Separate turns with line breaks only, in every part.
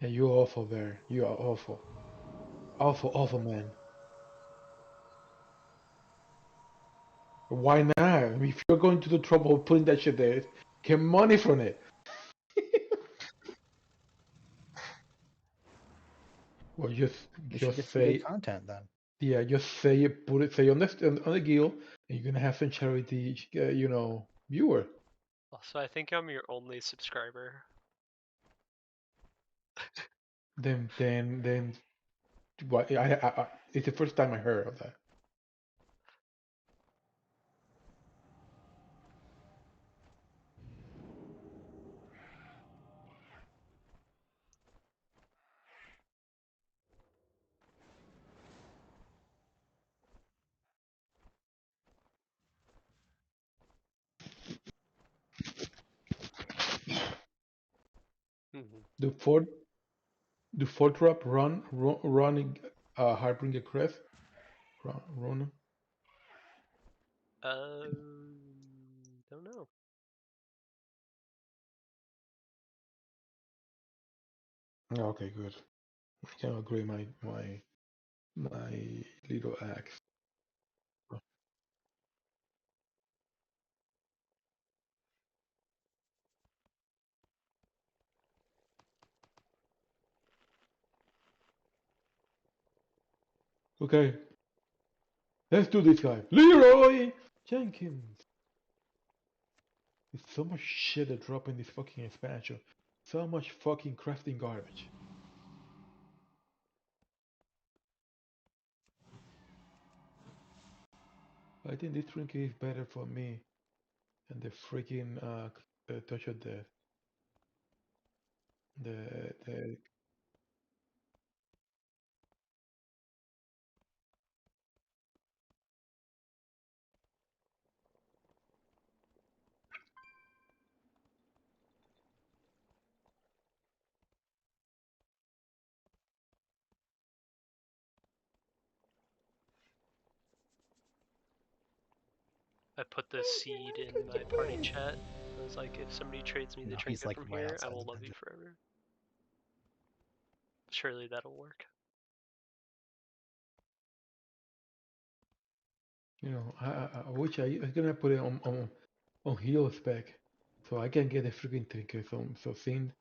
Yeah, you're awful there. You are awful. Awful, awful man. Why not? I mean, if you're going to the trouble of putting that shit there, get money from it. Well,
You should get
just
some good
say,
content then.
yeah, just say it, put it, say on the guild, and you're gonna have some charity, viewer.
Also, I think I'm your only subscriber.
Then, what? It's the first time I heard of that.
Mhm.
Do Ford, do Ford drop running, Harbinger Crest, run.
Don't know.
Okay, good. I can upgrade my little axe. Okay, let's do this guy. Leroy Jenkins. There's so much shit that drop in this fucking expansion. So much fucking crafting garbage. I think this trinket is better for me than the freaking touch of death. The
I put this seed in my party chat. I was like, if somebody trades me the
No, he's
trinket
like
from
right
here, I
outside
will
the
love you
dungeon.
forever. Surely that'll work.
I wish I was gonna put it on heal spec, so I can get a freaking trinket. So seeing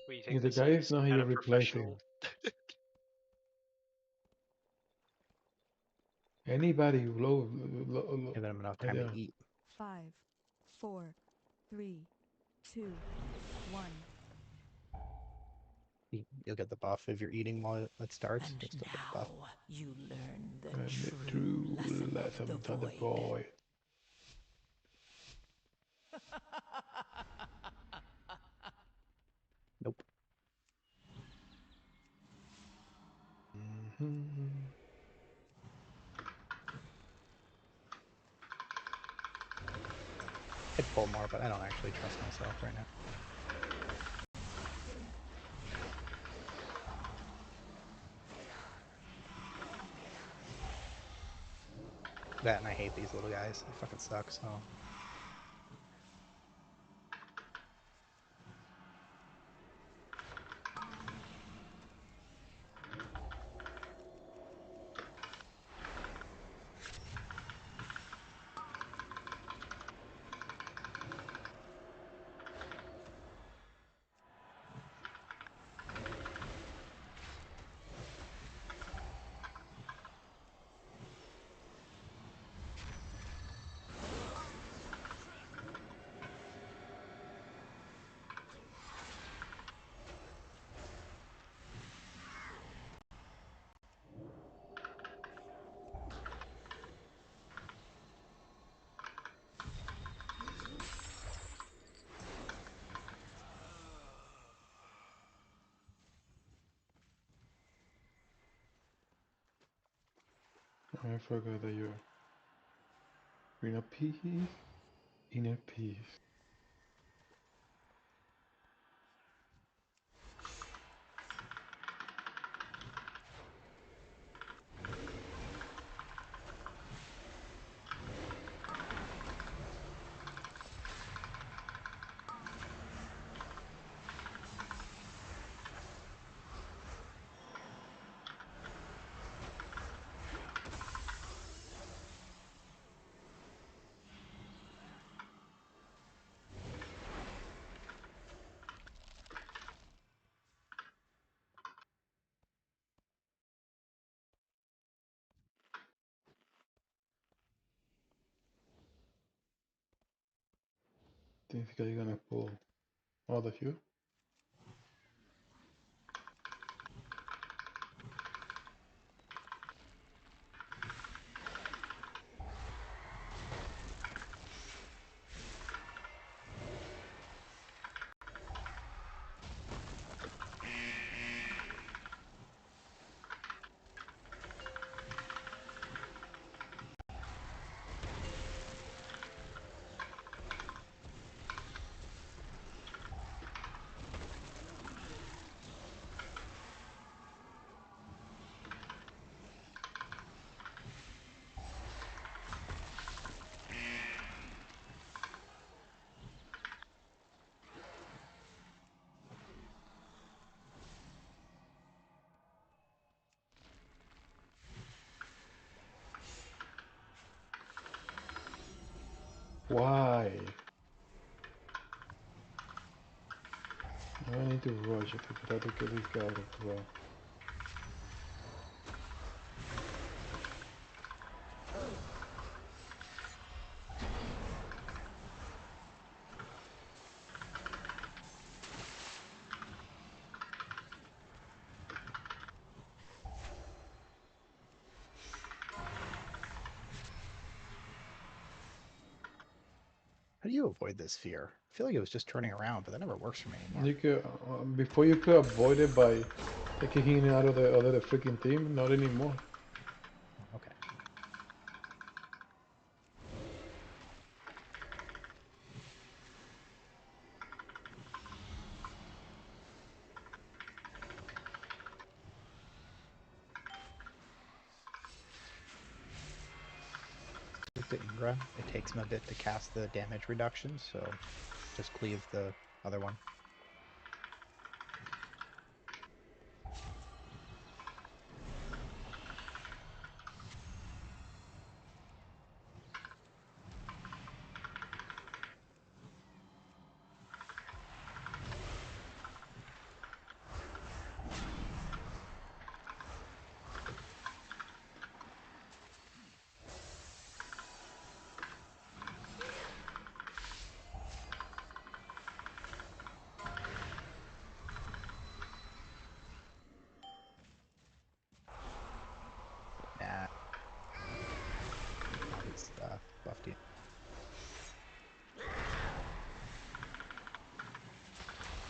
What do you think
if the
this
guy is
is?
not
Some kind
here
of
replacing
professional?
anybody
Give them enough time to
yeah.
eat.
5, 4, 3, 2, 1.
You'll get the buff if you're eating while it starts.
And
You'll still get the buff.
now you learn the
And the
true
true
lesson of the
lessons of the
void.
void.
Nope.
Mhm.
I'd pull more, but I don't actually trust myself right now. That and I hate these little guys. They fucking suck, so.
I forgot that you're inner peace, inner peace. This guy gonna pull all of you. Why? I need to rush it to try to get this guy out of the way.
How do you avoid this fear? I feel like it was just turning around, but that never works for me anymore.
You could before you could avoid it by kicking it out of the freaking team. Not anymore.
Okay. With the Ingra, it takes him a bit to cast the damage reduction, so just cleave the other one. Nah. He's buffed you.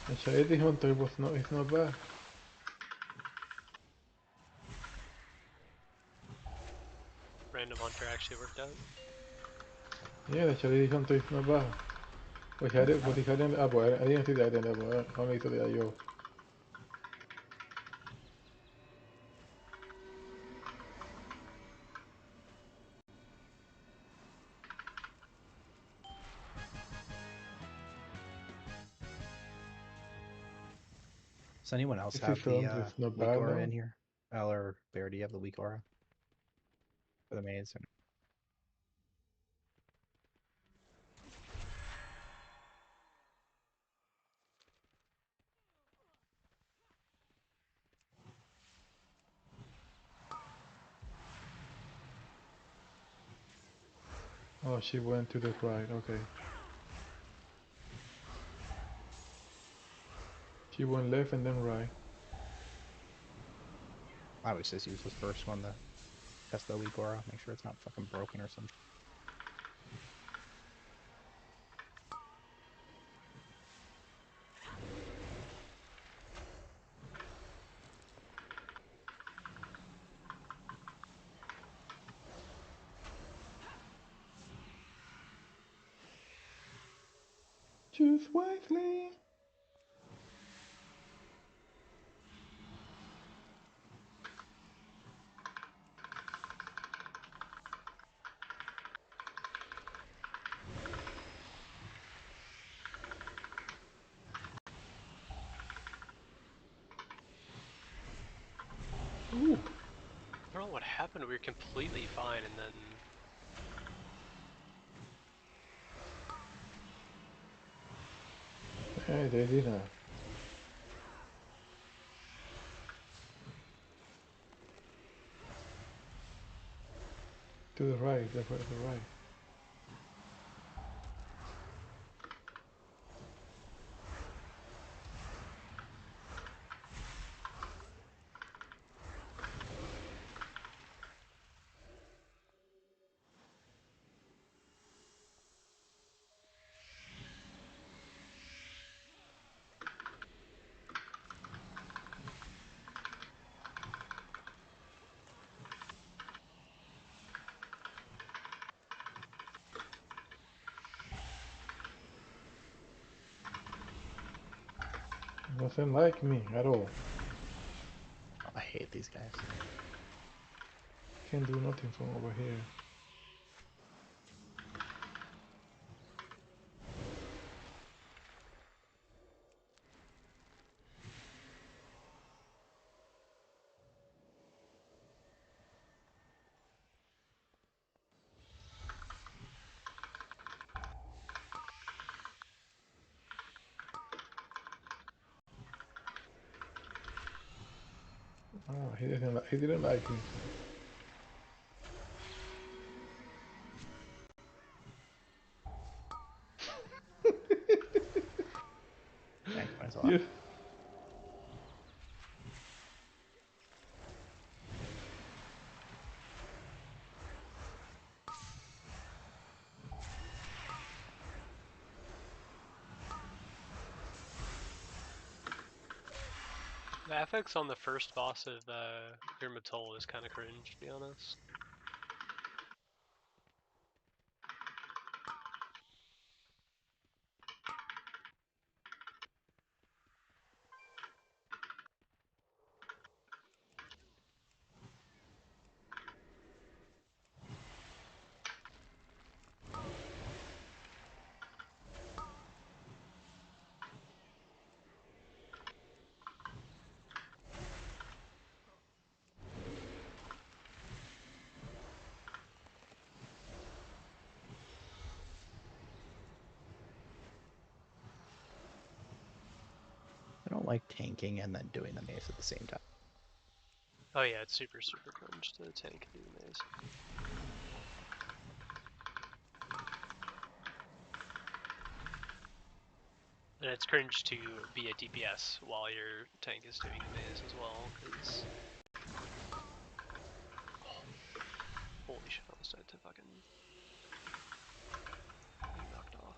The Charity Hunter was not. It's not bad.
Random Hunter actually worked out.
Yeah, the Charity Hunter is not bad. We had it, but he had it. Well, I didn't see that in there, but I only saw the IO.
Does anyone else
This
have
is
the
it's not
weak
bad
aura
now.
in here? Al or Bear, do you have the weak aura for the maze?
Oh, she went to the right. Okay. She went left and then right.
I always just use the first one to test the weak aura, make sure it's not fucking broken or some.
Choose wisely. Ooh.
I don't know what happened. We were completely fine, and then
Hey, they did that. To the right, the right. Nothing like me at all.
Oh, I hate these guys.
Can't do nothing from over here. Oh, he didn't like me.
Tank points a lot.
Yeah.
The affix on the first boss of Irmitol is kind of cringe, to be honest.
I don't like tanking and then doing the mace at the same time.
Oh yeah, it's super cringe to tank and do the maze. And it's cringe to be a DPS while your tank is doing the maze as well, because... Holy shit, I almost died to fucking... being knocked off.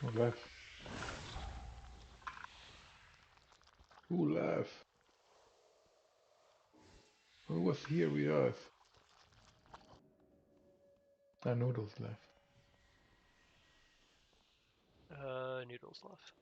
Who left? Who left? Who was here with us? Noodles left.
Noodles left.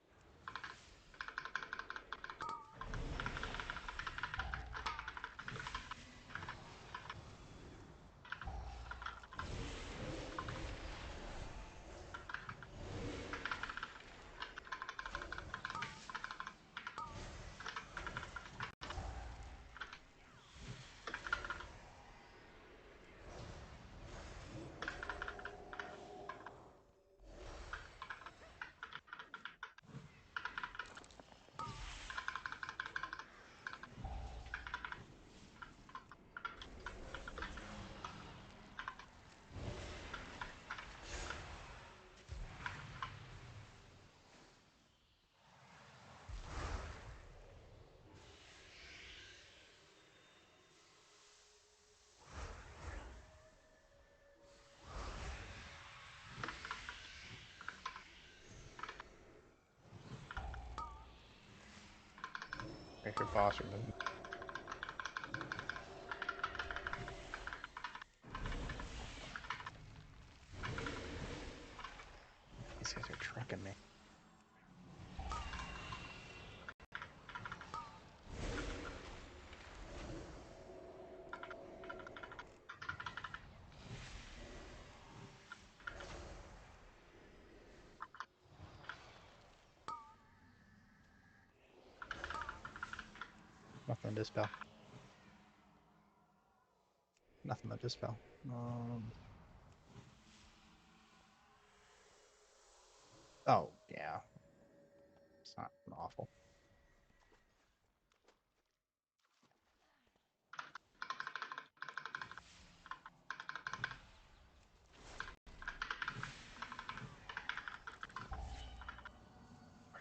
Break your boss remove. These guys are trucking me. Nothing to dispel. Nothing to dispel. Oh, yeah. It's not awful.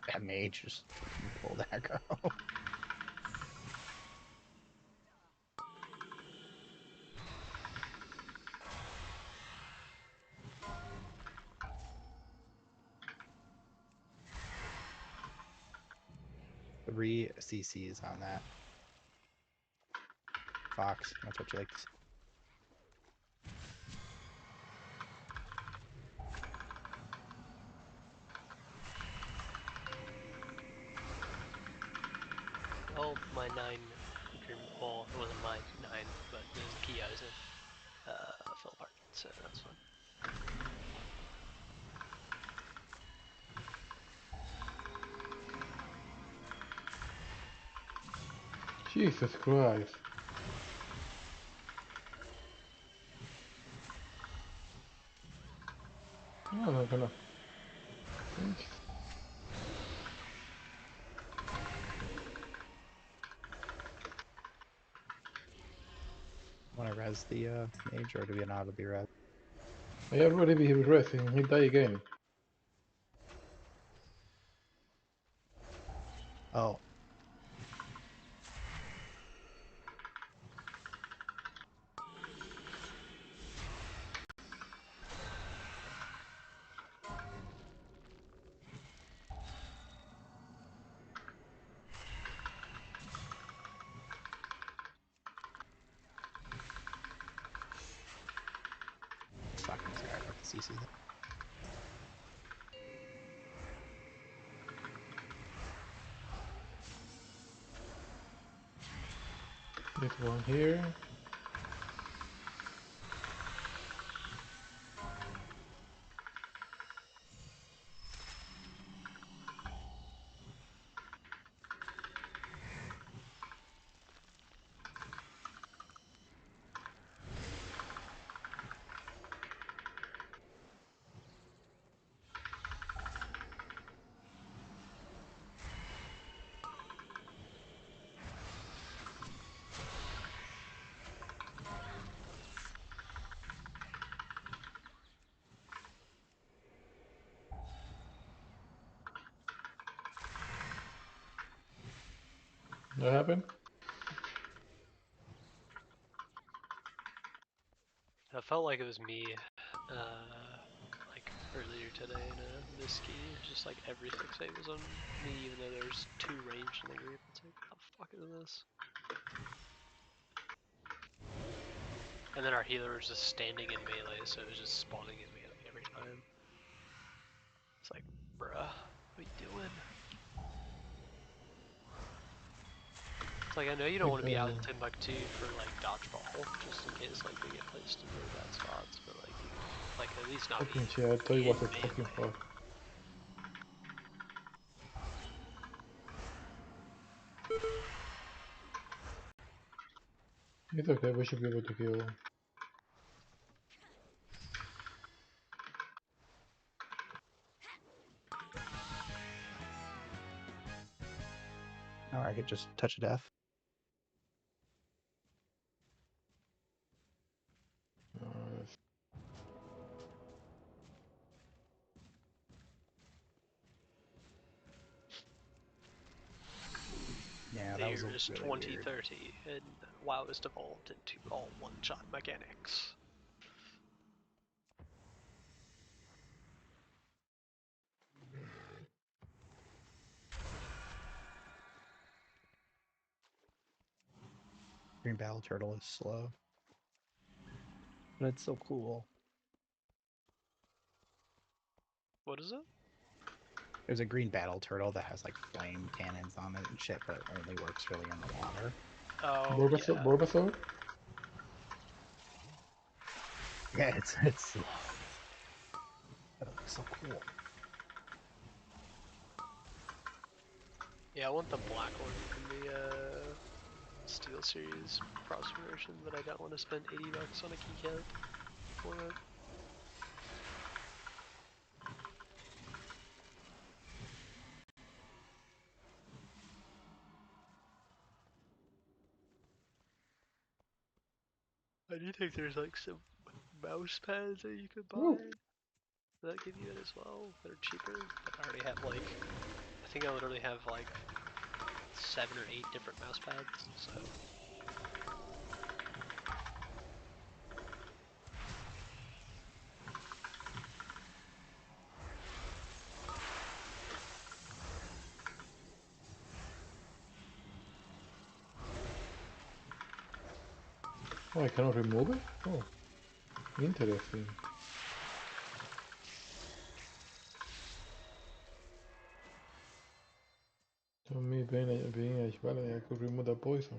That mage just pulled that girl. 3 CCs on that. Fox, that's what you like to see.
Well, my 9, well, it wasn't my 9, but it was the key I was in, fell apart, so that's fun.
Jesus Christ. I'm not gonna.
Want to res the mage, or do we not to be res?
I already be resting. He die again.
Oh. Fucking sorry about the CC.
This one here. What happened?
I felt like it was me, like earlier today in a Miski. Just like every fixate was on me, even though there's 2 ranged in the group. It's like, what the fuck is this? And then our healer was just standing in melee, so it was just spawning in melee every time. It's like, bruh, what are you doing? It's like, I know you don't want to be out in Timbuktu for like dodgeball, just in case like we get placed in really bad spots, but like at least not
Fucking
be
shit, I thought it
in
was a fucking
melee.
fuck. It's okay, we should be able to kill.
Or I could just touch a death.
Uh,
Yeah,
The
that was
year
a
is
really weird.
2030, and WoW is devolved into all one-shot mechanics.
Green Battle Turtle is slow. But it's so cool.
What is it?
There's a green battle turtle that has like flame cannons on it and shit, but it only works really in the water.
Oh,
Bulbasaur?
yeah.
Bulbasaur?
Yeah, it's slow. But it looks so cool.
Yeah, I want the black one in the Steel Series cross version, but I don't want to spend $80 on a keycap for it. I do think there's like some mouse pads that you could buy
Ooh.
that give you it as well, that are cheaper. But I already have like, I think I literally have like 7 or 8 different mouse pads, so.
Oh, I cannot remove it? Oh, interesting. So me being a Ishbala, I could remove the poison.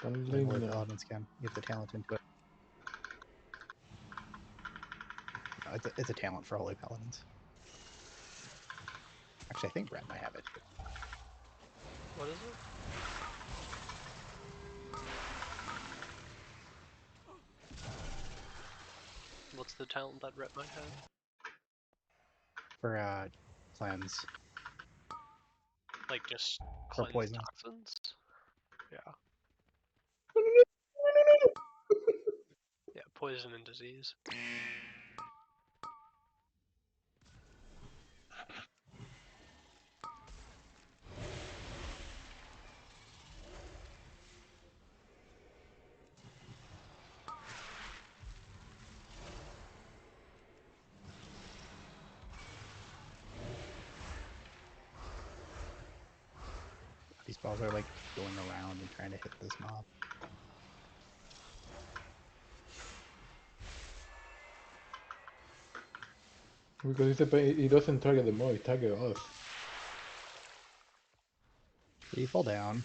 Only
Apparently
holy
no.
paladins can. You have the talent into it. No, it's a talent for holy paladins. Actually, I think Brett might have it too.
What is it? What's the talent that Rhett might have?
For cleanse.
Like just
For
cleanse
poison.
toxins? Yeah. Yeah, poison and disease.
These balls are like going around and trying to hit this mob.
Because it doesn't target the mob, it targets us.
You fall down.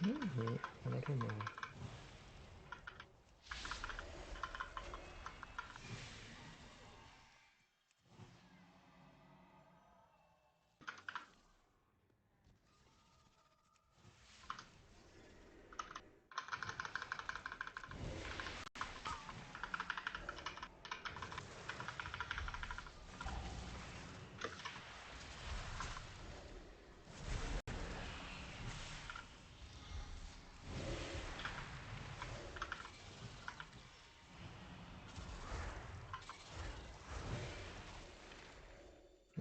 I don't know.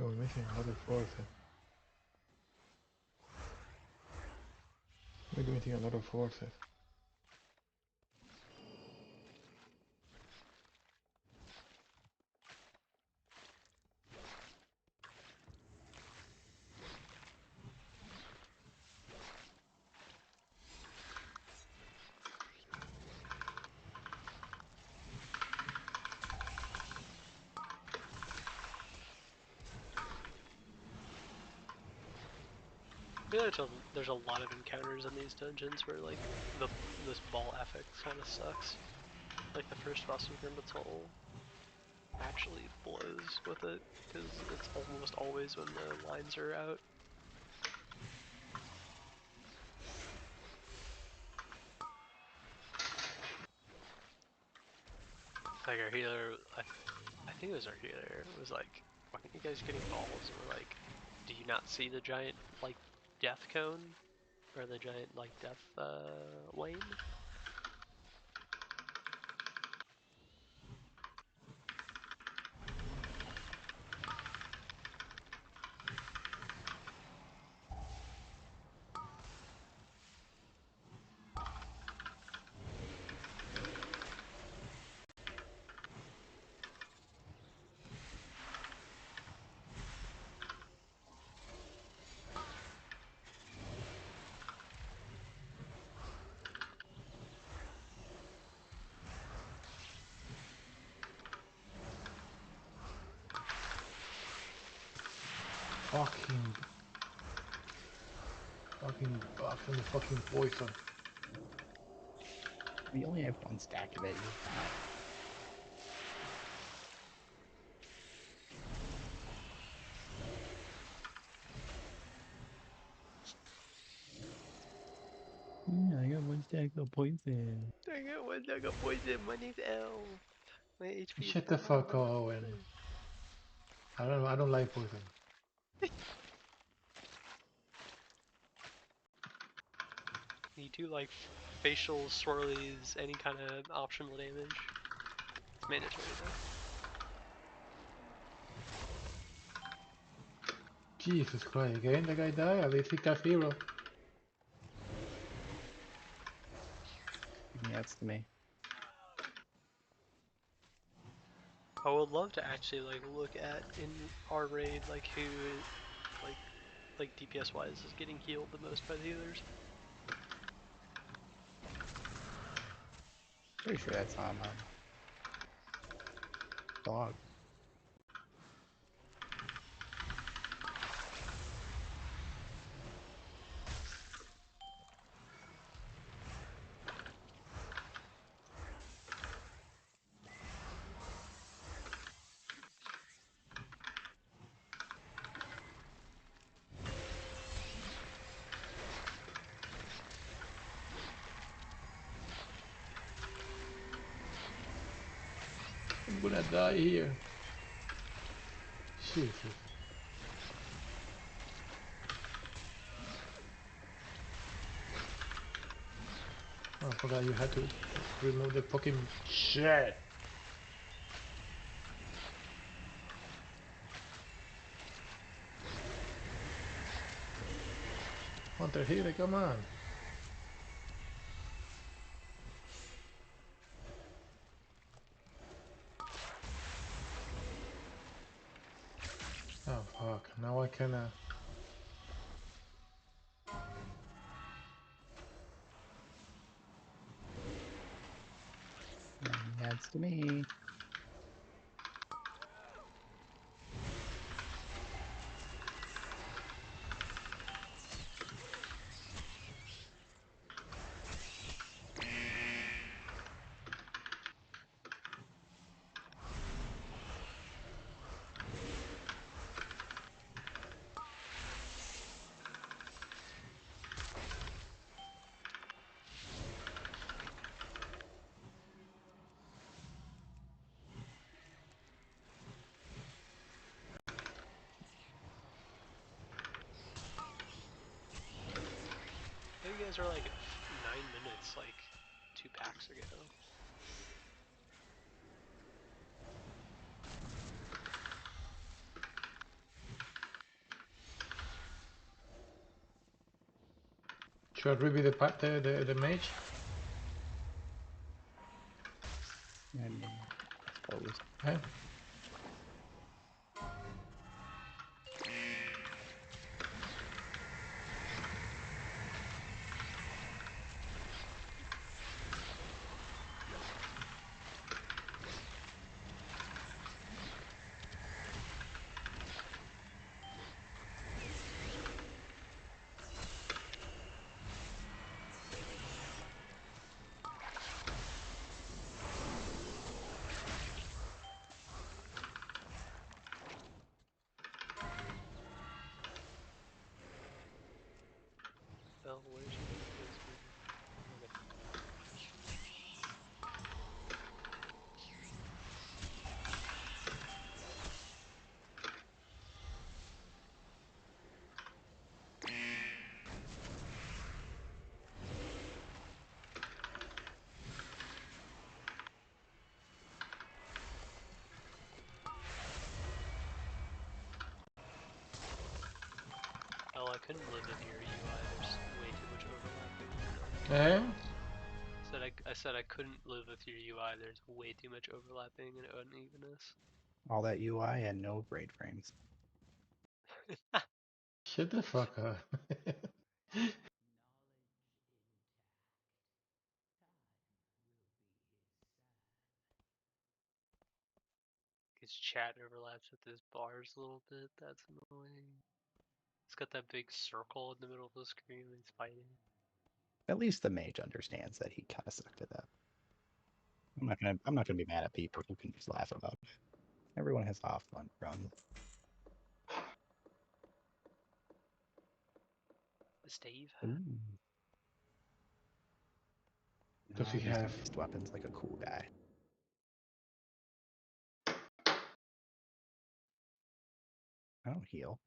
Oh, we're missing another force. We're missing a lot of forces.
I feel like there's a lot of encounters in these dungeons where like this ball affix kind of sucks. Like the first boss of Grimbatal actually blows with it because it's almost always when the lines are out. Like our healer, I think it was our healer, was like, why aren't you guys getting balls? And we're like, do you not see the giant like death cone? Or the giant like death lane?
Fucking bugs and the fucking poison.
We only have one stack of it. You're fine. Yeah, I got one stack of poison.
I got one, I got poison, my name's L. My HP is
Shut the fuck up, Owen. I don't like poison.
You do like facial swirlies, any kind of optional damage. mandatory though.
Jesus Christ, again the guy died? At least he got hero.
Yeah, it's to me.
I would love to actually like look at in our raid like who like DPS wise is getting healed the most by the healers.
Pretty sure that's on dog.
I'm gonna die here. Jesus. Oh, I forgot you had to remove the fucking shit. Hunter, here, come on. Oh fuck, now I cannot.
That's to me.
I think you guys are like 9 minutes like 2 packs ago.
Should I review the mage?
I mean, I suppose.
Eh?
Oh, where's your wisdom? Okay. Oh, I couldn't live with your UI. There's way too much overlapping and
Eh?
I said I couldn't live with your UI. There's way too much overlapping and unevenness.
All that UI and no braid frames.
Shut the fuck up.
His chat overlaps with his bars a little bit. That's annoying. It's got that big circle in the middle of the screen when he's fighting.
At least the mage understands that he kind of sucked at that. I'm not gonna be mad at people who can just laugh about it. Everyone has off fun runs.
Steve?
Ooh.
Does he
I'm using
have?
ranged weapons like a cool guy. I don't heal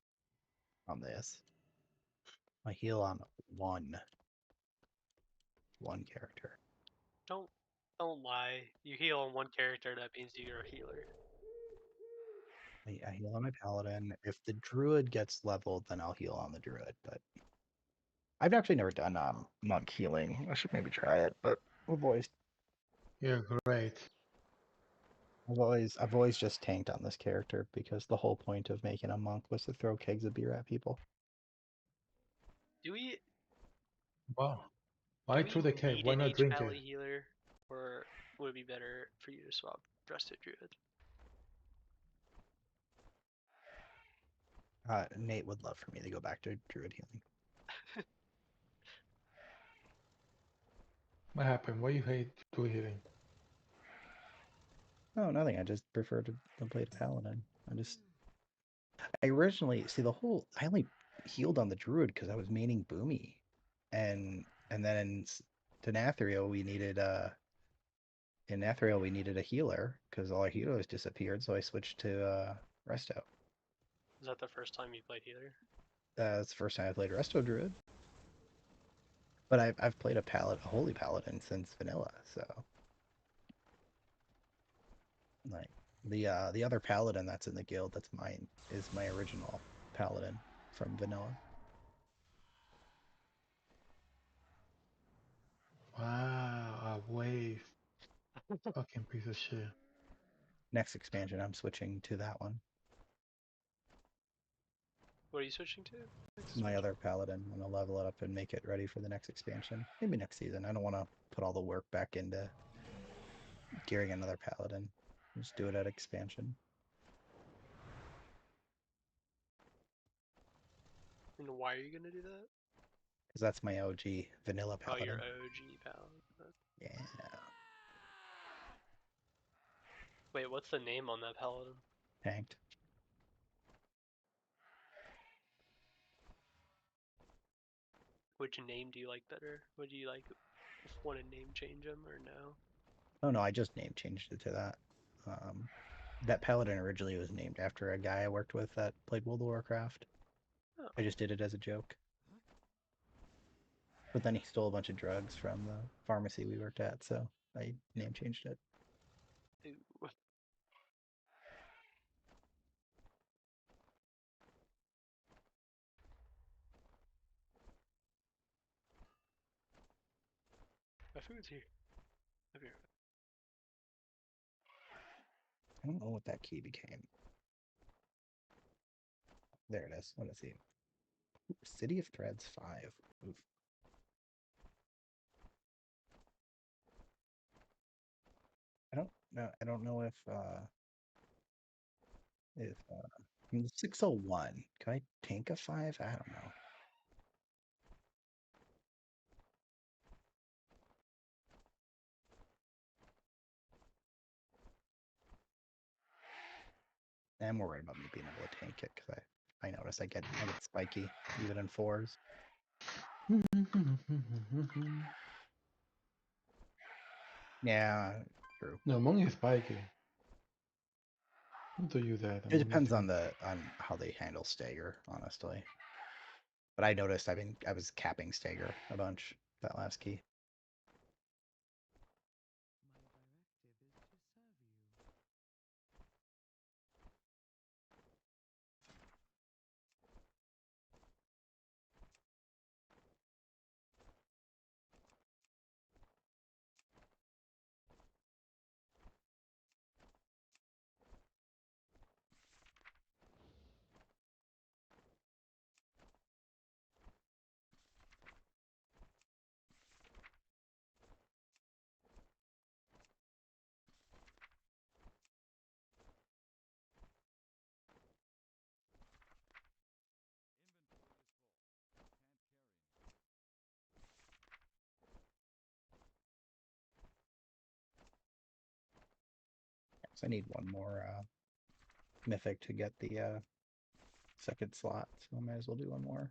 on this. I heal on one character.
Don't Don't lie. You heal on one character, that means you're a healer.
I heal on my paladin. If the druid gets leveled, then I'll heal on the druid. But I've actually never done monk healing. I should maybe try it. But I've always
You're great.
I've always just tanked on this character because the whole point of making a monk was to throw kegs of beer at people.
Do we
Wow.
do
Why
we
through the cave?
need
Why
an
not
H
drink
Pally
it?
healer, or would it be better for you to swap Breasted Druid?
Nate would love for me to go back to druid healing.
What happened? Why you hate do healing?
No, nothing. I just prefer to play the paladin. I originally see the whole. I only healed on the druid because I was maining Boomy, and then in Nathriel we needed a healer because all our healers disappeared, so I switched to Resto.
Is that the first time you played healer?
That's the first time I played Resto Druid. But I've played a holy paladin since vanilla, so like the other paladin that's in the guild that's mine is my original paladin from vanilla.
Wow, a wave. Fucking piece of shit.
Next expansion, I'm switching to that one.
What are you switching to?
My other paladin. I'm gonna level it up and make it ready for the next expansion. Maybe next season. I don't want to put all the work back into gearing another paladin. Just do it at expansion.
And why are you gonna do that?
Because that's my OG vanilla
Oh, your
paladin.
OG paladin.
Yeah.
Wait, what's the name on that paladin?
Tanked.
Which name do you like better? Would you like want to name change him or no?
Oh no, I just name changed it to that. That paladin originally was named after a guy I worked with that played World of Warcraft.
Oh.
I just did it as a joke. But then he stole a bunch of drugs from the pharmacy we worked at, so I name changed it.
Ooh. My food's here. I'll be right back.
I don't know what that key became. There it is. Let me see. City of Threads 5. Oof. I don't know if 601. Can I tank a 5? I don't know. I'm worried about me being able to tank it because I notice I get spiky even in 4s. Yeah, true.
No, monk is spiky. Don't do you that.
It depends on how they handle stagger, honestly. But I noticed I was capping stagger a bunch that last key. So I need one more mythic to get the second slot, so I might as well do one more.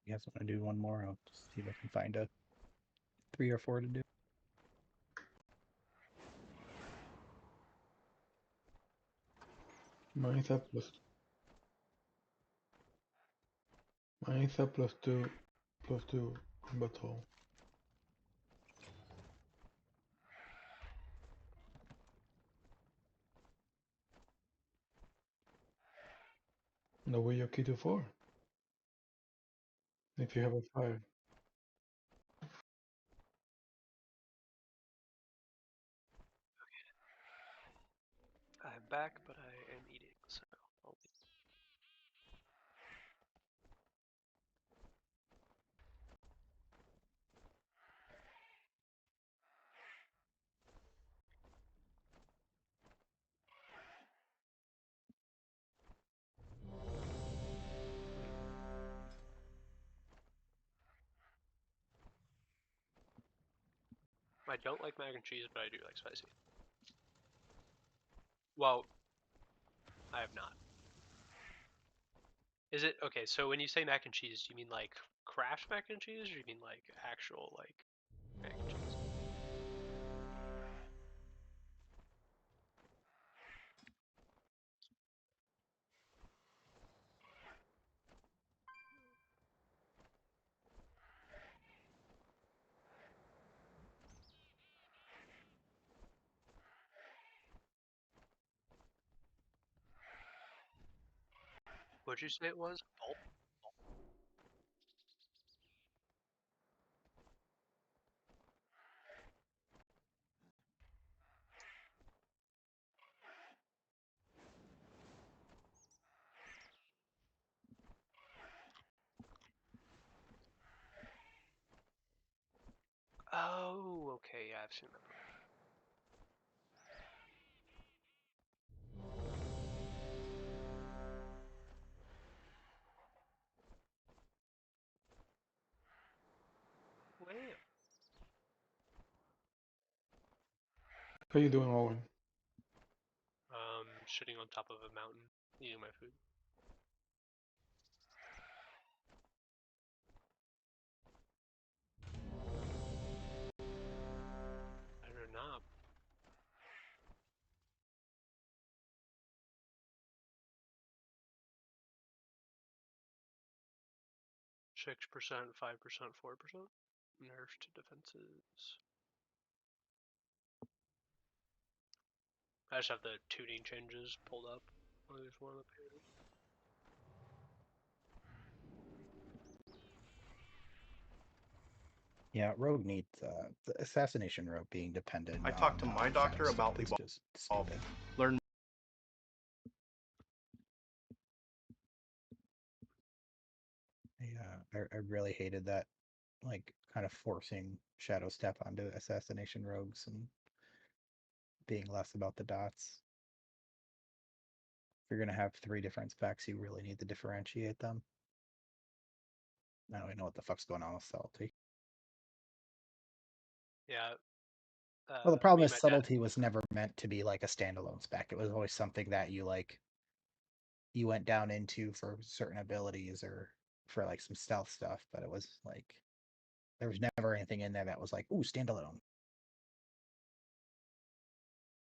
You guys want to do one more? I'll just see if I can find a 3 or 4 to do.
Mine's a plus. Mine's a +2, +2 battle. No way your key to 4. If you have a 5.
I'm back, but I am eating, so I'll be. I don't like mac and cheese, but I do like spicy. Well, I have not. Is it okay? So when you say mac and cheese, do you mean like Kraft mac and cheese, or do you mean like actual like mac and cheese? What'd you say it was? Bulk? Oh, okay. Yeah, I've seen that. Wow.
How you doing, Owen?
Sitting on top of a mountain, eating my food. I don't know. 6%, 5%, 4%. Nerf to defenses. I just have the tuning changes pulled up. There's one of the pages.
Yeah, rogue needs the assassination rogue being dependent.
I talked to
on
my doctor
shadow
about
step is just
Evolve.
stupid.
Learn.
I really hated that, like kind of forcing shadow step onto assassination rogues and being less about the dots. If you're gonna have 3 different specs, you really need to differentiate them. I don't even know what the fuck's going on with subtlety.
Yeah.
Well, the problem
me
is
and my dad.
subtlety was never meant to be like a standalone spec. It was always something that you went down into for certain abilities or for like some stealth stuff, but it was like there was never anything in there that was like, ooh, standalone.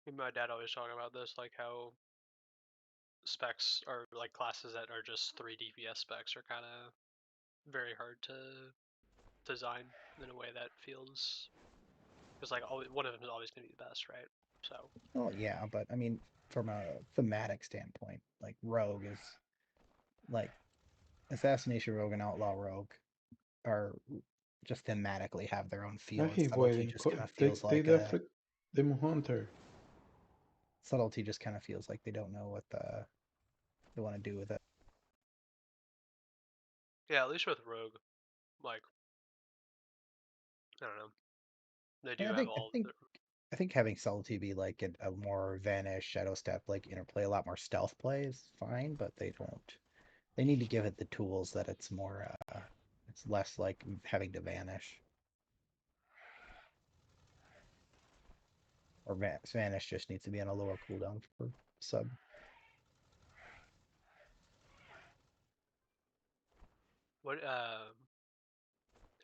Me and my dad always talk about this, like how specs are like classes that are just 3 DPS specs are kind of very hard to design in a way that feels, because like one of them is always going to be the best, right? So
Well, yeah, but I mean, from a thematic standpoint, like rogue is like assassination rogue and outlaw rogue are just thematically have their own feel, and
Hey,
subtlety
waiting.
just kind of feels
Take
like
the
a
Demon Hunter.
subtlety just kind of feels like they don't know what they want to do with it.
yeah, at least with Rogue, like I don't know, they do
And
have all.
I think having subtlety be like a more vanish shadow step like interplay, a lot more stealth play is fine, but they don't. They need to give it the tools that it's more. It's less like having to vanish. Or vanish just needs to be on a lower cooldown for sub.
What how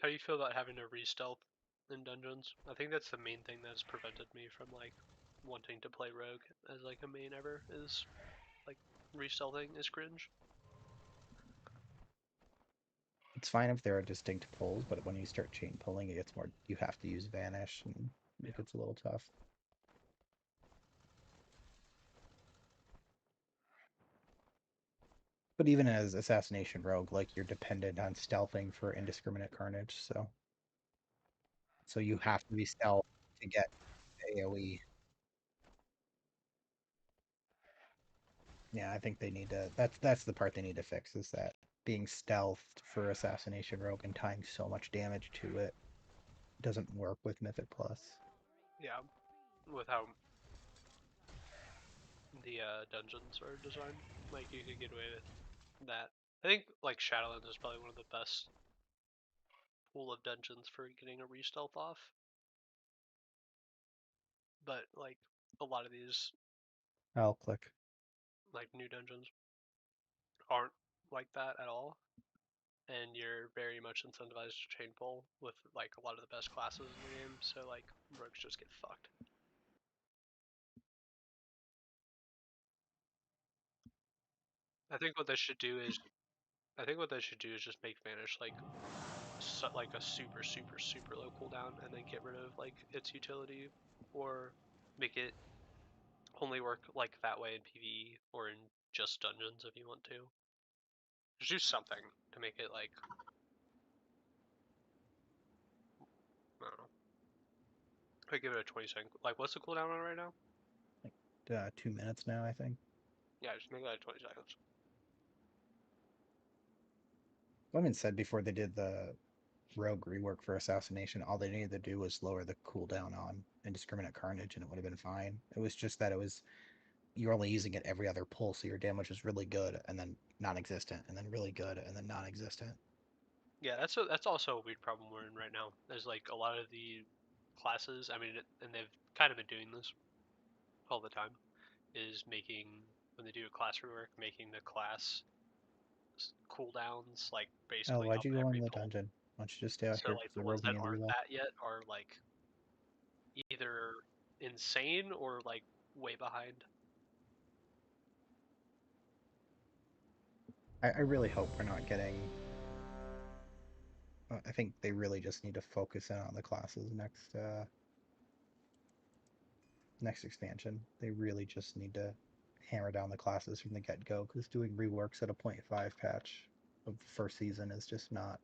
do you feel about having to re-stealth in dungeons? I think that's the main thing that's prevented me from like wanting to play rogue as like a main ever, is like re-stealthing is cringe.
It's fine if there are distinct pulls, but when you start chain pulling, it gets more. You have to use vanish, and
Yeah.
it gets a little tough. But even as assassination rogue, like you're dependent on stealthing for indiscriminate carnage, so you have to be stealth to get AoE. Yeah, I think they need to. That's the part they need to fix, is that being stealthed for assassination rogue and tying so much damage to it doesn't work with Mythic Plus.
Yeah, with how the dungeons are designed, like you could get away with that. I think like Shadowlands is probably one of the best pool of dungeons for getting a re-stealth off. But like a lot of these
I'll click.
like new dungeons aren't like that at all, and you're very much incentivized to chain pull with like a lot of the best classes in the game. So like rogues just get fucked. I think what they should do is just make Vanish like like a super super super low cooldown, and then get rid of like its utility, or make it only work like that way in PvE or in just dungeons if you want to. Just do something to make it like, I don't know. I give it a 20-second. Like, what's the cooldown on right now?
Like 2 minutes now, I think.
Yeah, just make that 20 seconds.
Women said before they did the rogue rework for assassination, all they needed to do was lower the cooldown on indiscriminate carnage, and it would have been fine. It was just that you're only using it every other pull, so your damage was really good and then non-existent, and then really good and then non-existent.
Yeah, that's also a weird problem we're in right now. There's like a lot of the classes. I mean, and they've kind of been doing this all the time. Is making, when they do a class rework, making the class cooldowns like
Oh,
basically
why'd
up
you go in
every
the
pull.
dungeon? Why don't you just stay out
So
here?
like
Because
the
the
ones
rogue
that
needs to
aren't
reload.
that yet are like either insane or like way behind.
I really hope we're not getting. I think they really just need to focus in on the classes next expansion. They really just need to hammer down the classes from the get-go, because doing reworks at a 0.5 patch of the first season is just not.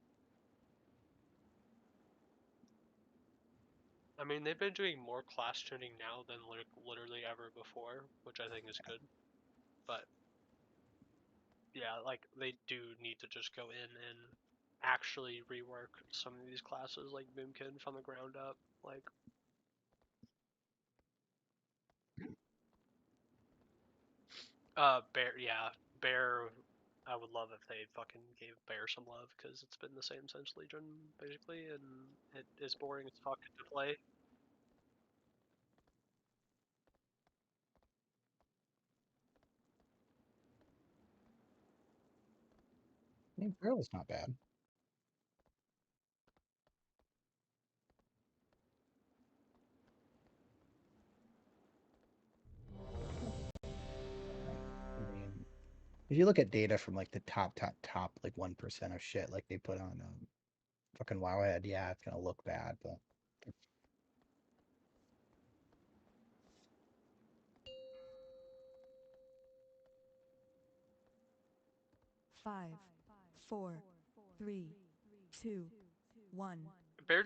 I mean, they've been doing more class tuning now than literally ever before, which I think is good. But yeah, like they do need to just go in and actually rework some of these classes like Boomkin from the ground up. Like, Bear, yeah, Bear. I would love if they fucking gave Bear some love, because it's been the same since Legion basically, and it is boring as fuck to play.
I mean, Pearl's not bad. I mean, if you look at data from like the top like 1% of shit like they put on fucking Wowhead, yeah, it's gonna look bad, but
5, 4, 3, 2, 1.
Bear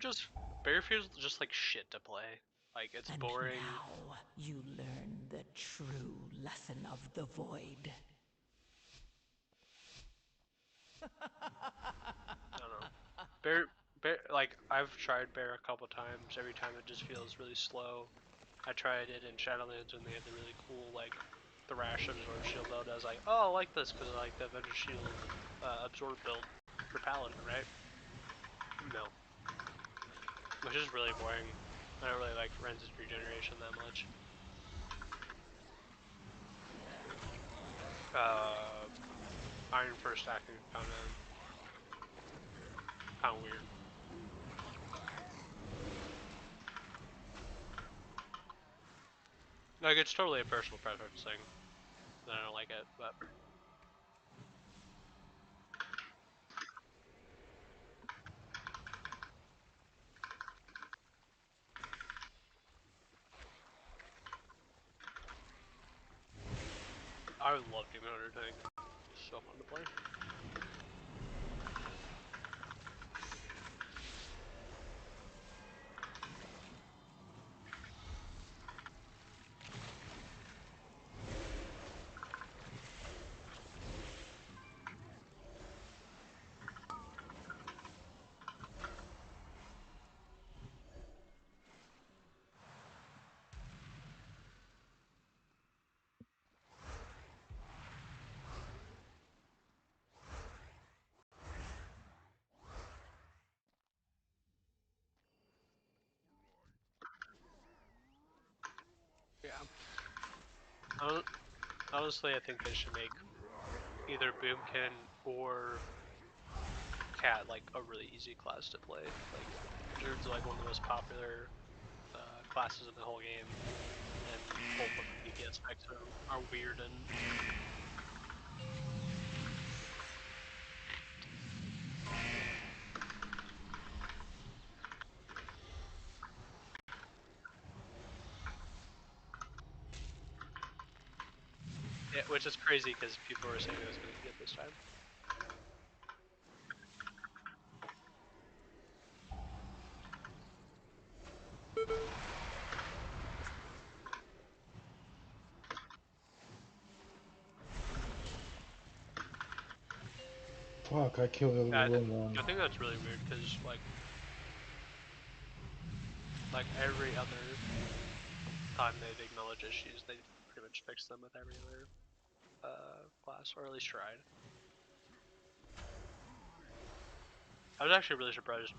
feels just like shit to play. Like, it's
And
boring.
now you learn the true lesson of the void.
I don't know. Bear, like I've tried Bear a couple times. Every time it just feels really slow. I tried it in Shadowlands when they had the really cool like Thrash Absorb Shield build. I was like, oh, I like this because I like the Avenger Shield Absorb build for Paladin, right? No, which is really boring. I don't really like Forensic Regeneration that much. Iron First Acting Countdown. kind of weird. Like, it's totally a personal preference thing. I don't like it, but... I would love Demon Hunter Tank. It's so fun to play. Yeah. Honestly, I think they should make either Boomkin or Cat like a really easy class to play. Like, Druid's like one of the most popular classes in the whole game, and both of the DPS specs are weird and... Yeah, which is crazy because people were saying it was going to be good this time.
Fuck, I killed the
Yeah,
wrong one.
I think that's really weird because like every other time they've acknowledged issues, they've pretty much fixed them with every other class, or at least tried. I was actually really surprised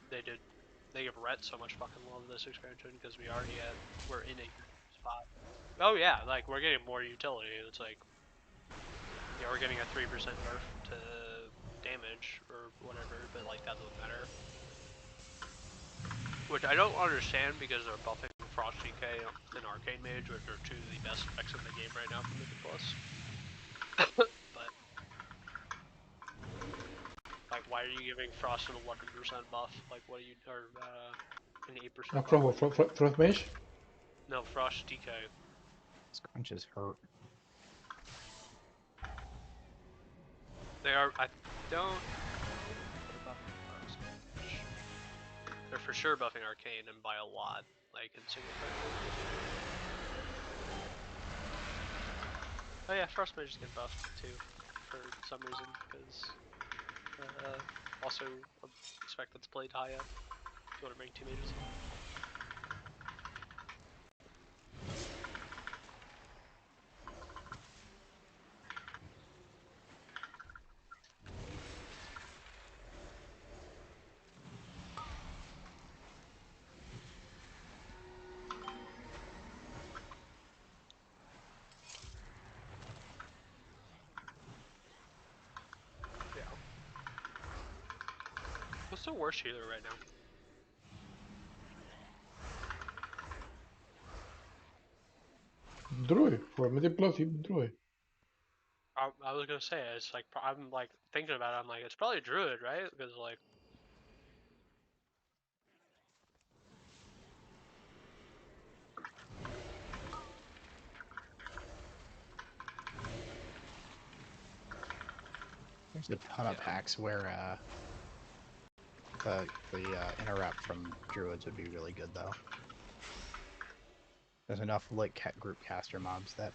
they give Rhett so much fucking love this expansion because we're in a good spot. Oh yeah, like we're getting more utility. It's like, yeah, we're getting a 3% nerf to damage or whatever, but like that doesn't matter. Which I don't understand because they're buffing Frost DK and Arcane Mage, which are two of the best specs in the game right now from Mythic Plus. But like, why are you giving Frost an 11% buff? Like, what are you, or an 8% buff?
Frost Mage?
No, Frost DK.
His crunches hurt.
They are. I don't think they're buffing Frost Mage. They're for sure buffing Arcane and by a lot, like in single player. Oh yeah, Frost Mages get buffed too, for some reason, because also a spec that's played high up. If you want to bring 2 mages. Yeah. What's the worst healer right now?
Druid. For Mythic Plus, even Druid.
I was gonna say, it's like, I'm like thinking about it, I'm like, it's probably Druid, right? Because like,
There's a ton of
yeah.
packs where the interrupt from Druids would be really good though. There's enough like group caster mobs that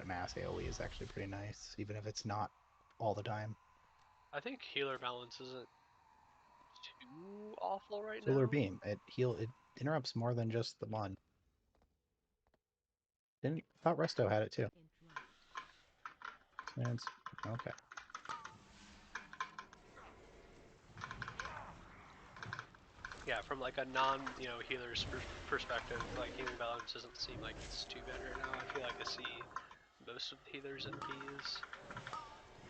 mass AoE is actually pretty nice, even if it's not all the time.
I think healer balance isn't too awful right
Solar
now.
Beam, it interrupts more than just the one. I thought Resto had it too. Okay.
Yeah, from like a healer's perspective, like healing balance doesn't seem like it's too bad right now. I feel like I see most of the healers in keys.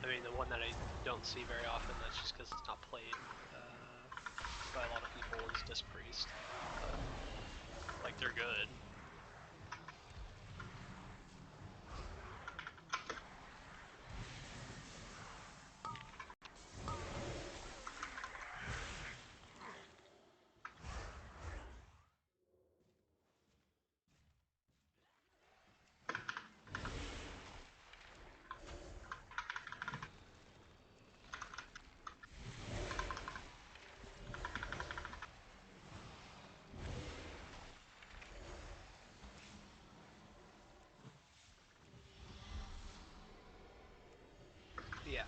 I mean, the one that I don't see very often, that's just because it's not played, by a lot of people is Disc Priest, but like they're good. Yeah.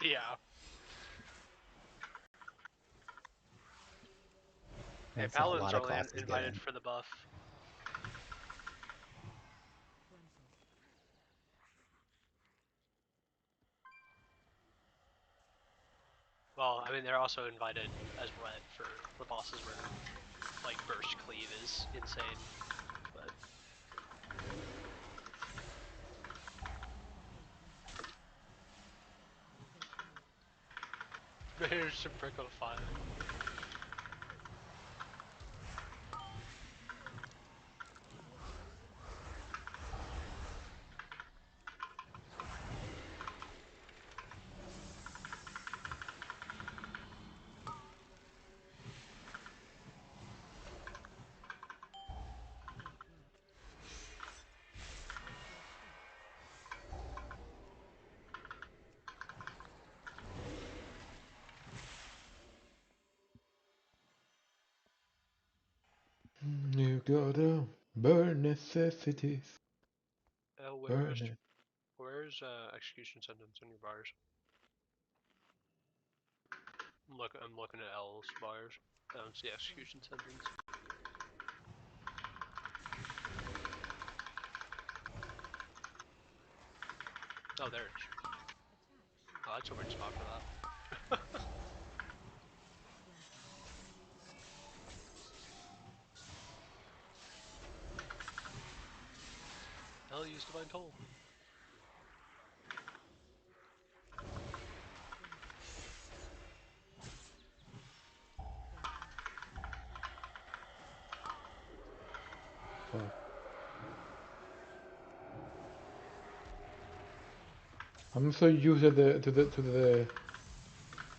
Yeah. Hey,
That's a
Paladins
lot
are
of
only
classes
invited
getting.
for the buff. Well, I mean, they're also invited as red for the bosses where like burst cleave is insane, but there's some prickle fire.
You gotta burn necessities. Burn it.
Where's execution sentence on your bars? I'm looking at L's bars. I don't see execution sentence. Oh, there it is. Oh, that's a weird spot for that. Hell, use divine toll.
Fuck. I'm so used to the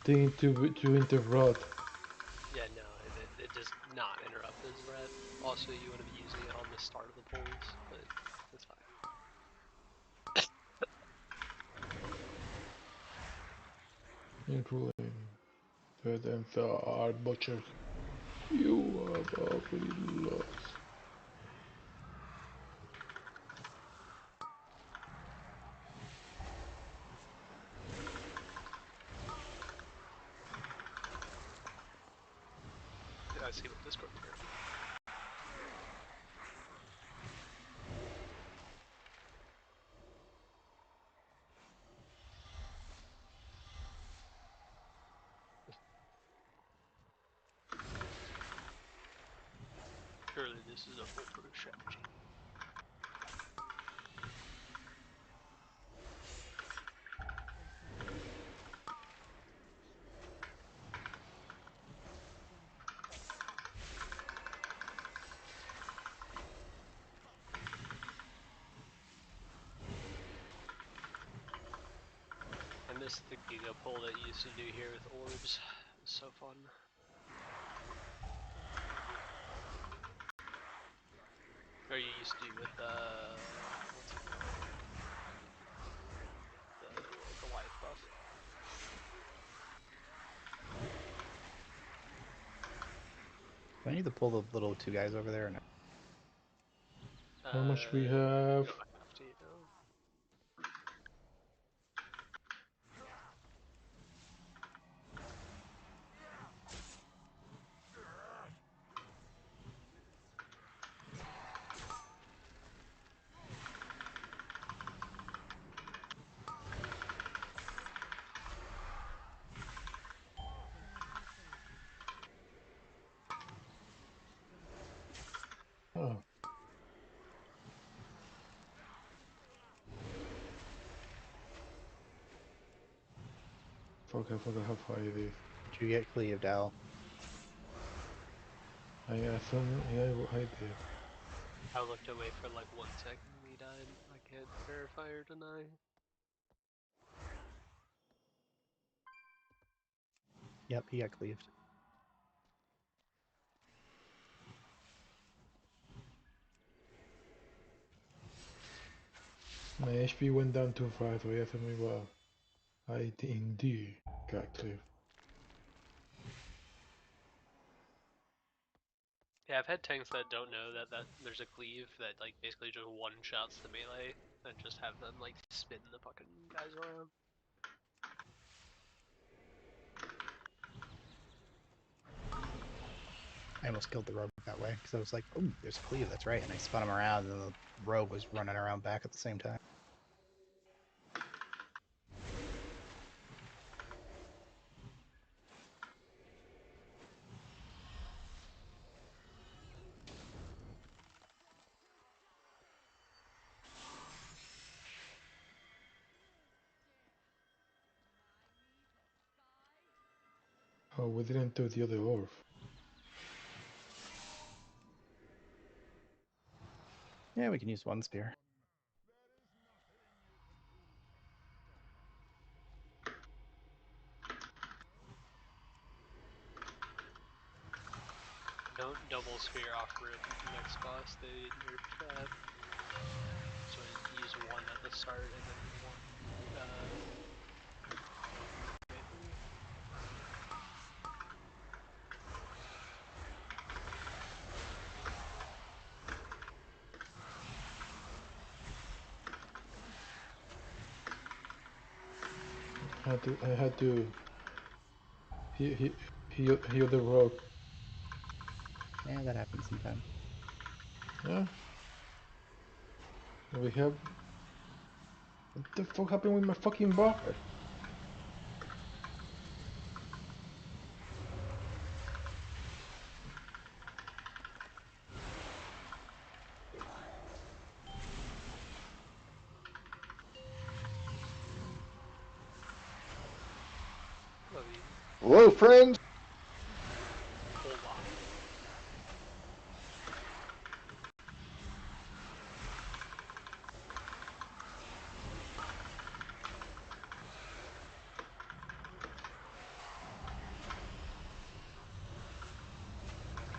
thing to interrupt.
Yeah, no, it does not interrupt as red. Also, you want to be using it on the start of the pulls, but that's fine.
Including and are butchers. You have already lost.
Yeah, I see what Discord's here. Surely this is a foolproof strategy. I miss the Giga pull that you used to do here with orbs. It was so fun. Or you used to do with what's it called? The Goliath buff.
Do I need to pull the little two guys over there or not?
How much we
You
have?
don't have to, you know.
Fuck, I forgot how far it is.
Did you get cleaved, Al?
I assume, yeah, I did.
I looked away for like 1 second and he died. I can't verify or deny.
Yep, he got cleaved.
My HP went down too far, so yes, I mean, well, I indeed got clear.
Yeah, I've had tanks that don't know that there's a cleave that like basically just one shots the melee and just have them like spin the fucking guys around.
I almost killed the rogue that way because I was like, "Oh, there's a cleave." That's right, and I spun him around, and the rogue was running around back at the same time.
Oh, we didn't do the other orb.
Yeah, we can use one spear.
Don't double spear off rip next boss. They nerfed that. So use one at the start and then one midway through.
I had to heal the rogue.
Yeah, that happens sometimes.
Yeah. We have. What the fuck happened with my fucking bar?
Love you.
Hello, friends.
Hola.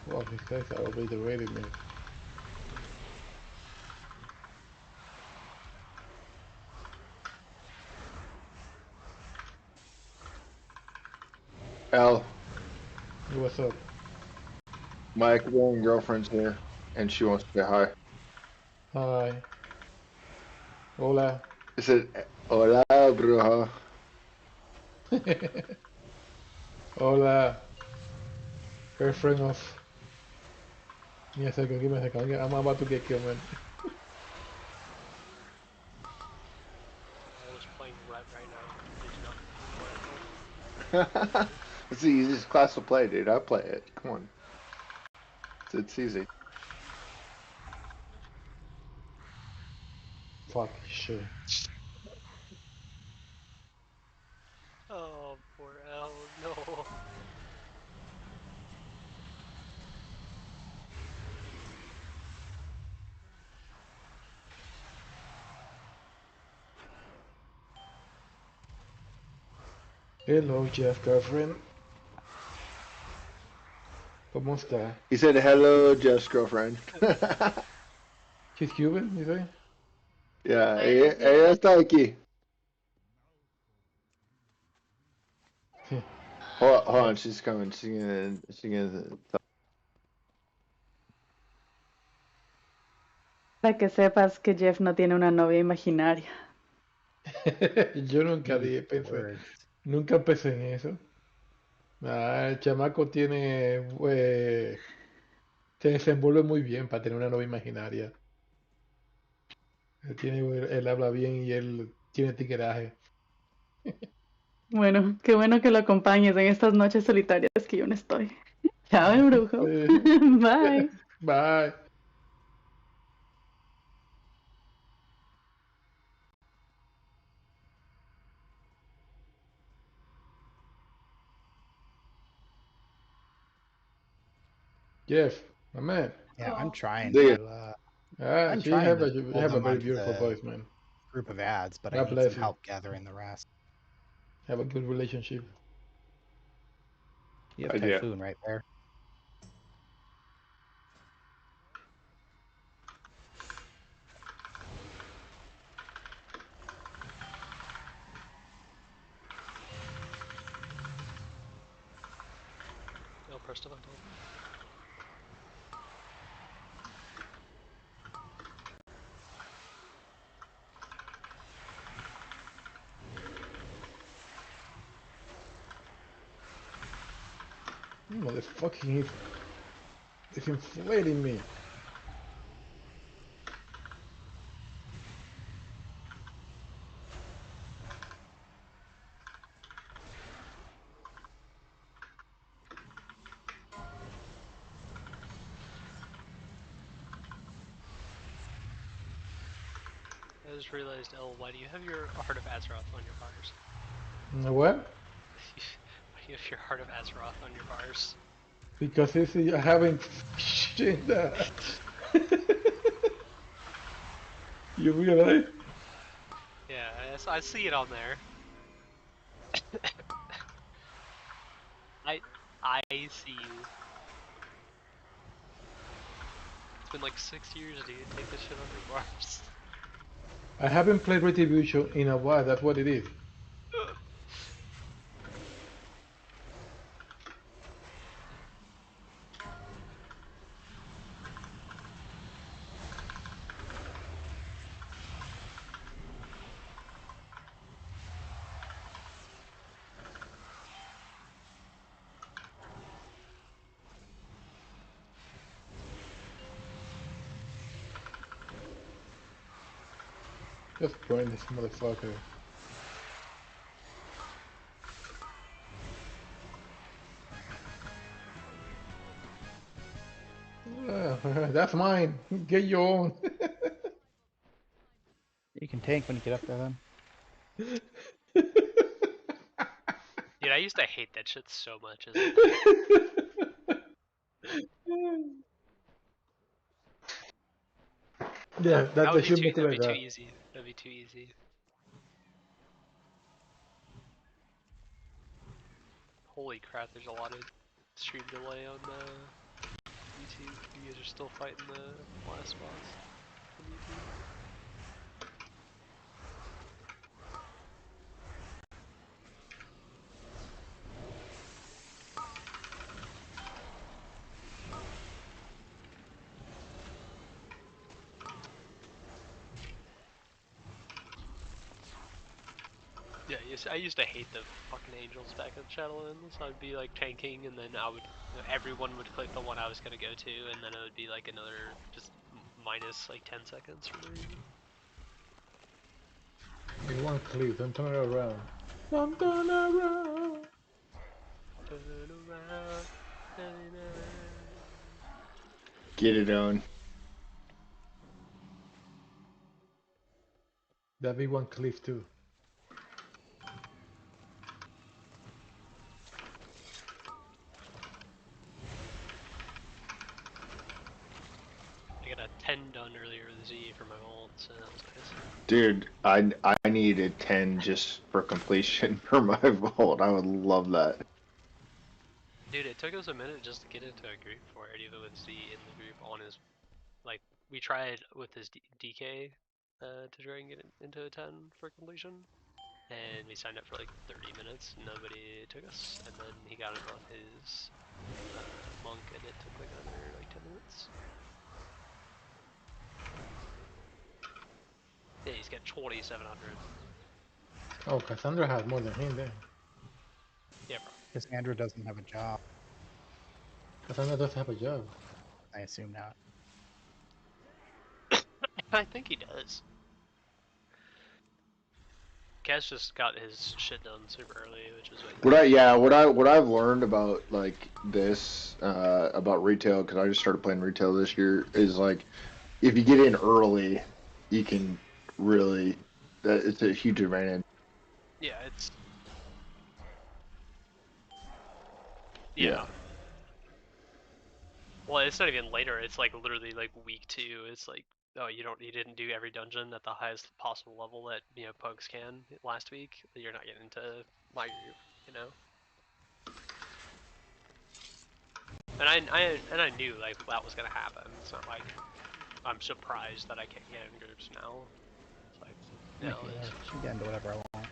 Well, these guys are obliterated me.
Al,
What's up?
my Ecuadorian girlfriend's here, and she wants to say hi.
Hi. Hola.
I said, "Hola, bruja."
Hola. Girlfriend of. Give me a second, give me a second. I'm about to get killed, man.
I was playing Ret right now. There's nothing to be worried about.
It's the easiest class to play, dude. I play it. Come on. It's easy.
Fuck shit.
Oh, poor L. No.
Hello, Jeff, girlfriend. ¿Cómo está?
He said, "Hello, Jeff's girlfriend."
She's Cuban, you say?
Yeah, ella está aquí. Hold on, she's coming. She's gonna.
Para que sepas que Jeff no tiene una novia imaginaria.
Yo nunca
Beautiful
pensé,
words.
nunca pensé en eso. Ah, el chamaco tiene, se desenvuelve muy bien para tener una novia imaginaria. Él habla bien y él tiene tigueraje.
Bueno, qué bueno que lo acompañes en estas noches solitarias que yo no estoy. Chao, el brujo. Bye.
Bye. Jeff, my man.
Yeah, I'm trying
Dig it.
to.
Ah,
I'm
so you
trying
have
to
you
pull
have a
them
very
onto
beautiful
the
voice, man.
group of ads, but I
God
need some
bless you.
help gathering the rest.
Have a good relationship.
You have
Idea.
Typhoon right there.
No, press the button.
Motherfucking it's inflating me.
I just realized, El, why do you have your Heart of Azeroth on your bars?
What?
Why do you have your Heart of Azeroth on your bars?
Because it's I haven't shit that. You realize?
Yeah, I see it on there. I see you. It's been like 6 years, dude. Take this shit off your bars.
I haven't played Retribution in a while. That's what it is. Just burn this motherfucker. That's mine. Get your own.
You can tank when you get up there then.
Dude, I used to hate that shit so much as a kid.
Yeah,
That would
that
be
should make it
that'd
like
be too
that.
easy. That'd be too easy. Holy crap, there's a lot of stream delay on YouTube. You guys are still fighting the last boss on YouTube. Yeah, I used to hate the fucking angels back at Shadowlands. I'd be like tanking, and then everyone would click the one I was gonna go to, and then it would be like another just minus like 10 seconds for no reason.
In one clip, don't turn it around. Don't turn around.
Turn around.
Get it on.
That'd be one cliff too.
I got a 10 done earlier with Z for my ult, so that was nice.
Dude, I needed 10 just for completion for my vault. I would love that.
Dude, it took us a minute just to get into a group for it, even with Z in the group on his, like, we tried with his DK to try and get into a 10 for completion, and we signed up for like 30 minutes, nobody took us, and then he got it on his monk, and it took like another like 10 minutes. Yeah, he's got 2,700.
Oh, Cassandra has more than him then.
Yeah, bro.
Cassandra doesn't have a job.
Cassandra does have a job.
I assume not.
I think he does. Cass just got his shit done super early, which is like
What I've learned about like this about retail, because I just started playing retail this year, is like if you get in early, you can really it's a huge advantage.
yeah, it's
Yeah.
Well, it's not even later. It's like literally like week 2. It's like, oh, you didn't do every dungeon at the highest possible level that pugs can last week. You're not getting into my group, you know. And I knew like that was gonna happen. It's not like I'm surprised that I can't get in groups now. It's like,
I'm a
no,
healer.
it's
I should get into whatever I want.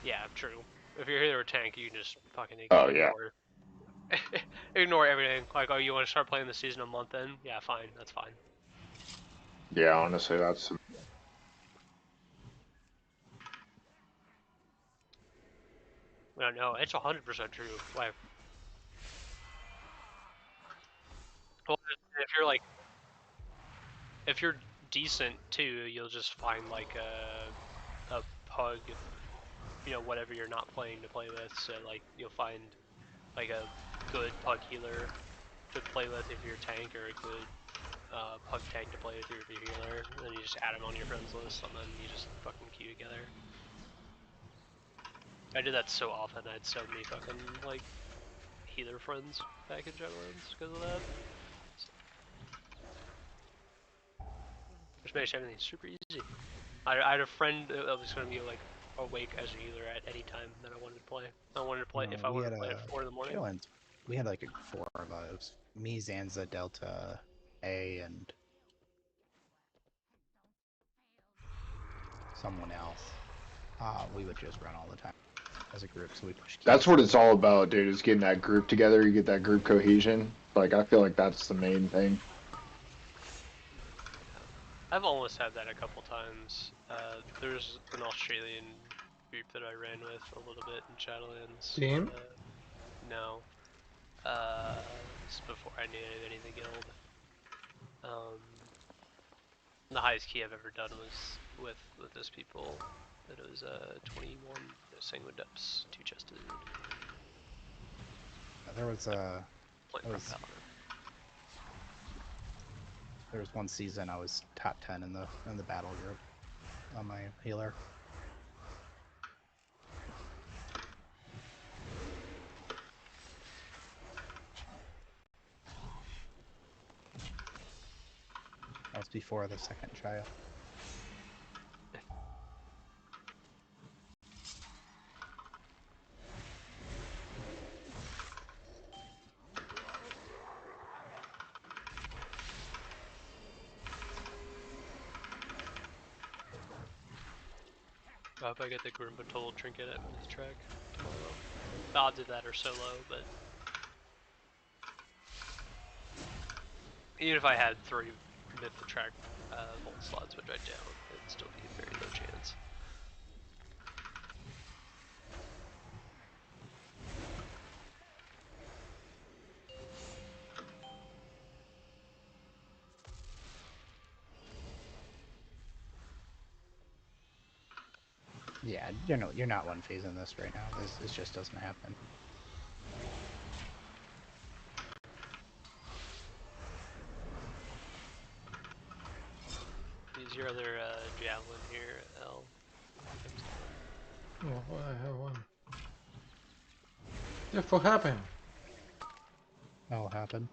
yeah, true. If you're either a tank, you can just fucking
Oh,
ignore ignore everything. Like, oh, you want to start playing the season a month in? Yeah, fine, that's fine.
Yeah, honestly, that's
No, it's 100% true. Like, well, if you're decent too, you'll just find like a pug, whatever you're not playing to play with. So like you'll find like a good pug healer to play with if you're a tank, or a good pug tank to play with if you're a healer. And then you just add them on your friends list, and then you just fucking queue together. I did that so often. I had so many fucking like healer friends back in Shadowlands because of that. Which makes everything super easy. I had a friend that was going to be like awake as a healer at any time that I wanted to play. I wanted to play if I
We
wanted
had
to play at 4 in the morning.
Shadowlands. We had like 4 of us. It was me, Zanza, Delta, A, and someone else. We would just run all the time as a group, so we push keys.
what it's all about, dude. Is getting that group together. You get that group cohesion. Like, I feel like that's the main thing.
I've almost had that a couple times. There's an Australian group that I ran with a little bit in Shadowlands.
Team?
No. This is before I knew any of the guild. The highest key I've ever done was with those people. It was 21 Sanguine Depths, 2 chested.
There was there was one season I was top 10 in the battle group on my healer. That was before the second trial.
I hope I get the Grimba Toll trinket at Mythic tomorrow. The odds of that are so low, but even if I had 3 Mythic vault slots, which I don't, it'd still be a very low chance.
Yeah, you're not one phase in this right now. This just doesn't happen.
Use your other javelin here, L.
Oh, I have one. The fuck happened?
That'll happen.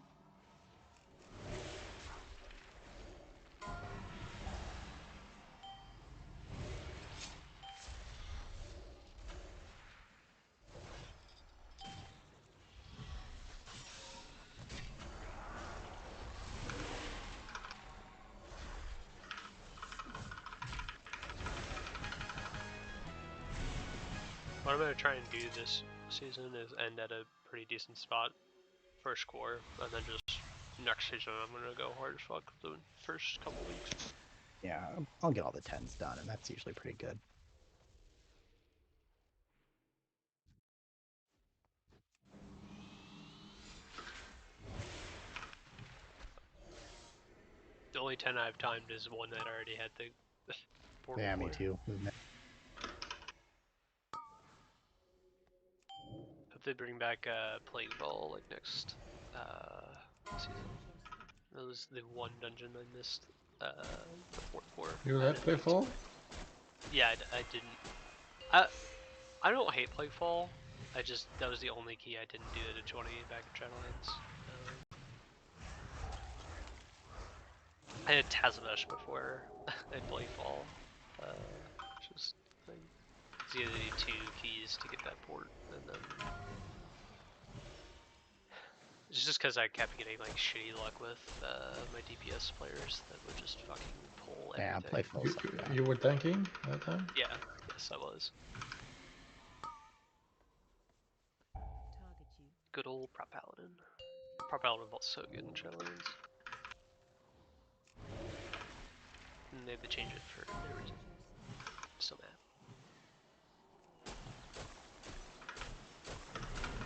What I'm going to try and do this season is end at a pretty decent spot, first core, and then just next season I'm going to go hard as fuck the first couple weeks.
Yeah, I'll get all the 10s done, and that's usually pretty good.
The only 10 I have timed is one that already had the portal
Yeah,
core.
me too.
Hope they bring back Plague Ball like next season. That was the one dungeon I missed the 4th core.
You let Playfall?
Yeah, I didn't. I don't hate Plaguefall. That was the only key I didn't do at a 20 back in Shadowlands. I had Tazamesh before in Blightfall. Just like, you had to do 2 keys to get that port, and then it's just because I kept getting like shitty luck with my DPS players that would just fucking pull
Yeah,
everything.
play full suck that.
You were tanking that time?
Yeah, yes, I was. Good old Prop Paladin. Prop Paladin felt so good in Shadowlands. And they had to change it for no reason. So mad.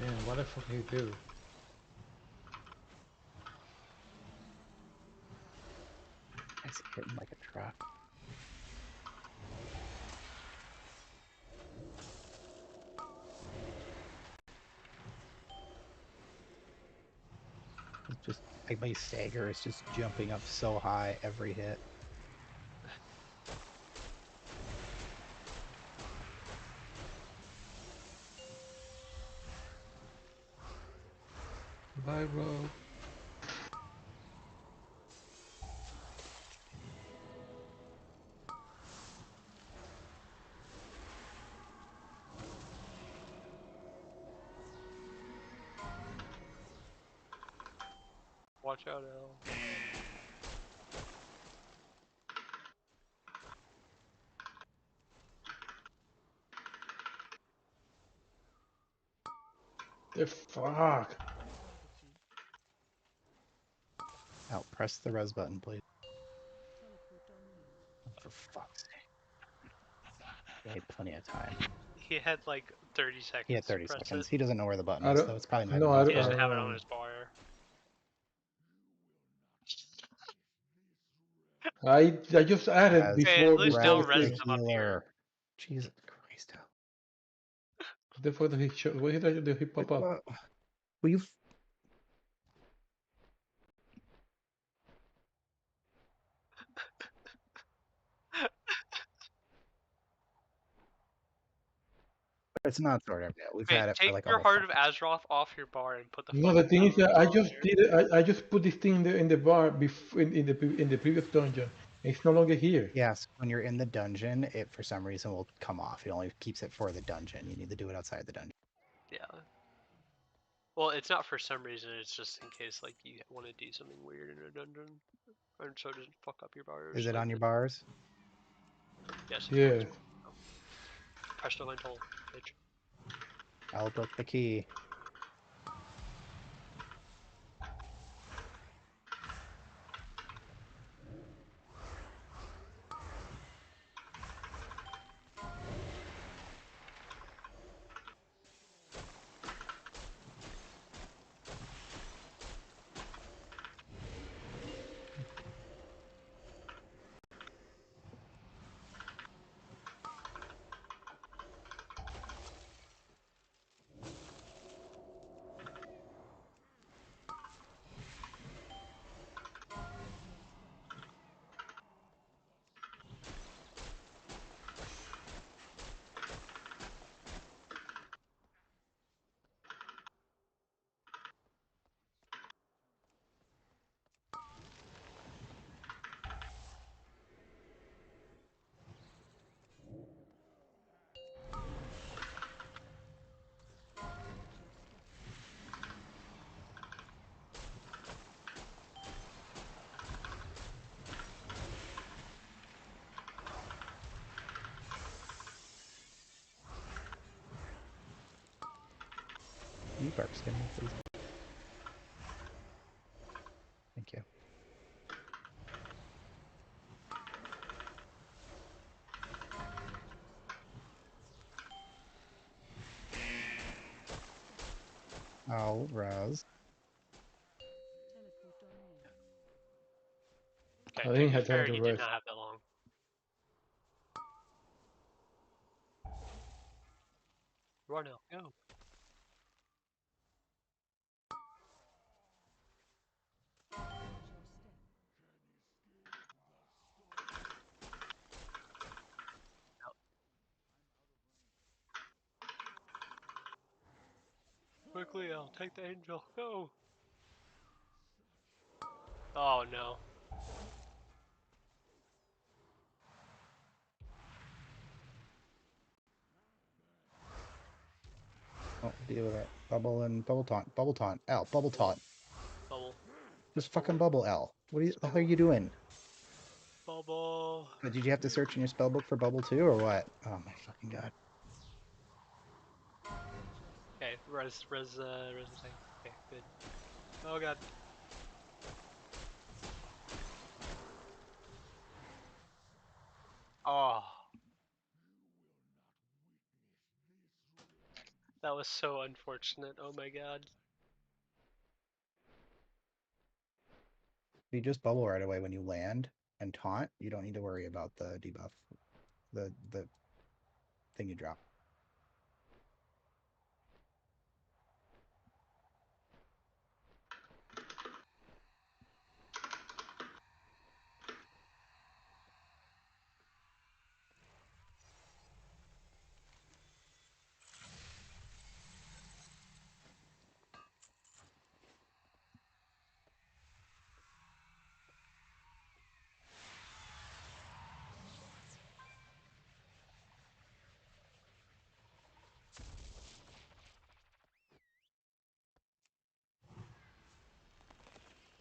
Man, what the fuck did he do?
It's hitting like a truck. It's just like my stagger is just jumping up so high every hit.
Bye, bro.
Watch out, Al.
The fuck?
Out, press the res button, please. For fuck's sake. He had plenty of time.
He had like 30 seconds
He had 30
to press
seconds.
it.
He doesn't know where the button
I
is,
don't.
though. It's probably
I
not
know.
even
He
on
doesn't have it
I
on his bar.
I just added
Res,
Hey, at
before
least now
res
res
the
them up here.
healer. Jesus Christ.
What the fuck did he show? What did he pop up?
Will you It's not sword art yet. We've
Wait,
had it for
take
like a
your
whole
Heart of
fucking
Azeroth off your bar and put the
No, the
fucking
thing is
power
that I
rose on
just
there.
did it. I just put this thing in the bar before in the previous dungeon. It's no longer here.
Yes, when you're in the dungeon, it for some reason will come off. It only keeps it for the dungeon. You need to do it outside the dungeon.
Yeah. Well, it's not for some reason, it's just in case like you want to do something weird in a dungeon. And so it doesn't fuck up your bars.
Is it
like
on your
the-
bars?
Yes, of
Yeah.
course. Press the line toll, bitch.
I'll book the key. Can you bark skin me, please? Thank you. Oh, Raz.
Okay,
I
to
didn't
be
have time
fair,
to
he did
rest.
not have that long. Run out, go. Quickly, I'll take the angel. Go. Oh no.
Oh, deal with it. Bubble and bubble taunt. Bubble taunt. L. Bubble taunt.
Bubble.
Just fucking bubble L. What the hell are you doing?
Bubble.
Did you have to search in your spellbook for bubble too, or what? Oh my fucking god.
Okay, res attack. Okay, good. Oh god. Oh. That was so unfortunate. Oh my god.
If you just bubble right away when you land and taunt, you don't need to worry about the debuff. The thing you drop.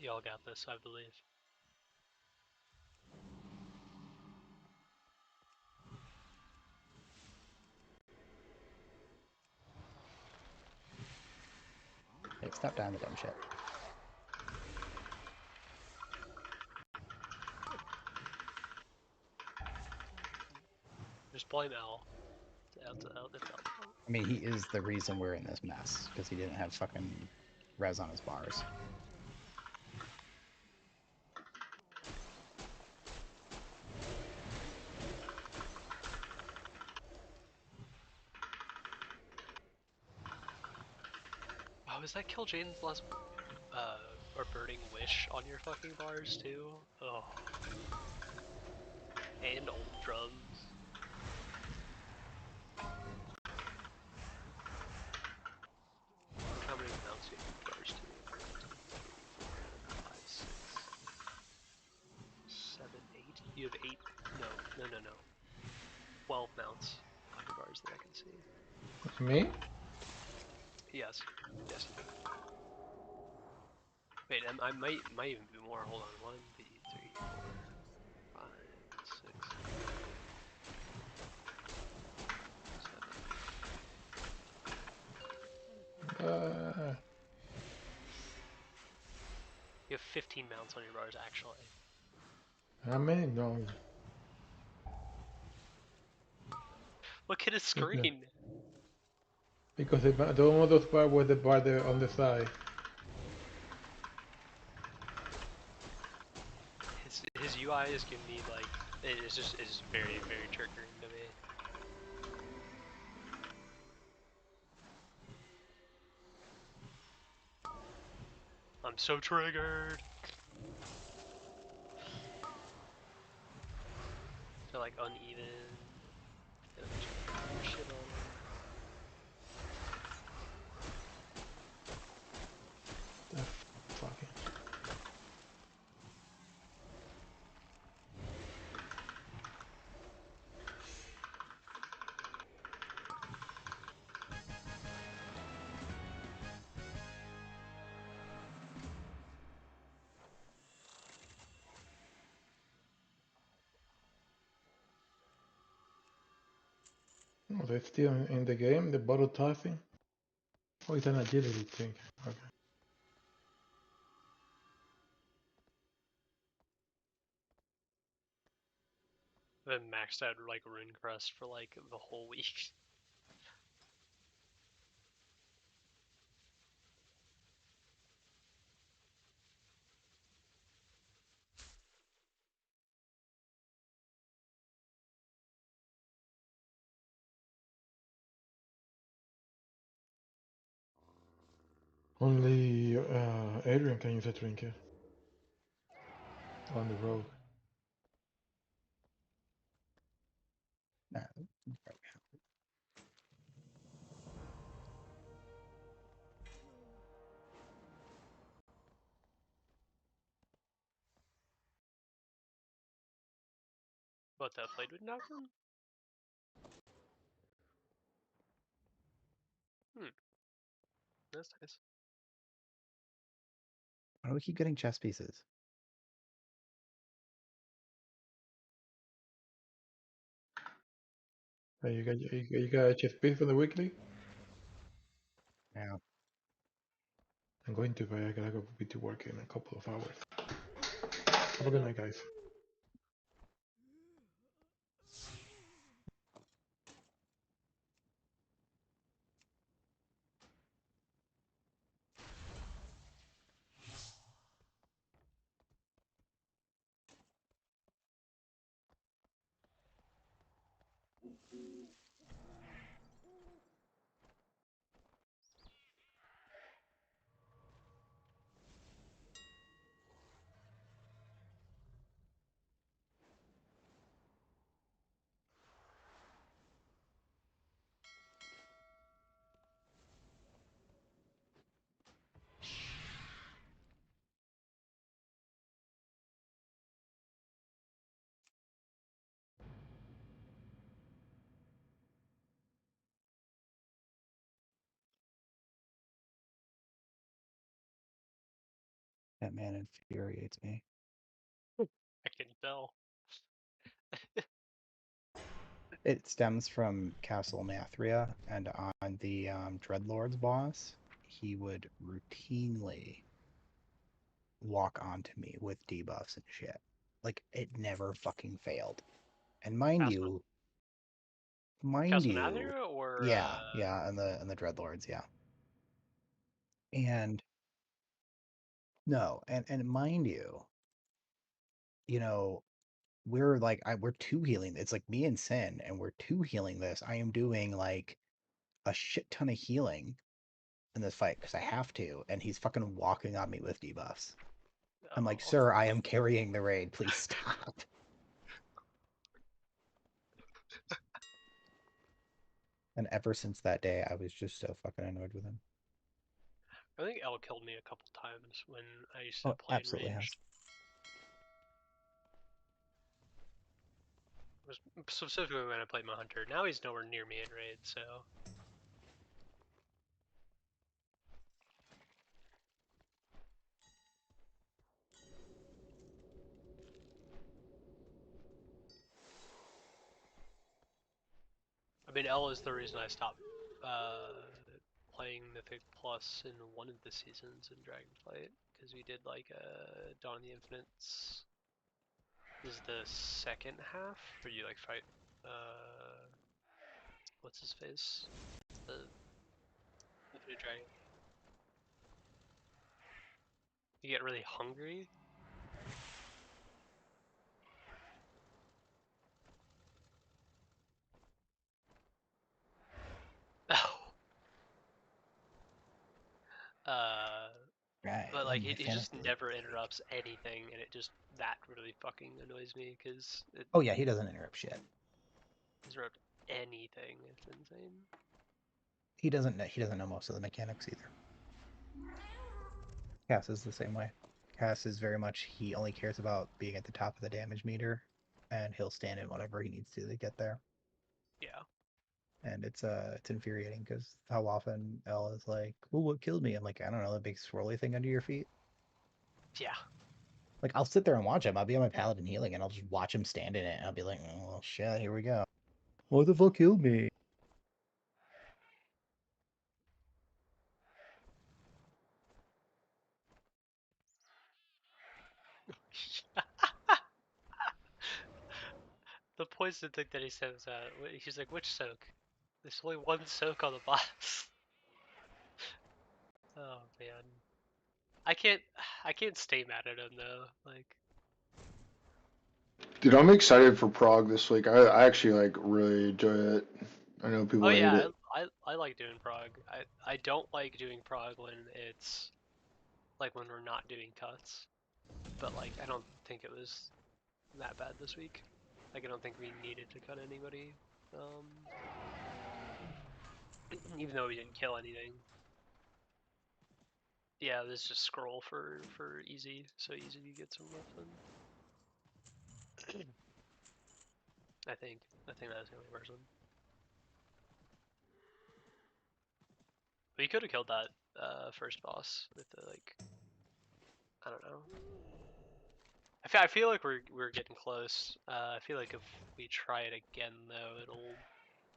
Y'all got this, I believe.
Hey, stop down the dumb shit.
Just blame L. It's L.
I mean, he is the reason we're in this mess, because he didn't have fucking res on his bars.
Oh, is that Kill Jaden's last or Burning Wish on your fucking bars too? Oh. And old drums. How many mounts do you have bars to? 1, 2, 3, 4, 5, 6, 7, 8? You have 8? No. 12 mounts on your bars that I can see.
Me?
Yes. Yes, you do. Wait, I might even be more. Hold on. 1, 2, 3, 4, 5, 6, 7.
Uh,
You have 15 mounts on your bars, actually.
how many? No.
Look at his screen!
Because the one of those bar was the bar there on the side.
His UI is giving me like it's just very triggering to me. I'm so triggered. They're like uneven. And a bunch of shit on them.
That fucking. Oh, they're still in the game, the bottle tossing. Oh, it's an agility thing. Okay.
I've been maxed out like Rune Crest for like the whole week.
Only Adrian can use a trinket on the road.
Nah,
What, that Flayed would knock him? That's nice.
Why do we keep getting chess pieces?
Hey, you got a chess piece for the weekly?
Yeah.
I'm going to, but I gotta go to work in a couple of hours. Have a good night, guys.
That man infuriates me.
I can tell.
It stems from Castle Nathria, and on the Dreadlord's boss, he would routinely walk onto me with debuffs and shit. Like, it never fucking failed. And mind
Castle,
you, mind
Castle
you,
Nathria or
yeah, and the Dreadlords, yeah. And no, and mind you, you know, we're like we're two healing. It's like me and Sin, and we're two healing this. I am doing like a shit ton of healing in this fight because I have to, and he's fucking walking on me with debuffs. I'm like,
oh,
sir, I am carrying the raid. Please stop. And ever since that day, I was just so fucking annoyed with him.
I think L killed me a couple times when I used to
Oh,
play in
absolutely has.
ranged. It was specifically when I played my hunter. Now he's nowhere near me in raid, so I mean L is the reason I stopped playing Mythic Plus in one of the seasons in Dragonflight because we did like Dawn of the Infinites. This is the second half where you like fight what's his face? The Infinite Dragon. You get really hungry. Oh.
Right,
But like he just
Infinity.
never interrupts anything, and it just that really fucking annoys me because it
Oh yeah, he doesn't interrupt shit.
doesn't interrupt anything. It's insane.
He doesn't know most of the mechanics either. Cass is the same way. Cass is very much he only cares about being at the top of the damage meter, and he'll stand in whatever he needs to get there.
Yeah.
And it's infuriating because how often Elle is like, "Well, what killed me?" I'm like, I don't know, the big swirly thing under your feet.
Yeah.
Like I'll sit there and watch him. I'll be on my paladin healing, and I'll just watch him stand in it, and I'll be like, "Oh well, shit, here we go." What the fuck killed me?
The poison thing that he says, he's like, which soak? There's only one soak on the box. Oh man. I can't I can't stay mad at him though. Like
Dude, I'm excited for Prague this week. I actually like really enjoy it. I know
oh
people hate
yeah,
it.
I like doing Prague. I don't like doing Prague when it's like when we're not doing cuts. But like I don't think it was that bad this week. Like I don't think we needed to cut anybody. Even though we didn't kill anything. Yeah, this just scroll for easy, so easy to get some left in. I think that was the only person. We could have killed that first boss with the like. I don't know. I feel like we're getting close. I feel like if we try it again though,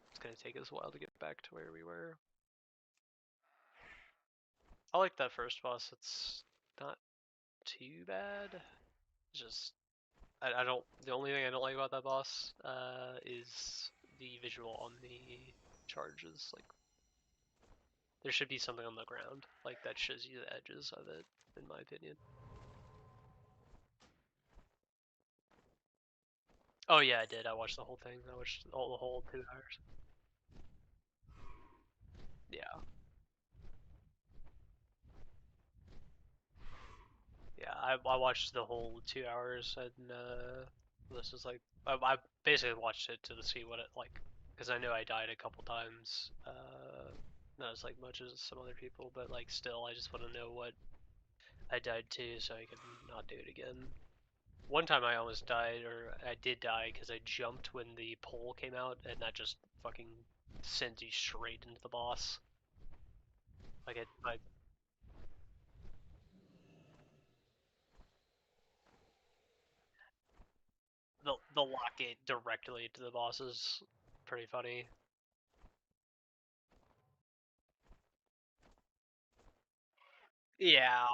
it's gonna take us a while to get back to where we were. I like that first boss. It's not too bad. It's just I don't. The only thing I don't like about that boss is the visual on the charges. Like there should be something on the ground like that shows you the edges of it, in my opinion. Oh yeah, I did. I watched the whole thing. I watched the whole 2 hours. Yeah. Yeah, I watched the whole 2 hours, and this is like I basically watched it to see what it like, because I know I died a couple times, not as like much as some other people, but like still, I just want to know what I died to so I can not do it again. One time I almost died, or I did die because I jumped when the pole came out, and that just fucking sends you straight into the boss. Like the lock it directly to the boss is pretty funny. Yeah.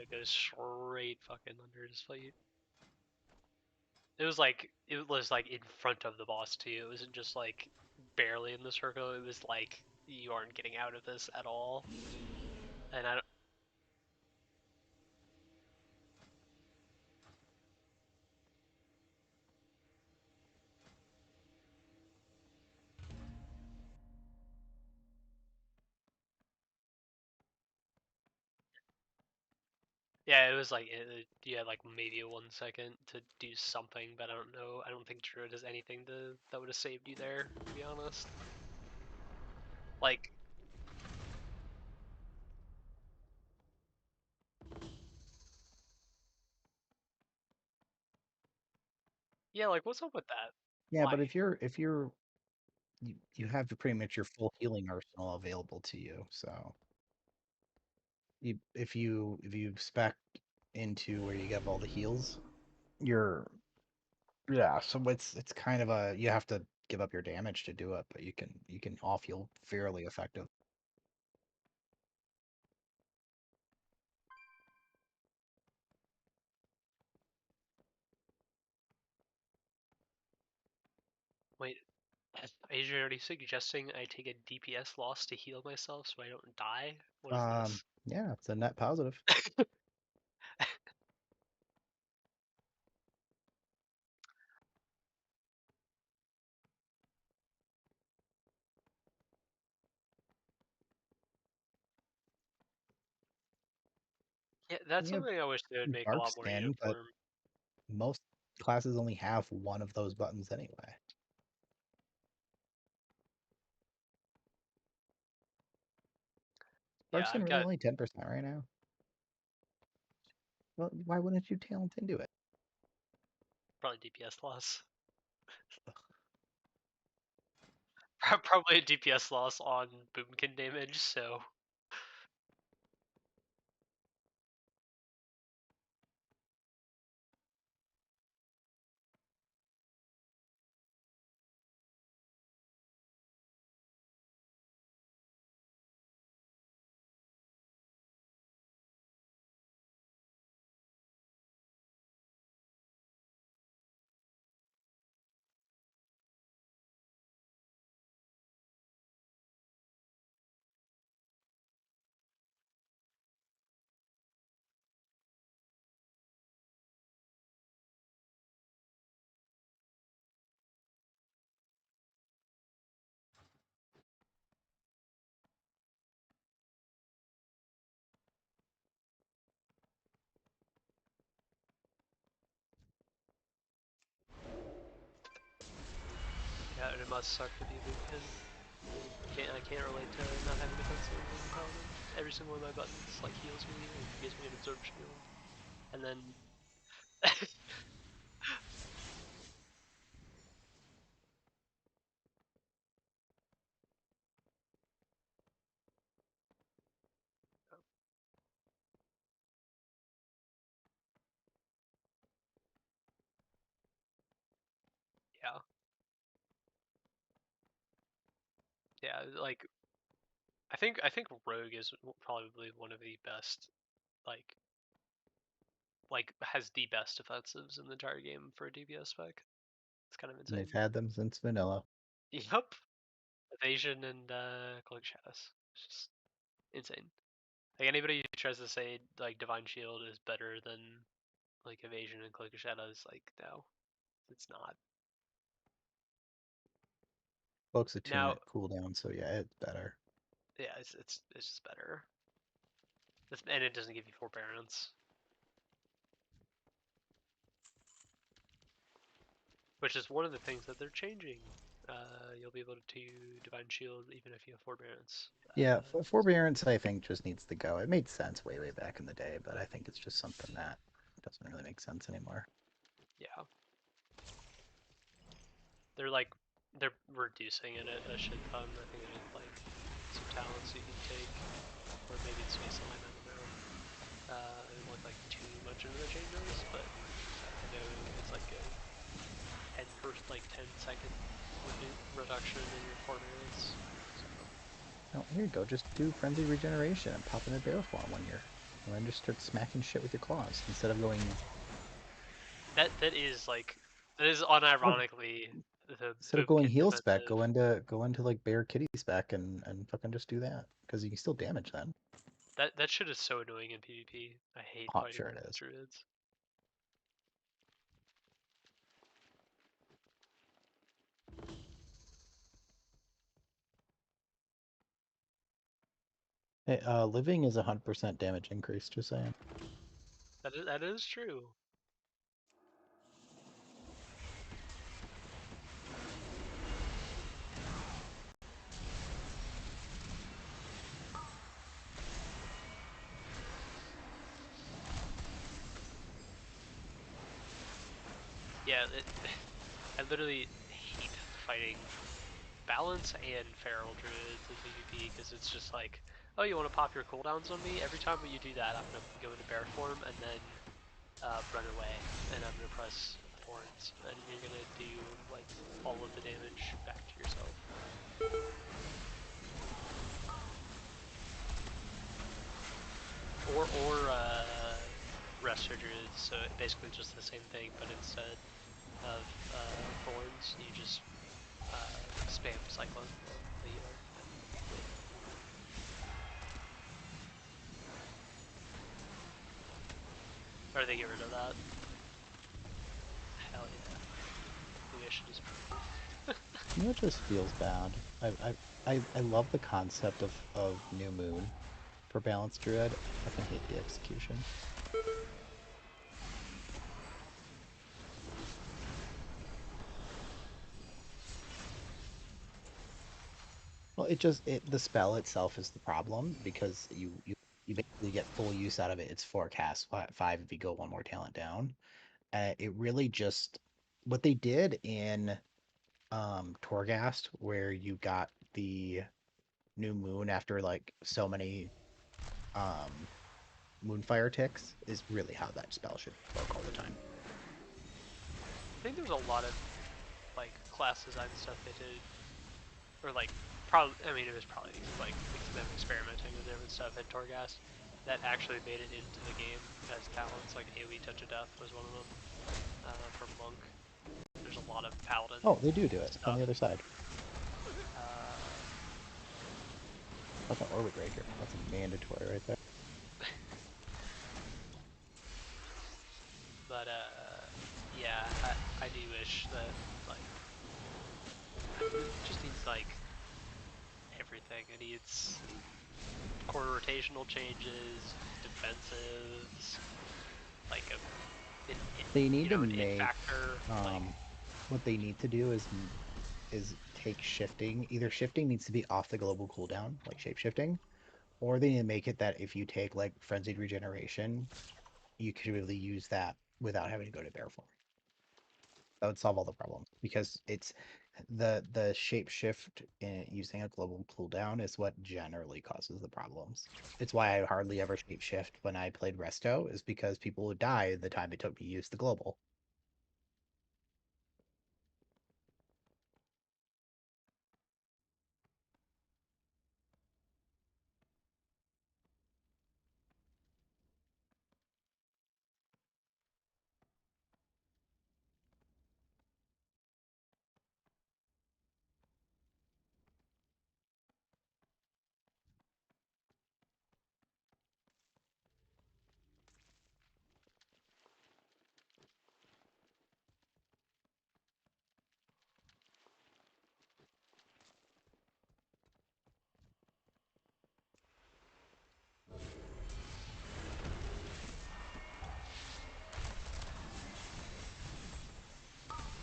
It goes straight fucking under his feet. It was like in front of the boss too. It wasn't just like barely in the circle. It was like you aren't getting out of this at all. And I don't, yeah, it was like you had like maybe 1 second to do something, but I don't know. I don't think Druid has anything that would have saved you there, to be honest. Like, yeah, like what's up with that?
Yeah,
Why?
but you have pretty much your full healing arsenal available to you. So if you spec into where you have all the heals, you're yeah. So it's kind of a you have to give up your damage to do it, but you can off heal fairly effective.
Wait, is you already suggesting I take a DPS loss to heal myself so I don't die? What is this?
Yeah, it's a net positive.
Yeah, that's
You have
something I wish they would make a
dark
lot more
skin, but
uniform.
most classes only have one of those buttons anyway. Dark
Yeah,
skin
I've
really
got
only 10% right now. Well, why wouldn't you talent into it?
probably DPS loss. Probably a DPS loss on boomkin damage, so it must suck to be a Boomian. I can't relate to not having defensive in Paladin. Every single one of my buttons like heals me or gives me an absorb shield, and then yeah, like I think Rogue is probably one of the best, like has the best defensives in the entire game for a DPS spec. It's kind of
And
insane.
they've had them since vanilla.
Yep. Evasion and Cloak Shadows. It's just insane. Like anybody who tries to say like Divine Shield is better than like Evasion and Cloak of Shadows, like no, it's not.
Cloak's a
Now,
2-minute cooldown, so yeah, it's better.
yeah, it's just better. And it doesn't give you forbearance, which is one of the things that they're changing. You'll be able to Divine Shield even if you have forbearance.
Yeah, forbearance I think just needs to go. It made sense way back in the day, but I think it's just something that doesn't really make sense anymore.
Yeah. They're reducing it a shit ton. I think there's like some talents you can take, or maybe it's space line. I don't know. I didn't look like too much into the changes, but I know it's like a 10-second reduction in your forbearance. So.
Oh, here you go. Just do friendly regeneration and pop in a bear form when you're, and then just start smacking shit with your claws instead of going.
That is unironically the
Instead of going
Boomkin
heal spec,
defensive.
go into like bear kitty spec and fucking just do that because you can still damage then.
That shit is so annoying in PvP. I hate
Oh, I'm
fighting
sure
with
it is.
druids.
Hey, living is 100% damage increase. Just saying.
That is true. Yeah, I literally hate fighting balance and feral druids in PvP because it's just like, oh, you want to pop your cooldowns on me? Every time you do that, I'm gonna go into bear form and then run away, and I'm gonna press thorns, and you're gonna do like all of the damage back to yourself. Or Resto druids, so basically just the same thing, but instead of thorns, you just spam cyclone on the healer and win. Or they get rid of that. Hell yeah. Maybe I should just.
You know, it just feels bad. I love the concept of New Moon for Balanced Druid. I fucking hate the execution. Well, the spell itself is the problem because you basically get full use out of it. It's 4 cast, 5 if you go one more talent down. It really just what they did in Torghast, where you got the new moon after like so many moonfire ticks, is really how that spell should work all the time.
I think there's a lot of like class design stuff they did, or like probably. I mean, it was probably like them experimenting with different stuff in Torghast that actually made it into the game as talents. Like AoE Touch of Death was one of them for Monk. There's a lot of Paladin.
Oh, they do it. It's on
Stuff.
the other side.
Uh,
Fucking Orbit Breaker. That's mandatory right there.
but yeah, I do wish that like it just needs like everything. It needs core rotational changes, defensives, like
They need to
an in
make
factor. Like
what they need to do is take shifting. Either shifting needs to be off the global cooldown, like shape shifting, or they need to make it that if you take like frenzied regeneration, you could really use that without having to go to bear form. That would solve all the problems because it's the shape shift using a global cooldown is what generally causes the problems. It's why I hardly ever shape shift when I played Resto, is because people would die the time it took me to use the global.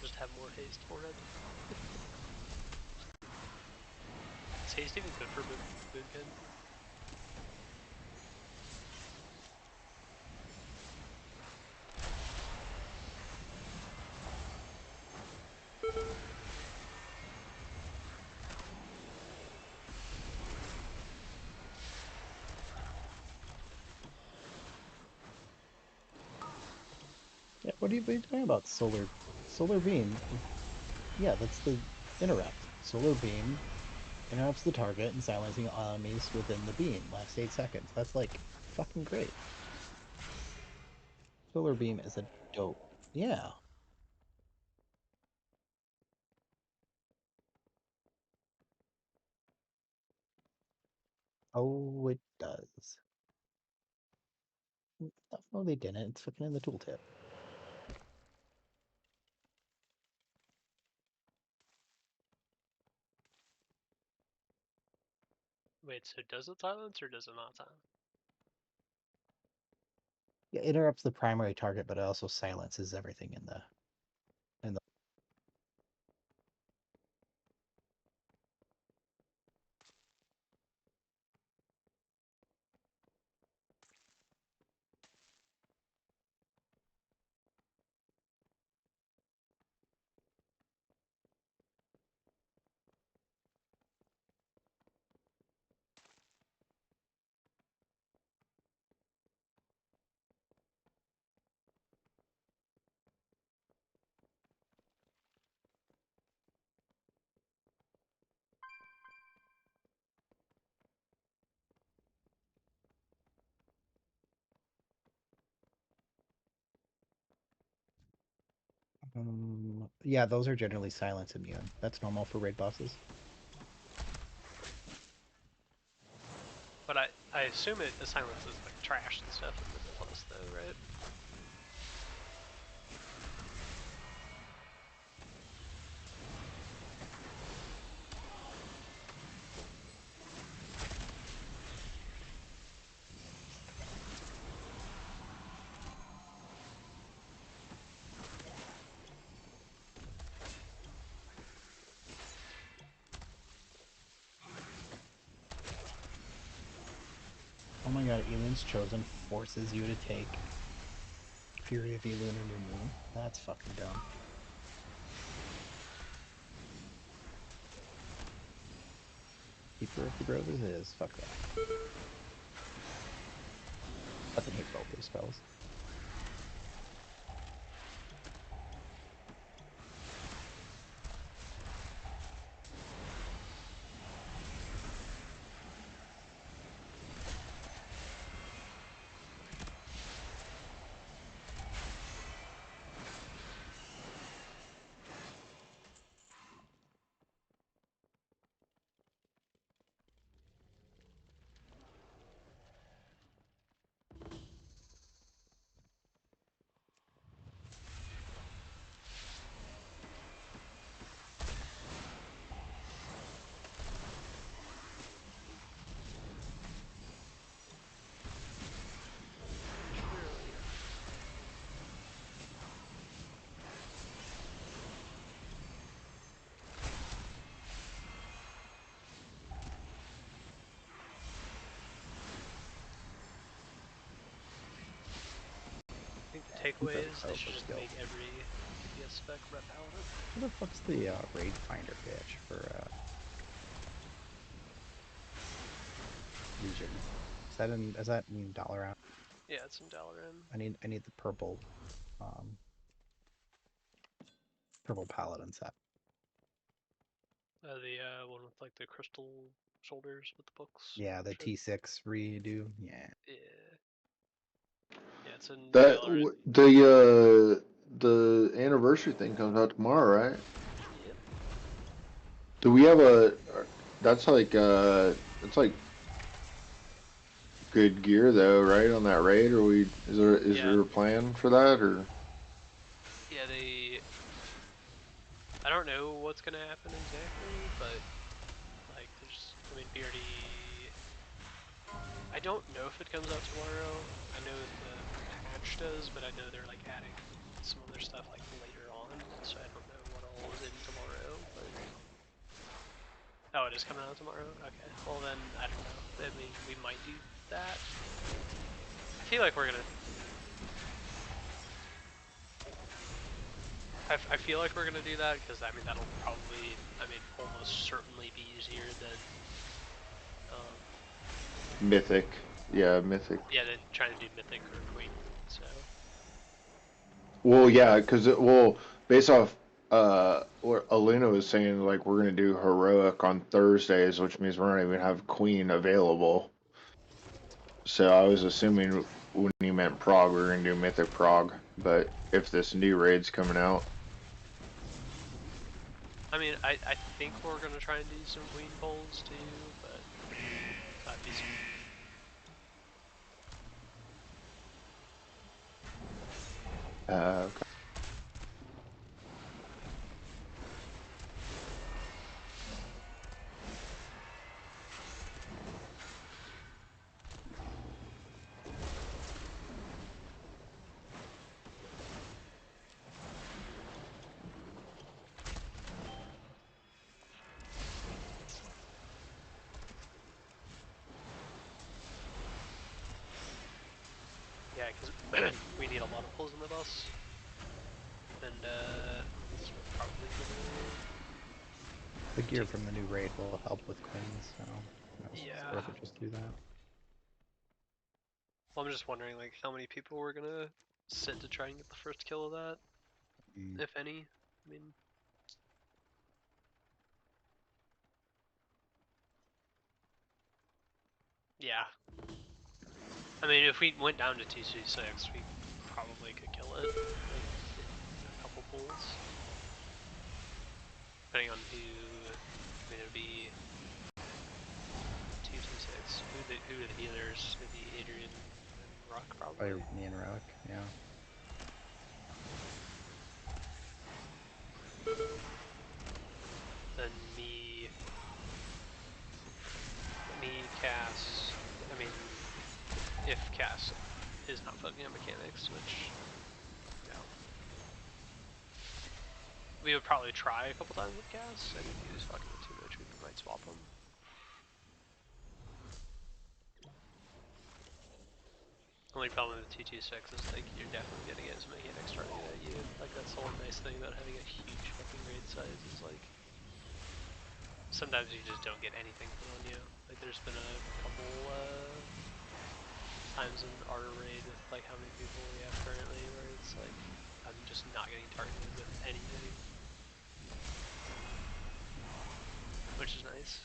Just have more haste for it. Is haste even good for Boonkin?
Yeah, what are you talking about? Solar beam. Yeah, that's the interrupt. Solar beam interrupts the target and silencing enemies within the beam. Lasts 8 seconds. That's like fucking great. Solar beam is a dope. Yeah. Oh, it does. No, they didn't. It's fucking in the tooltip.
Wait, so does it silence or does it not silence?
Yeah, it interrupts the primary target, but it also silences everything in the. Yeah, those are generally silence immune. That's normal for raid bosses.
But I assume it silences like trash and stuff in the plus though, right?
Oh my god, Elin's Chosen forces you to take Fury of Elun or New Moon. That's fucking dumb. Keeper of the Grove is his. Fuck that. Fucking hate both those spells.
takeaway is they
Over
should just
skill.
make every DPS spec rep paladin.
What the fuck's the raid finder pitch for Legion? Is that in Dalaran?
Yeah, it's in Dalaran.
I need the purple purple paladin set.
The one with like the crystal shoulders with the books.
Yeah, the
Shit.
T6 redo. Yeah.
Yeah, it's in
That
Dalaran.
the anniversary thing comes out tomorrow, right?
Yep.
Do we have a? That's like good gear though, right? On that raid, or is there a plan for that or?
Yeah, I don't know what's gonna happen exactly, but like BRD. I don't know if it comes out tomorrow. I know the patch does, but I know they're like adding some other stuff like later on, so I don't know what all is in tomorrow. But oh, it is coming out tomorrow. Okay, well then I don't know. I mean, we might do that. I feel like we're gonna. I feel like we're gonna do that because I mean that'll probably almost certainly be easier than
Mythic, yeah, Mythic.
yeah, than trying to do Mythic or Queen. So.
Well, yeah, because based off what Aluna was saying, like we're gonna do heroic on Thursdays, which means we're not even have Queen available. So I was assuming when you meant Prague, we are gonna do Mythic Prague. But if this new raid's coming out,
I mean, I think we're gonna try and do some Queen polls too, but I'd be.
okay.
Yeah, because we need a lot of pulls in with us, and it's probably gonna.
The gear from the new raid will help with queens, so it's worth it. Just do that.
Well, I'm just wondering, like, how many people we're gonna sit to try and get the first kill of that, if any. I mean, yeah. I mean, if we went down to 226, we probably could kill it, like, in a couple pulls. Depending on who. I mean, it would be 226. Who are the healers? It'd be Adrian and Rock, probably.
Me and Rock, yeah.
Then me, Cass. I mean, if Cass is not fucking up mechanics, which, you know, we would probably try a couple times with Cass, and if he was fucking up too much, we might swap him. Only problem with 226 is like you're definitely gonna get some mechanics targeted at you. Like that's the one nice thing about having a huge fucking raid size is like sometimes you just don't get anything put on you. Like there's been a couple times in our raid with like how many people we have currently where it's like I'm just not getting targeted with anything, which is nice.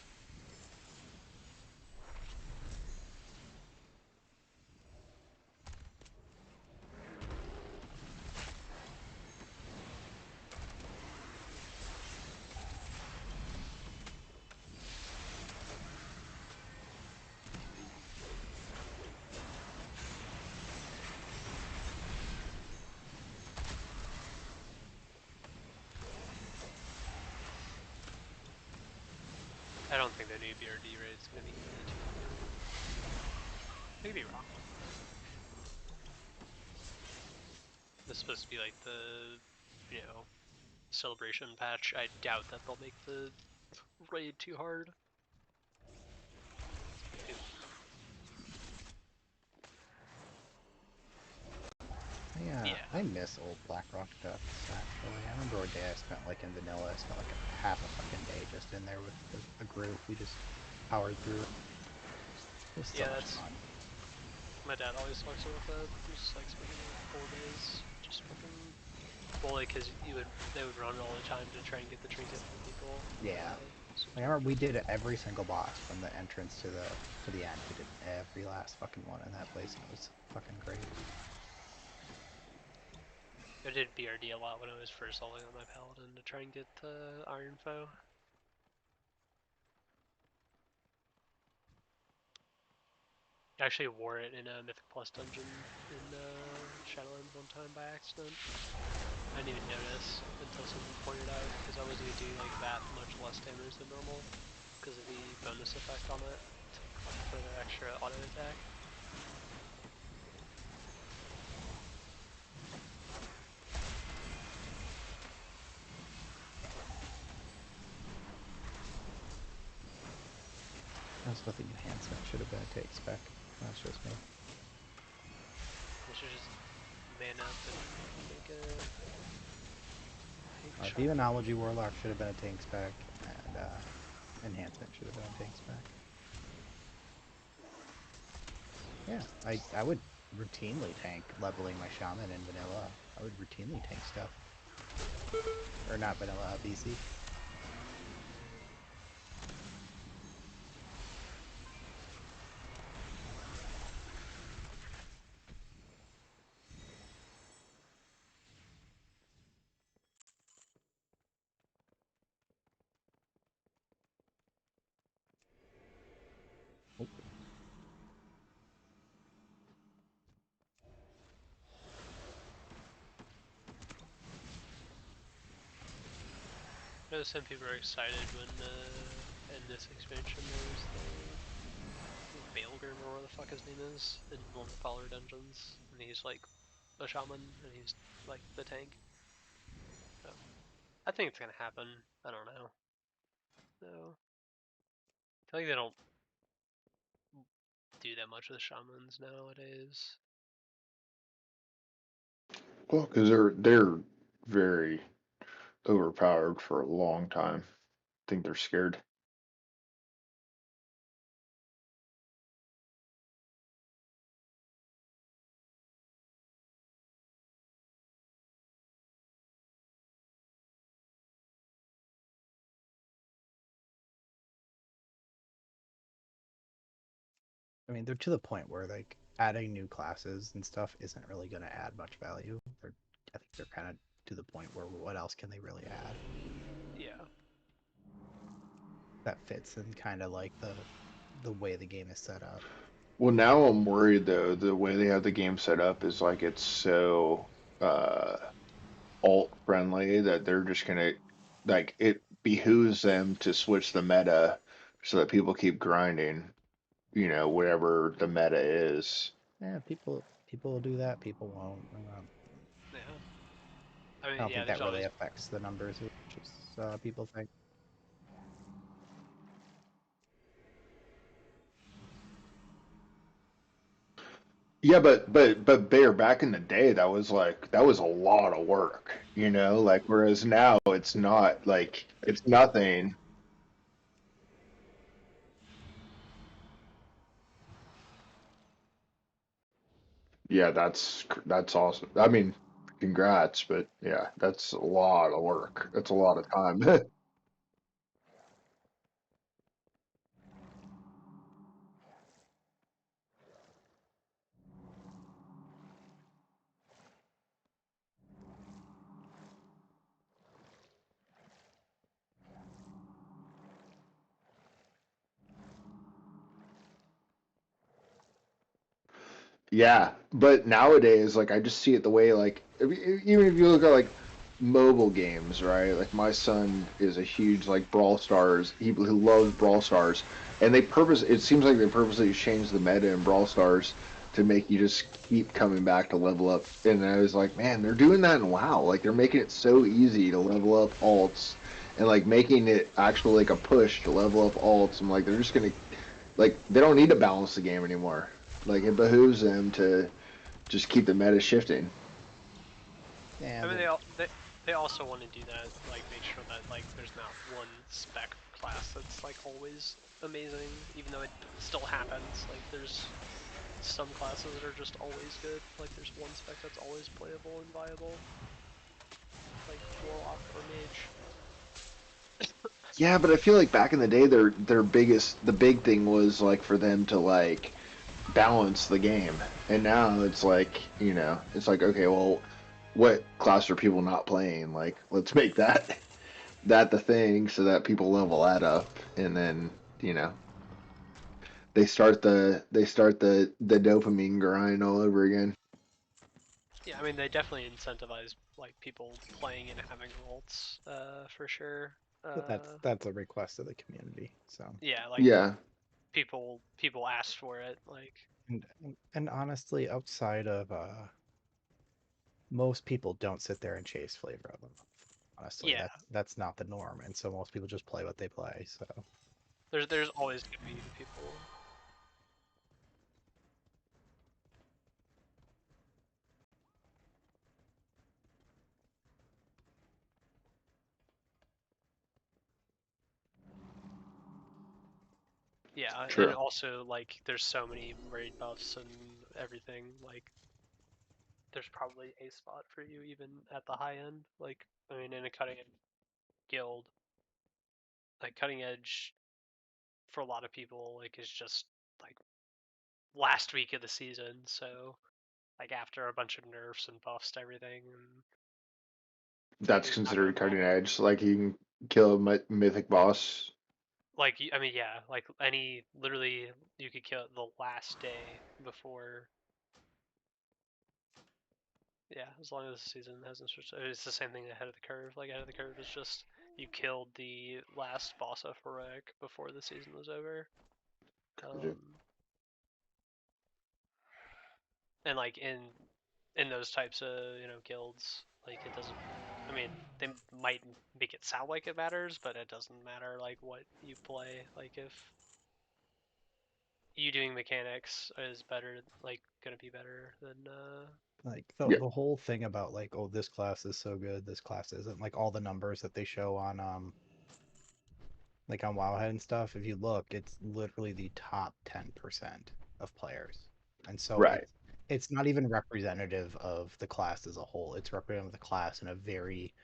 I don't think the new BRD raid is going to be easy to do. I could be wrong. This is supposed to be like the, you know, celebration patch. I doubt that they'll make the raid too hard. Yeah.
I miss old Blackrock Ducks, actually. I remember a day I spent, like, in vanilla. I spent, like, half a fucking day just in there with a group. We just powered through it. It was so much
that's
fun.
my dad always talks about that. Just like spending like full days, just fucking. Well, like, cause they would run all the time to try and get the trinket for people.
Yeah.
So
I remember we did every single boss from the entrance to the end. We did every last fucking one in that place, and it was fucking great.
I did BRD a lot when I was first leveling on my paladin to try and get Iron Foe. I actually wore it in a Mythic Plus dungeon in Shadowlands one time by accident. I didn't even notice until someone pointed out because I was going to do like that much less damage than normal because of the bonus effect on it for the extra auto attack.
I still think enhancement should have been a take spec. That's just me.
They should just man up and make a.
Demonology Warlock should have been a tank spec, and enhancement should have been a tank spec. Yeah, I would routinely tank leveling my shaman in vanilla. I would routinely tank stuff. Or not vanilla, BC. Oh.
I know some people are excited when in this expansion there's the Bailgrim or whatever the fuck his name is in one of the Fowler dungeons, and he's like a shaman and he's like the tank. So I think it's gonna happen. I don't know. So I feel like they don't do that much with shamans nowadays.
Well, because they're very overpowered for a long time. I think they're scared.
I mean, they're to the point where, like, adding new classes and stuff isn't really going to add much value. I think they're kind of to the point where what else can they really add?
Yeah.
That fits in kind of like the way the game is set up.
Well, now I'm worried though. The way they have the game set up is like it's so uh, alt friendly that they're just gonna like it behooves them to switch the meta so that people keep grinding. You know, whatever the meta is.
Yeah, people will do that. People won't.
Yeah. I
I
mean,
don't
yeah,
think
there's
that really
always.
affects the numbers as much as people think.
Yeah, but Bear, back in the day, that was a lot of work, you know. Like whereas now it's not like it's nothing. Yeah, that's awesome. I mean, congrats, but yeah, that's a lot of work. That's a lot of time. Yeah, but nowadays, like I just see it the way like even if you look at like mobile games, right? Like my son is a huge like Brawl Stars. He loves Brawl Stars, and it seems like they purposely changed the meta in Brawl Stars to make you just keep coming back to level up. And I was like, man, they're doing that in WoW. Like they're making it so easy to level up alts and like making it actually like a push to level up alts. I'm like, they're just gonna like they don't need to balance the game anymore. Like it behooves them to just keep the meta shifting.
Yeah,
I mean,
but
they also want to do that, like make sure that like there's not one spec class that's like always amazing, even though it still happens. Like there's some classes that are just always good. Like there's one spec that's always playable and viable, like warlock or mage.
Yeah, but I feel like back in the day, the big thing was like for them to like balance the game, and now it's like it's like okay, well, what class are people not playing? Like, let's make that the thing so that people level that up, and then you know they start the dopamine grind all over again.
Yeah, I mean they definitely incentivize like people playing and having alts, for sure.
that's a request of the community. So
Yeah, like
Yeah,
people ask for it. Like
and honestly, outside of most people don't sit there and chase flavor of them. Honestly,
yeah,
that's not the norm, and so most people just play what they play. So
there's always gonna be people. Yeah, and
true.
also like there's so many raid buffs and everything. Like there's probably a spot for you even at the high end. Like I mean, in a cutting edge guild, like cutting edge for a lot of people like is just like last week of the season. So like after a bunch of nerfs and buffs to everything, and
That's
there's not gonna
considered
be
cutting edge. Like you can kill a mythic boss.
like I mean yeah, like any literally you could kill it the last day before. Yeah, as long as the season hasn't switched, it's the same thing ahead of the curve. Like ahead of the curve is just you killed the last boss of heroic before the season was over. And like in those types of guilds, like it doesn't. I mean, they might make it sound like it matters, but it doesn't matter like what you play. Like if you doing mechanics is better, like gonna be better than
like
Yeah,
the whole thing about like, oh, this class is so good, this class isn't, like all the numbers that they show on like on Wowhead and stuff, if you look, it's literally the top 10% of players. And so
right.
it's not even representative of the class as a whole. It's representative of the class in a very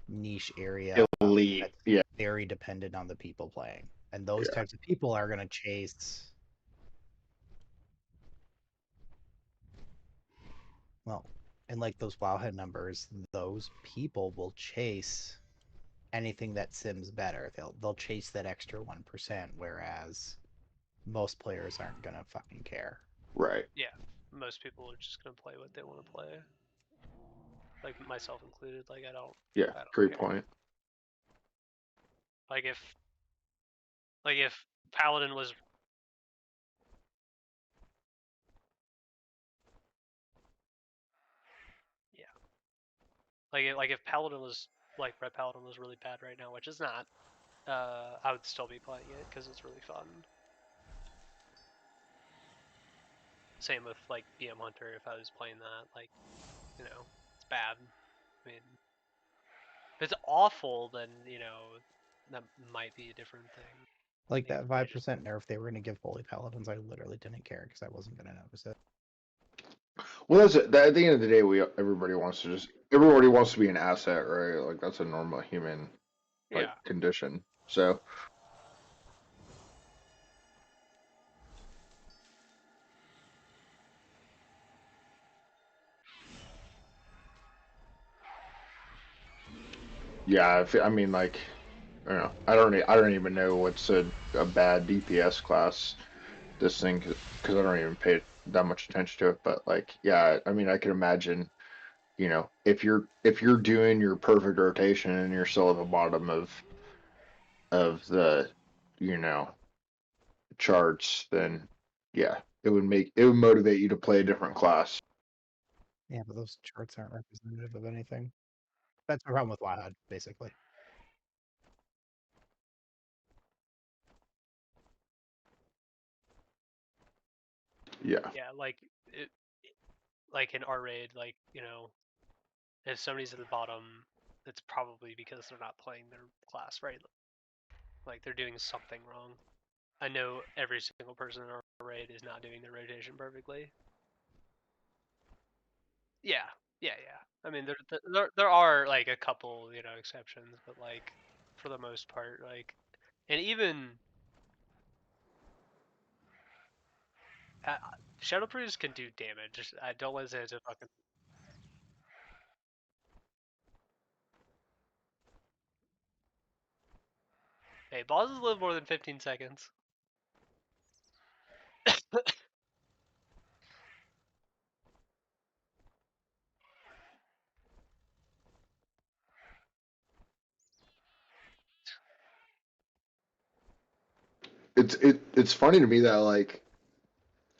niche area
Elite.
that's
Yeah,
very dependent on the people playing. And those
yeah.
types of people are going to chase, well, and like those Wowhead numbers, those people will chase anything that sims better. They'll chase that extra 1%, whereas most players aren't gonna fucking care.
Right.
yeah. Most people are just gonna play what they want to play, like myself included. Like
Yeah.
I don't
Great
care.
point.
Like if Paladin was yeah, like if Paladin was like Red Paladin was really bad right now, which is not, I would still be playing it because it's really fun. Same with like BM Hunter. If I was playing that, like it's bad. I mean, if it's awful, then that might be a different thing.
Like
Like
that
they just
5% nerf they were gonna give Holy Paladins, I literally didn't care because I wasn't gonna notice it.
Well, that's it. At the end of the day, everybody wants to be an asset, right? Like that's a normal human like
yeah.
condition. So yeah, I mean like I don't know. I don't even know what's a bad DPS class. This thing because I don't even pay that much attention to it. But like yeah, I mean I can imagine if you're doing your perfect rotation and you're still at the bottom of the you know charts, then yeah, it would motivate you to play a different class.
Yeah, but those charts aren't representative of anything. That's my problem with WoW, basically.
Yeah,
Yeah, like it, like in our raid, like if somebody's at the bottom, it's probably because they're not playing their class right. Like they're doing something wrong. I know every single person in our raid is not doing their rotation perfectly. Yeah. I mean, there are like a couple, exceptions, but like for the most part, like, and even Shadowbrews can do damage. I don't want to say it's a fucking. Hey, bosses live more than 15 seconds.
It's funny to me that like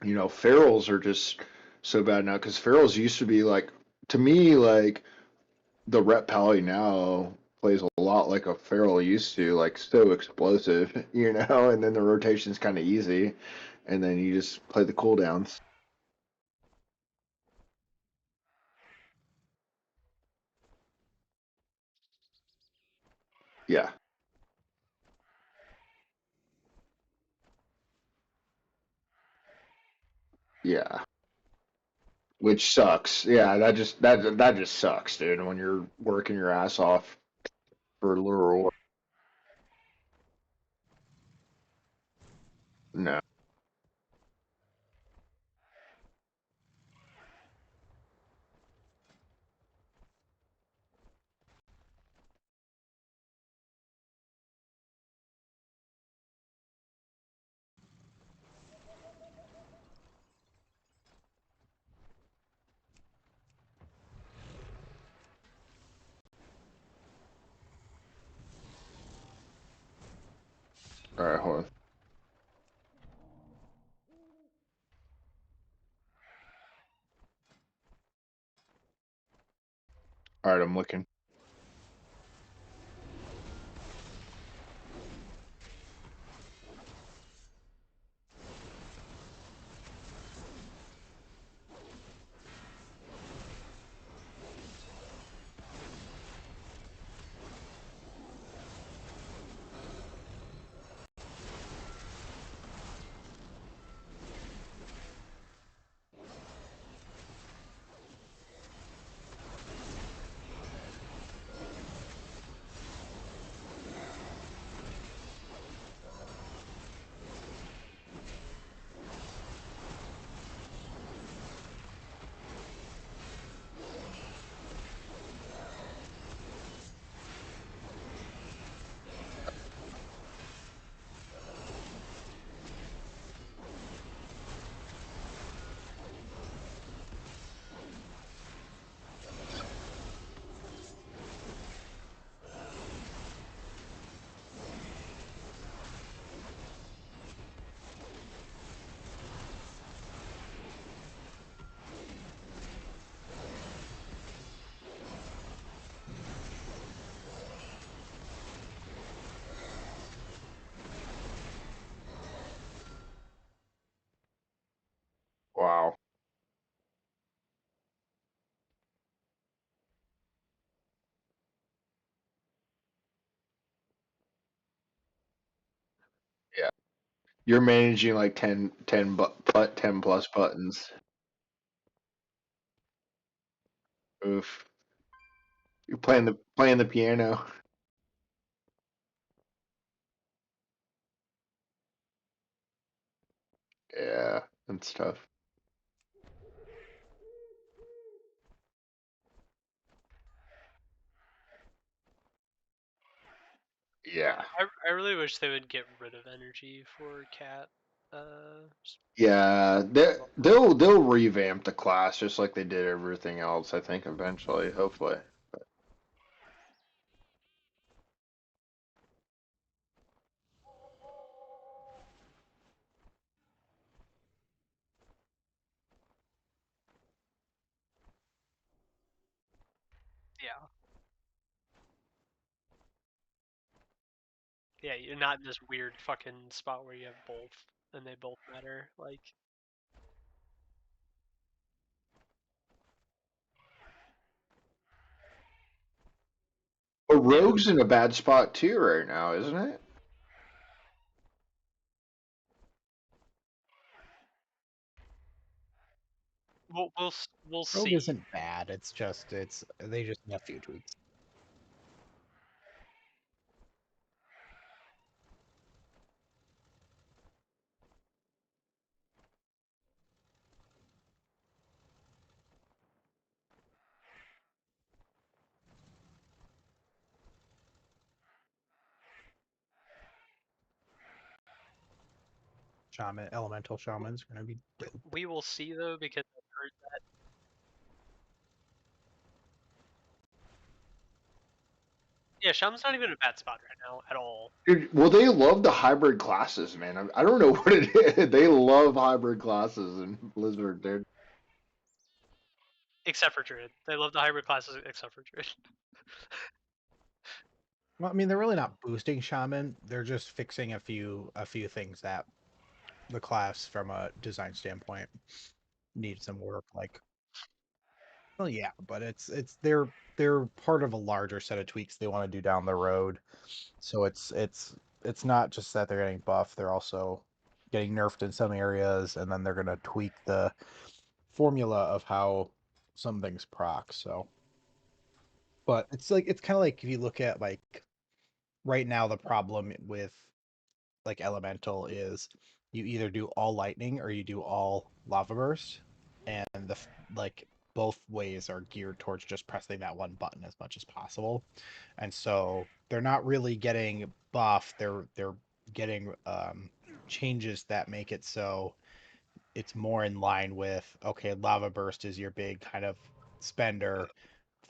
ferals are just so bad now because ferals used to be like to me like the rep pally now plays a lot like a feral used to, like so explosive, and then the rotation's kind of easy, and then you just play the cooldowns. Yeah, yeah, which sucks. Yeah, that just sucks, dude. When you're working your ass off for a little reward. No. All right, hold on. All right, I'm looking. Wow. Yeah, you're managing like 10 plus buttons. Oof. You're playing the piano. Yeah, that's tough. Yeah.
I really wish they would get rid of energy for cat. Just
Yeah,
a lot more.
they'll revamp the class just like they did everything else, I think eventually, hopefully.
Yeah. Yeah, you're not in this weird fucking spot where you have both and they both matter. Like,
But Rogue's in a bad spot too right now, isn't it?
We'll
Rogue
see.
isn't bad. It's just they just need a few tweaks. Elemental shamans are gonna be dope.
We will see though, because I've heard that. Yeah, Shaman's not even in a bad spot right now at all.
Dude, well, they love the hybrid classes, man. I don't know what it is. They love hybrid classes in Blizzard, dude.
Except for Druid. They love the hybrid classes except for Druid.
Well, I mean, they're really not boosting shaman. They're just fixing a few things that the class, from a design standpoint, needs some work. Like, well, yeah, but they're part of a larger set of tweaks they want to do down the road. So it's not just that they're getting buffed; they're also getting nerfed in some areas, and then they're gonna tweak the formula of how some things proc. So, but it's kind of like if you look at like right now, the problem with like elemental is you either do all lightning or you do all lava burst, and like both ways are geared towards just pressing that one button as much as possible, and so they're not really getting buffed. They're getting changes that make it so it's more in line with, okay, lava burst is your big kind of spender,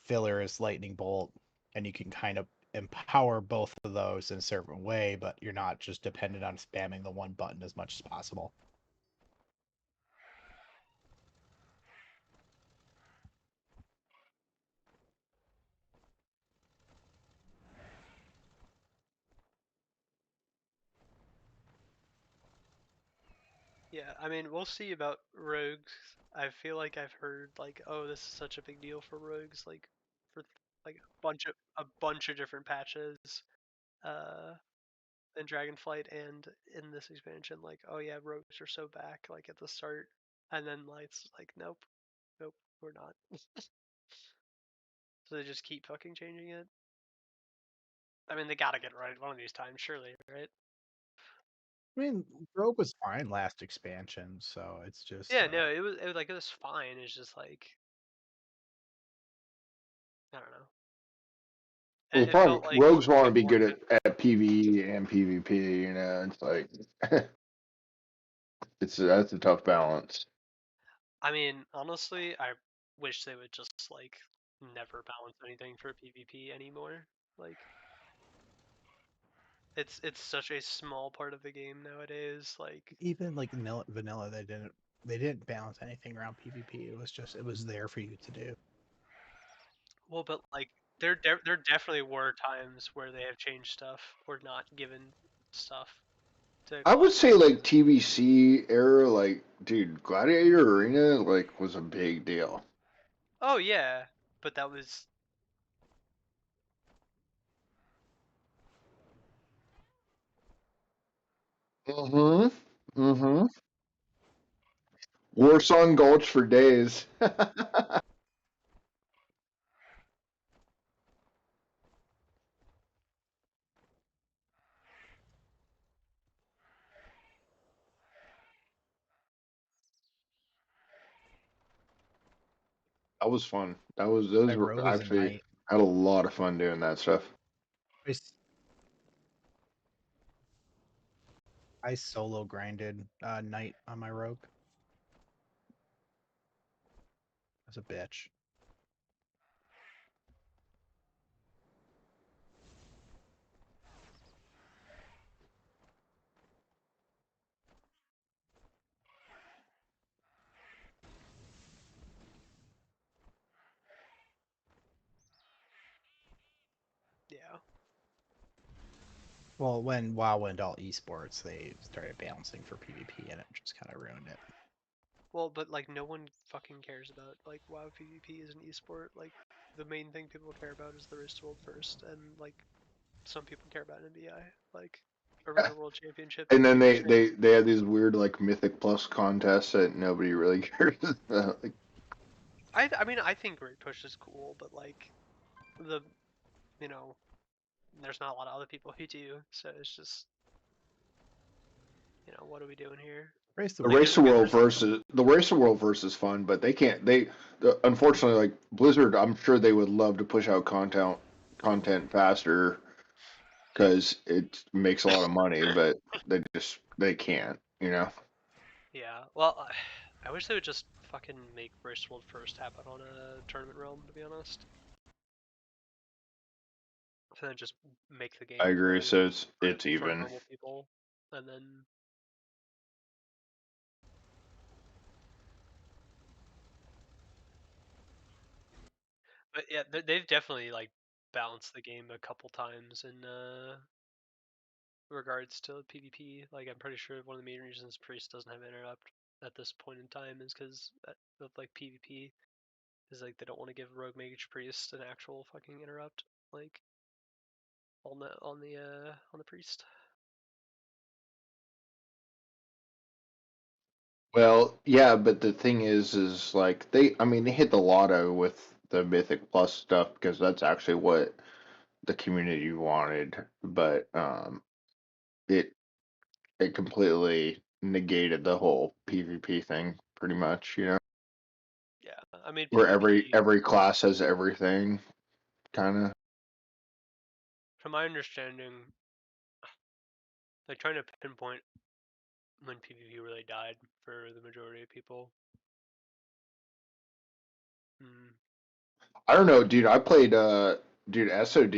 filler is lightning bolt, and you can kind of empower both of those in a certain way, but you're not just dependent on spamming the one button as much as possible.
Yeah, I mean, we'll see about rogues. I feel like I've heard like, oh, this is such a big deal for rogues, like for like a bunch of different patches, uh, in Dragonflight and in this expansion. Like, oh yeah, rogues are so back, like at the start, and then like it's like, nope, nope, we're not. So they just keep fucking changing it. I mean, they gotta get it right one of these times, surely, right?
I mean, Rogue was fine last expansion, so it's just
Yeah, no, it was fine. It's just like, I don't know.
Well, the
It
problem,
felt like
Rogues want to be
more.
good at PvE and PvP. You know, it's like that's a tough balance.
I mean, honestly, I wish they would just like never balance anything for PvP anymore. Like, it's such a small part of the game nowadays. Like,
even like vanilla, they didn't balance anything around PvP. It was there for you to do.
well, but like there definitely were times where they have changed stuff or not given stuff to
I would
collect.
say like TBC era, like dude, Gladiator Arena like was a big deal.
Oh yeah, but that was
Mm-hmm. Mm-hmm. Warsong Gulch for days. That was fun. Those
Like
were
Rogue is a
actually
knight.
I had a lot of fun doing that stuff.
I solo grinded knight on my Rogue as a bitch.
yeah.
Well, when WoW went all esports, they started balancing for PvP, and it just kind of ruined it.
Well, but like no one fucking cares about like WoW PvP is an esport. Like the main thing people care about is the Race to World First, and like some people care about NBI, like Arena World Championship.
And then
People
they have these weird like Mythic Plus contests that nobody really cares about. Like,
I mean I think Great Push is cool, but like the you know there's not a lot of other people who do, so it's just what are we doing here?
Race the
the
World.
Race to World versus fun, but they can't. Unfortunately, like Blizzard, I'm sure they would love to push out content faster because it makes a lot of money, but they can't.
Yeah, well, I wish they would just fucking make Race to World First happen on a tournament realm, to be honest. And then just make the
I
game
agree.
play
So it's
for
even.
normal people, and then. But yeah, they've definitely like balanced the game a couple times in regards to PvP. Like I'm pretty sure one of the main reasons Priest doesn't have interrupt at this point in time is because of like PvP. Is like they don't want to give Rogue Mage Priest an actual fucking interrupt, like on the Priest.
Well, yeah, but the thing is like they hit the lotto with the Mythic Plus stuff because that's actually what the community wanted, but it it completely negated the whole PvP thing pretty much,
Yeah, I mean
where
PvP.
every class has everything, kind of.
From my understanding, like trying to pinpoint when PvP really died for the majority of people. Hmm.
I don't know, dude. I played dude SOD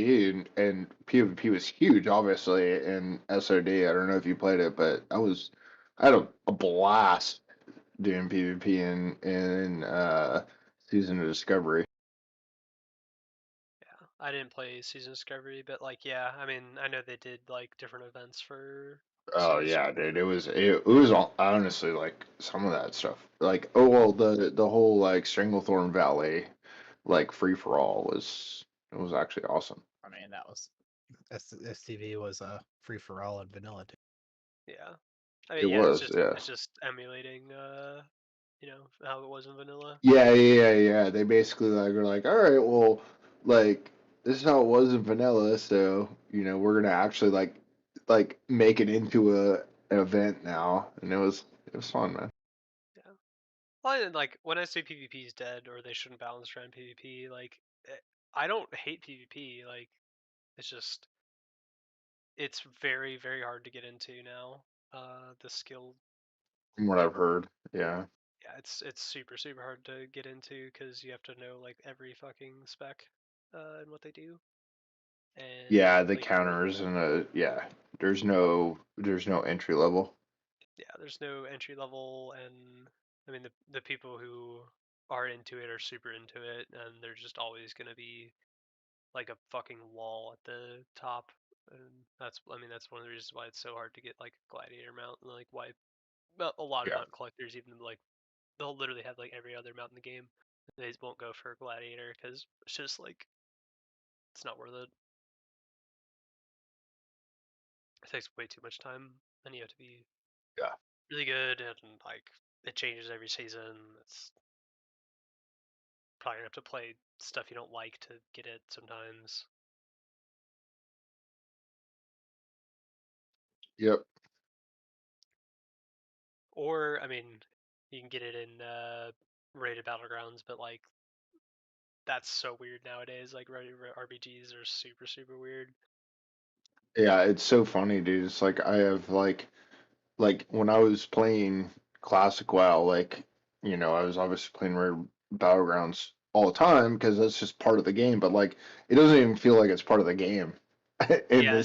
and PvP was huge, obviously, in SOD. I don't know if you played it, but I had a blast doing PvP in Season of Discovery.
Yeah, I didn't play Season Discovery, but like, yeah, I mean, I know they did like different events for
Oh
Season
yeah,
Discovery.
dude. It was honestly like some of that stuff. Like oh well, the whole like Stranglethorn Valley like free for all was actually awesome.
I mean, that was STV was a free for all in vanilla.
Yeah, I
It
mean, yeah,
was, yeah.
it's just emulating, how it was in vanilla.
Yeah. They basically like were like, all right, well, like this is how it was in vanilla, so we're gonna actually like make it into an event now, and it was fun, man.
Yeah. Well, and like when I say PvP is dead or they shouldn't balance around PvP, like I don't hate PvP. Like it's just it's very very hard to get into now. The skill.
From what I've heard, yeah.
Yeah, it's super super hard to get into because you have to know like every fucking spec, and what they do, and
Yeah, the
like
counters and yeah, there's no entry level.
yeah, there's no entry level, and I mean the people who are into it are super into it, and they're just always gonna be like a fucking wall at the top, and that's one of the reasons why it's so hard to get like a gladiator mount, and like why a lot of
Yeah.
mount collectors even like they'll literally have like every other mount in the game. They just won't go for a gladiator because it's just like it's not worth it. It takes way too much time, and you have to be
Yeah.
really good, and like it changes every season. It's probably gonna have to play stuff you don't like to get it sometimes.
Yep.
Or I mean, you can get it in rated battlegrounds, but like that's so weird nowadays. Like RPGs are super super weird.
Yeah, it's so funny, dude. It's like I have like when I was playing classic WoW, like I was obviously playing Rare Battlegrounds all the time because that's just part of the game. But like, it doesn't even feel like it's part of the game in
Yeah,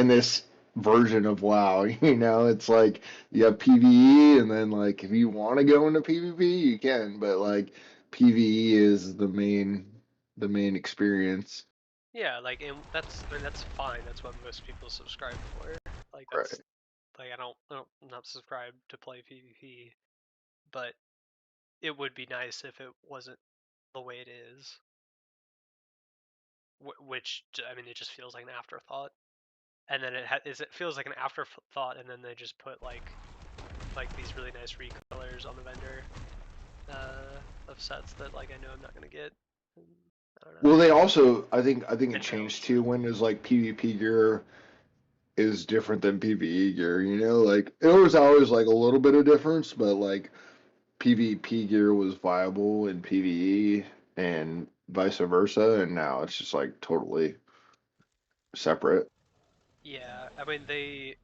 this version of WoW. It's like you have PVE, and then like if you want to go into PvP, you can. But like PVE is the main experience.
yeah, like and that's fine. That's what most people subscribe for. Like
Right.
that's like I'm not subscribed to play PvP, but it would be nice if it wasn't the way it is. Which, I mean, it just feels like an afterthought. And then it feels like an afterthought, and then they just put like these really nice recolors on the vendor of sets that like I know I'm not gonna get. I don't know.
Well, they also, I think it
And
changed
builds.
too when there's like PvP gear is different than PvE gear. You know, like it was always like a little bit of difference, but like PvP gear was viable in PvE and vice versa, and now it's just like totally separate.
Yeah, I mean they.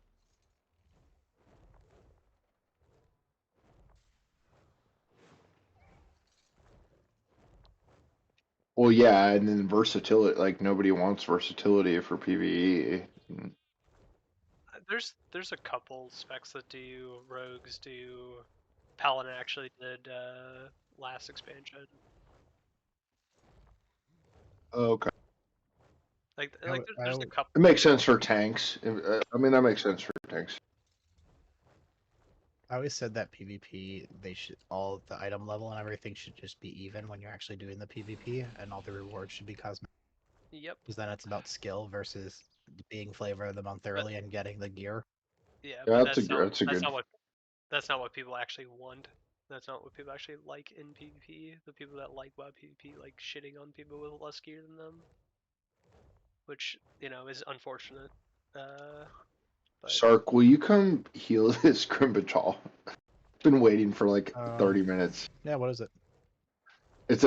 Well, yeah, and then versatility, like nobody wants versatility for PvE.
There's a couple specs that do. Rogues do. Paladin actually did last expansion.
Okay.
Like
I
there's a
always,
couple.
It makes sense for tanks. I mean, that makes sense for tanks.
I always said that PvP, they should all the item level and everything should just be even when you're actually doing the PvP, and all the rewards should be cosmetic.
Yep.
Because then it's about skill versus being flavor of the month
But
early and getting the gear.
yeah,
Yeah,
but
that's a good.
that's not what people actually want. That's not what people actually like in PvP. The people that like WoW PvP like shitting on people with less gear than them, which is unfortunate. But
Sark, will you come heal this Grimbatal? Been waiting for like 30
Um,
minutes.
yeah, what is it?
It's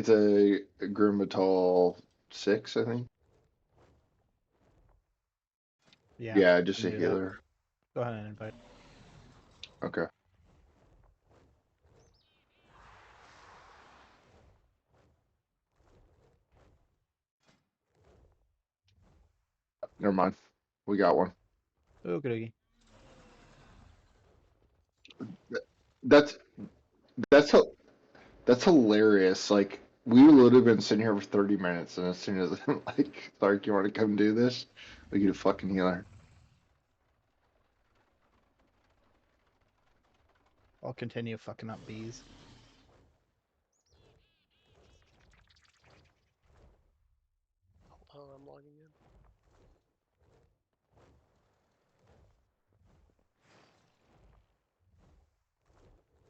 a Grimbatal 6, I think.
Yeah,
Yeah,
I
just
can
a
do that.
healer.
Go ahead and invite.
Okay. Never mind. We got one.
Oh, good.
That's that's h- that's hilarious. Like we would have been sitting here for 30 minutes, and as soon as like Sark, you want to come do this? We get a fucking healer.
I'll continue fucking up bees.
hold on, I'm logging in.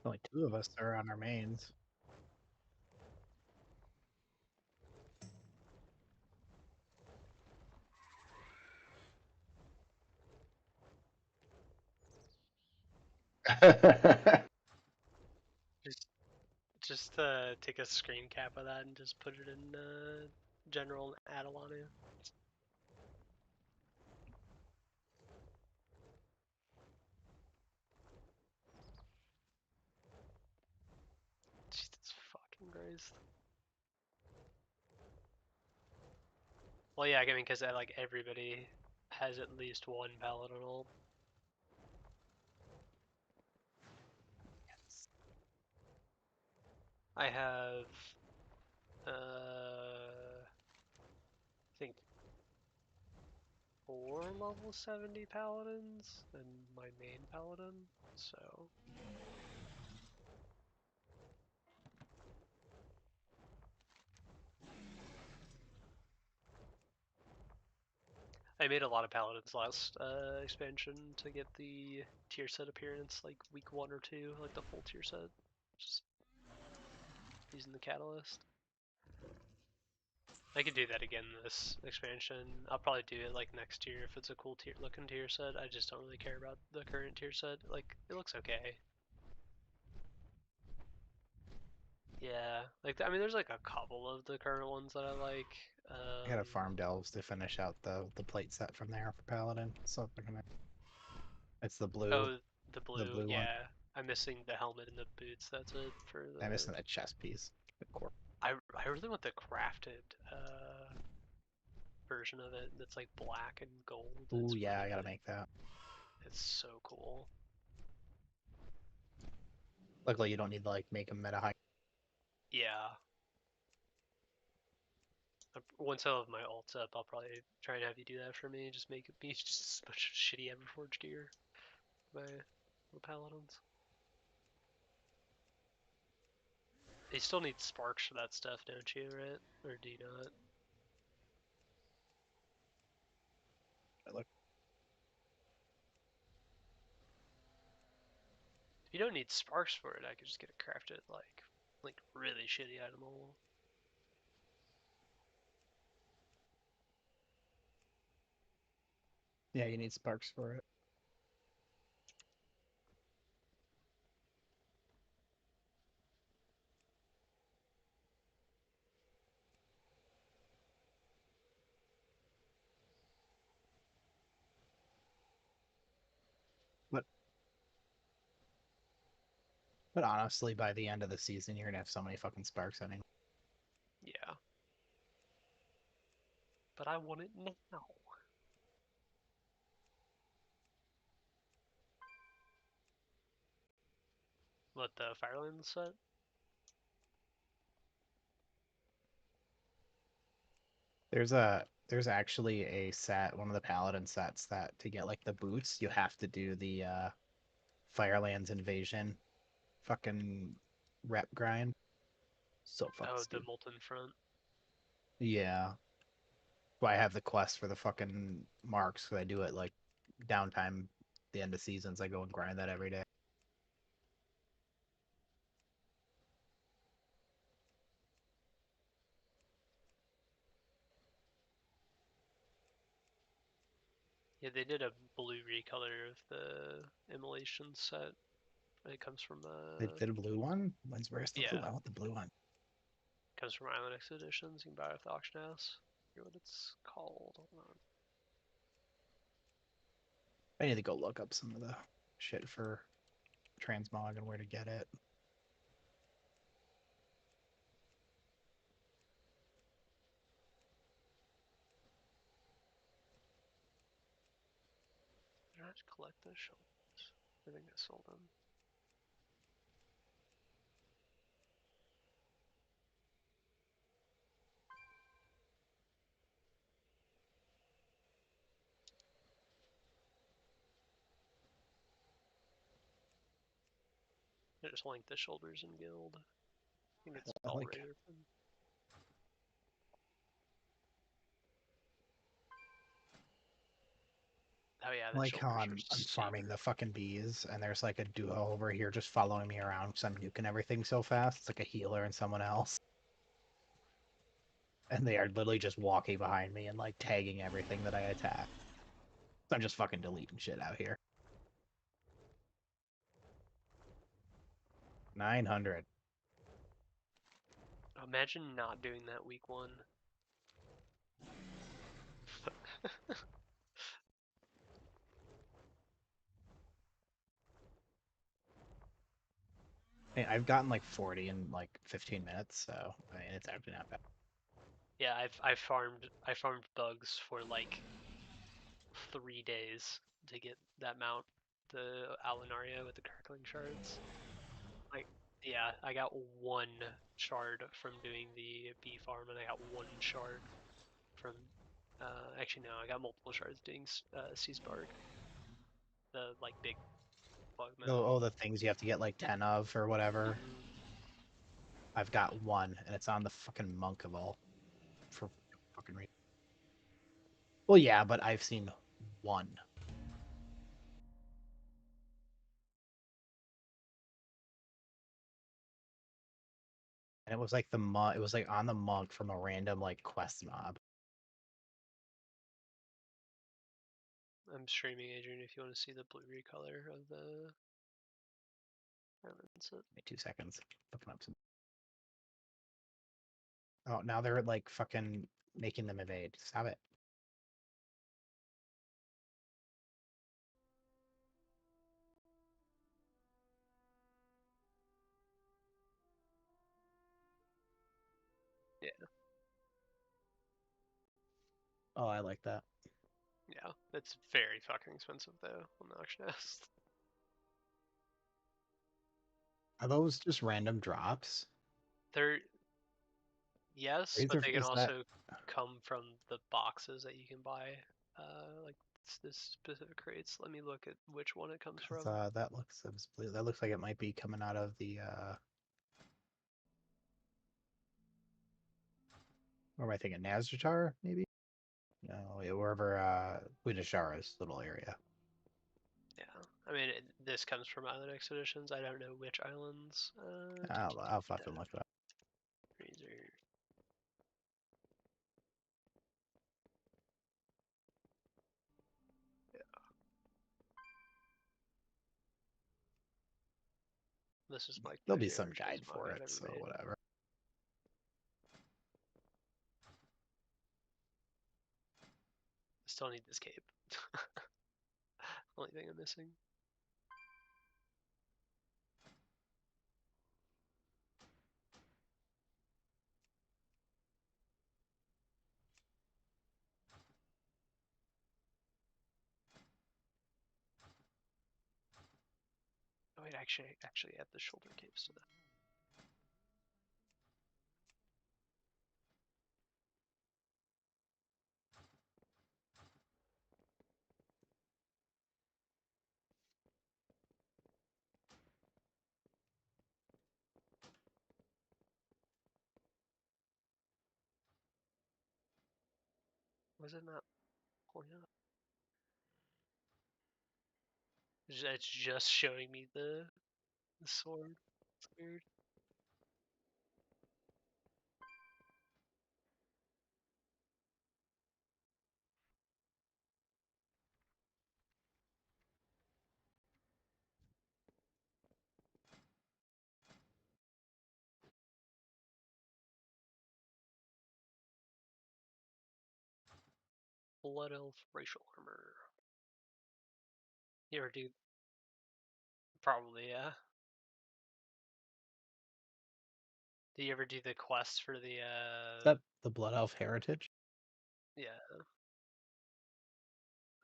Only two of us are on our mains.
Just take a screen cap of that and just put it in general and add Alana. Jesus fucking Christ. Well, yeah, I mean, because like everybody has at least one paladin ult. I have, I think 4 level 70 paladins and my main paladin, so. I made a lot of paladins last expansion to get the tier set appearance like week 1 or 2, like the full tier set. Just using the catalyst. I could do that again this expansion. I'll probably do it like next year if it's a cool looking tier set. I just don't really care about the current tier set. Like, it looks okay. Yeah, like I mean, there's like a couple of the current ones that I like.
I gotta farm delves to finish out the plate set from there for paladin. So it's the blue,
Oh, the
the
blue.
blue one.
Yeah, I'm missing the helmet and the boots. That's it for
I'm
the.
missing that chest piece. Good core.
I really want the crafted version of it that's like black and gold.
Ooh,
It's
yeah,
really
I gotta
good.
make that.
It's so cool.
Luckily, you don't need to like make a meta high.
Yeah. Once I have my ults up, I'll probably try and have you do that for me. Just make me just a bunch of shitty Everforged gear. My paladins. You still need sparks for that stuff, don't you, right? Or do you not?
Look,
If you don't need sparks for it, I could just get it crafted like really shitty item level.
yeah, you need sparks for it. But honestly, by the end of the season, you're gonna have so many fucking sparks anyway.
Yeah. But I want it now. What, the Fireland set?
There's actually a set, one of the paladin sets, that to get like the boots, you have to do the Firelands Invasion fucking rep grind. So fucking
Oh, the
stupid.
Molten Front.
Yeah. Why I have the quest for the fucking marks, because I do it like downtime, the end of seasons. I go and grind that every day.
Yeah, they did a blue recolor of the Immolation set. It comes from
They did a blue one. Where's the blue?
yeah,
I want the blue one.
comes from Island Expeditions. You can buy it with the auction house. I forget what it's called. Hold on.
I need to go look up some of the shit for transmog and where to get it.
Did I just collect those shoulders? I think I sold them. I just linked the shoulders in guild. I think it's
I like
already open. Oh yeah, the
like how
shoulders are
I'm farming
super.
the fucking bees, and there's like a duo over here just following me around because I'm nuking everything so fast. It's like a healer and someone else, and they are literally just walking behind me and like tagging everything that I attack. So I'm just fucking deleting shit out here. 900.
Imagine not doing that week 1.
I mean, I've gotten like 40 in like 15 minutes, so I mean, it's actually not bad.
Yeah, I farmed bugs for like 3 days to get that mount, the Alinaria with the crackling shards. Like, yeah, I got 1 shard from doing the bee farm, and I got 1 shard from. Actually, no, I got multiple shards doing sea spark, the like big bug mount.
Oh, the things you have to get like 10 of or whatever.
Mm-hmm.
I've got one, and it's on the fucking monk of all for fucking reason. Well, yeah, but I've seen one. And it was like the monk. It was like on the monk from a random like quest mob.
I'm streaming, Adrian, if you want to see the blue recolor of the island set.
Give me 2 seconds. Looking up some. Oh, now they're like fucking making them evade. Stop it.
Yeah,
Oh, I like that.
yeah, it's very fucking expensive though on the auction house.
Are those just random drops?
They're yes,
Is
but
there
they can
is that
also come from the boxes that you can buy. Like this specific crates. Let me look at which one it comes from.
because that looks blue. That looks like it might be coming out of the Or am I thinking Nazjatar, maybe? No, yeah, wherever Winishara's little area.
Yeah, I mean, this comes from Island Expeditions. I don't know which islands.
I'll fucking look it up.
Razor. Yeah. This is like
There'll
my
be some
favorite
guide
Transmog
for
I've
it,
ever
so
made.
whatever.
I still need this cape. Only thing I'm missing. Oh wait, actually add the shoulder capes to that. Was it not pulling up? It's just showing me the sword. It's weird. Blood Elf racial armor. You ever do? Probably, yeah. Do you ever do the quest for the
Is that the Blood Elf Heritage?
Yeah.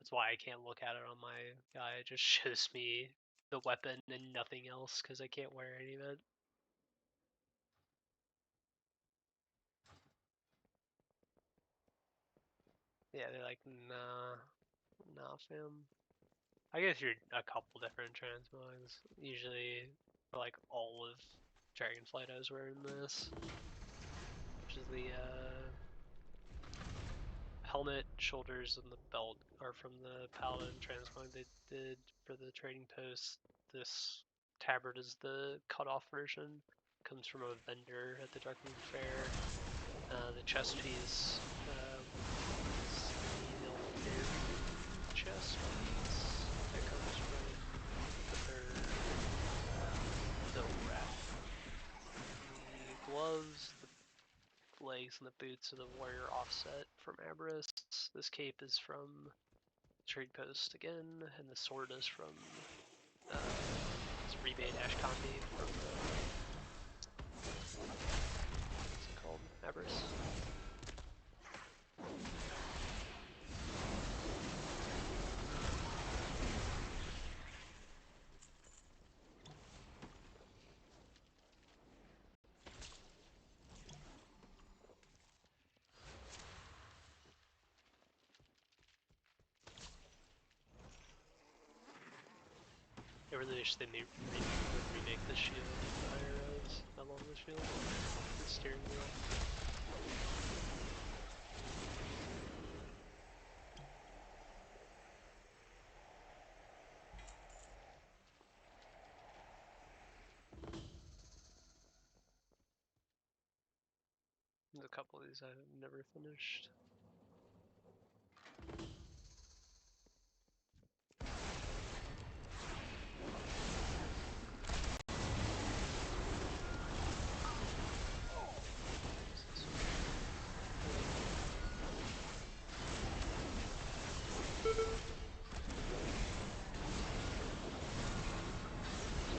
That's why I can't look at it on my guy. It just shows me the weapon and nothing else because I can't wear any of it. Yeah, they're like, nah, fam. I guess you're a couple different transmogs. Usually, for like all of Dragonflight, I was wearing this, which is the helmet, shoulders, and the belt are from the Paladin transmog they did for the trading post. This tabard is the cut-off version. Comes from a vendor at the Darkmoon Fair. The chest piece is the Elderine chest piece that comes from the bird, the rat. The gloves, the legs, and the boots are the warrior offset from Aberrus. This cape is from Trade Post again, and the sword is from it's rebate Ashkandi from what's it called? Aberrus. I really wish they would remake the shield, the higher res. I love the shield. The steering wheel. There's a couple of these I've never finished.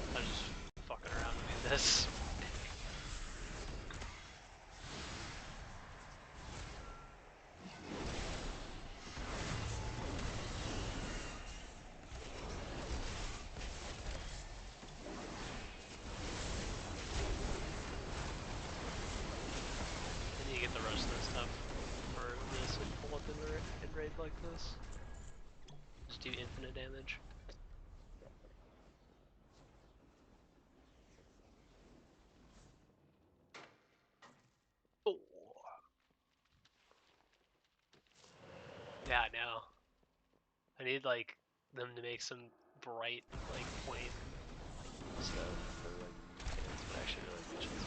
I was just fucking around with this. I need to get the rest of this stuff for this and pull up in raid like this. Just do infinite damage. Oh. Yeah, I know. I need like them to make some bright like point stuff for like kids, but actually really good shit.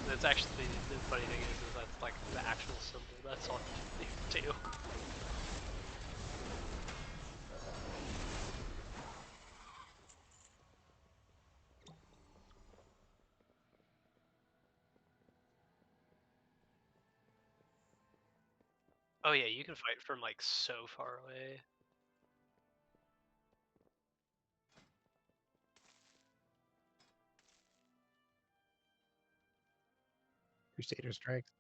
That's actually the funny thing is that's like the actual symbol that's on there too. Oh yeah, you can fight from like so far away.
Crusader strikes.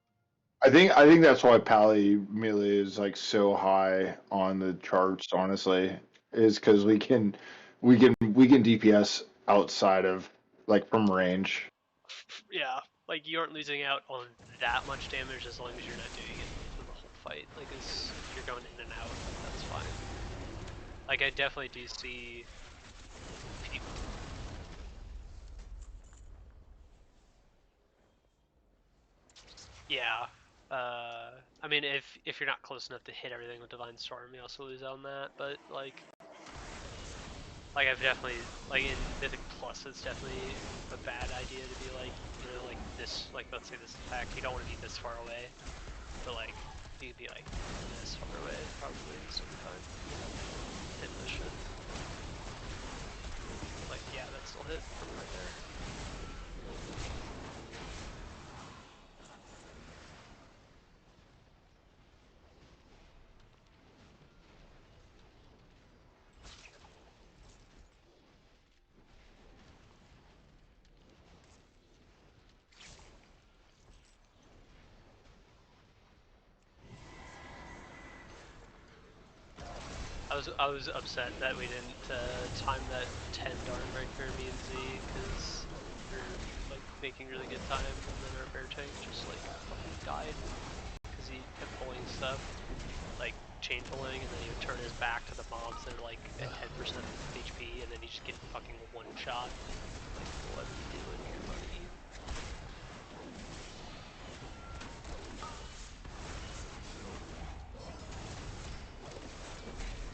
I think that's why Pally melee is like so high on the charts. Honestly, is because we can DPS outside of like from range.
Yeah, like you aren't losing out on that much damage as long as you're not doing it for the whole fight. Like if you're going in and out, that's fine. Like I definitely do see people. Yeah. I mean, if you're not close enough to hit everything with Divine Storm, you also lose out on that. But like I've definitely in Mythic Plus, it's definitely a bad idea to be like, like this. Like let's say this attack, you don't want to be this far away, but like you could be like this far away, probably still be fine. Hit this shit. Like yeah, that still hit from right there. I was upset that we didn't time that 10 darn break for me and Z because we were like making really good time and then our bear tank just like fucking died because he kept pulling stuff like chain pulling and then he would turn his back to the mobs that are like at 10% HP and then he just get fucking one shot. Like what are you doing here, buddy?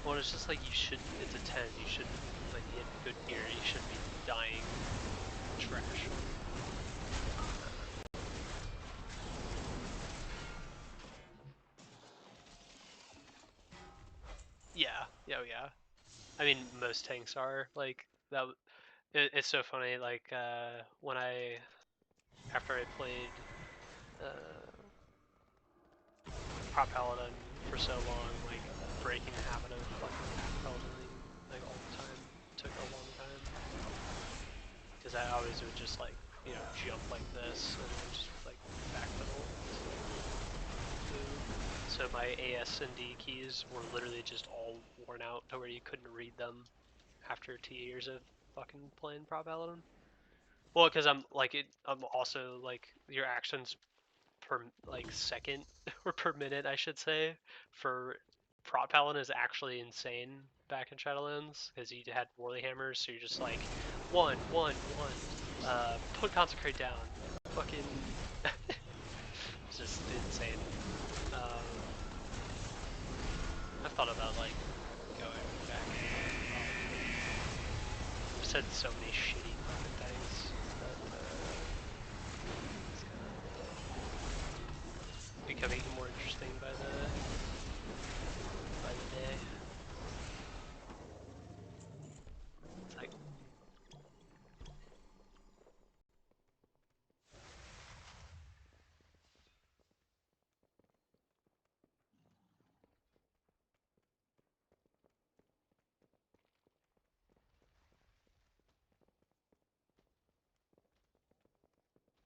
Well, it's just like you shouldn't. It's a 10. You shouldn't like you had good gear. You shouldn't be dying trash. Yeah, yeah, yeah. I mean, most tanks are like that. It's so funny. Like when after I played Prop Paladin for so long, like breaking the habit of fucking backpedalling like all the time took a long time because I always would just like jump like this and then just like backpedal to move. So my AS and D keys were literally just all worn out to where you couldn't read them after 2 years of fucking playing Prop Paladin. Well, because I'm also like your actions per like second or per minute, I should say, for Prop Paladin is actually insane back in Shadowlands because you had Warley Hammers, so you're just like one, put Consecrate down, fucking, it's just insane. I've thought about like going back. I've said so many shitty fucking things that it's kind of becoming more interesting by the day. It's like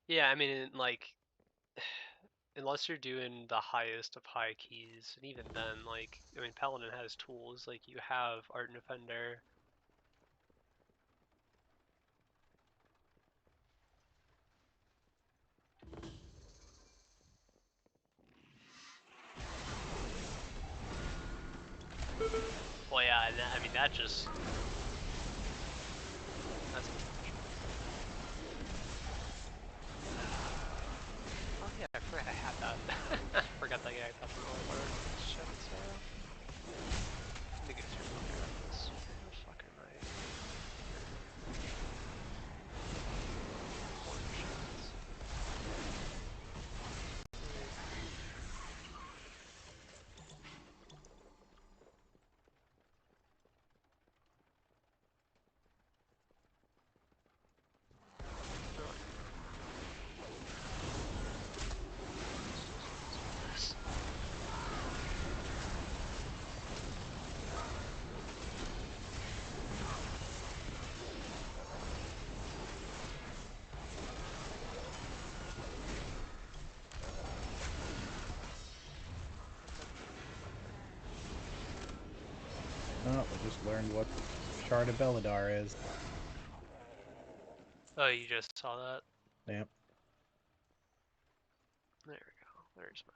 yeah, I mean like unless you're doing the highest of high keys, and even then, like I mean Paladin has tools, like you have Art and Defender. Well, yeah, and I mean that just that's unfortunate. Oh yeah, I forgot I had that. I forgot that guy got from Oliver.
Oh, we just learned what Shard of Beladar is.
Oh, you just saw that?
Yep.
There we go. There's my.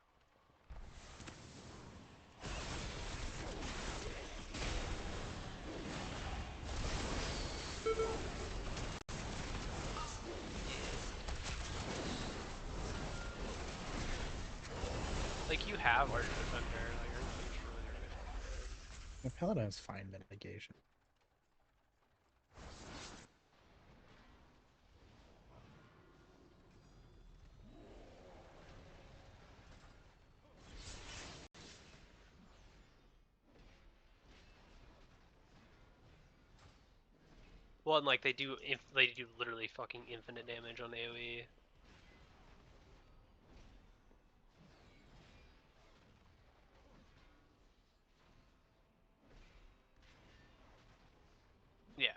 Like, you have Ardent Defender. Like, Ardent Defender's really, really fucking good.
The Paladin's fine mitigation.
Well, and like they do literally fucking infinite damage on AoE. Yeah.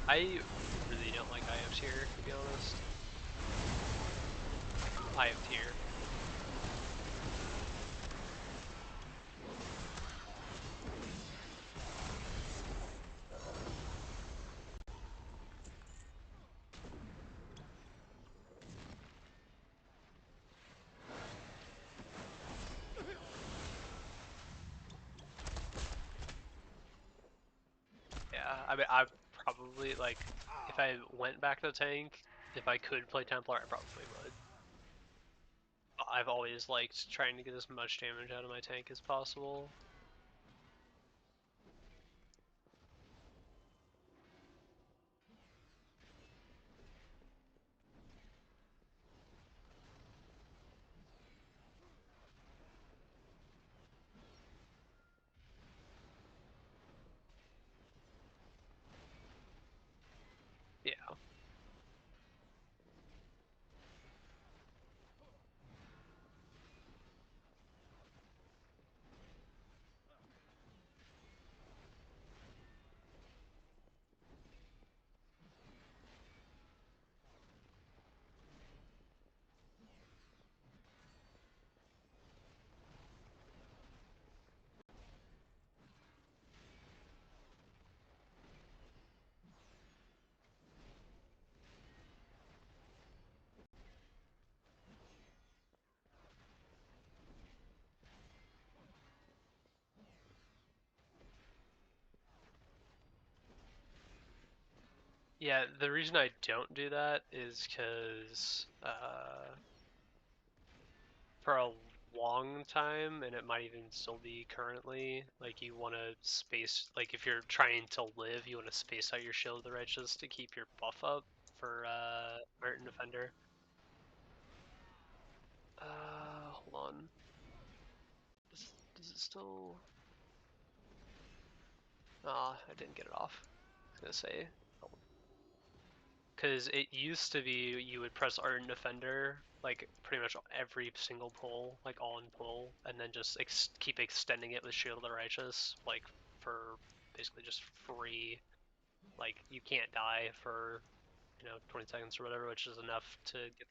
I really don't like IF tier, to be honest. IF tier. Yeah, I mean, I probably, like, if I went back to tank, if I could play Templar, I probably would. I've always liked trying to get as much damage out of my tank as possible. Yeah. Yeah, the reason I don't do that is because for a long time, and it might even still be currently, like you want to space, like if you're trying to live, you want to space out your Shield of the Righteous to keep your buff up for Ardent Defender. Hold on. Does it still? Ah, I didn't get it off. I was gonna say. Because it used to be you would press Ardent Defender like pretty much every single pull, like all in pull, and then just keep extending it with Shield of the Righteous, like for basically just free. Like you can't die for 20 seconds or whatever, which is enough to get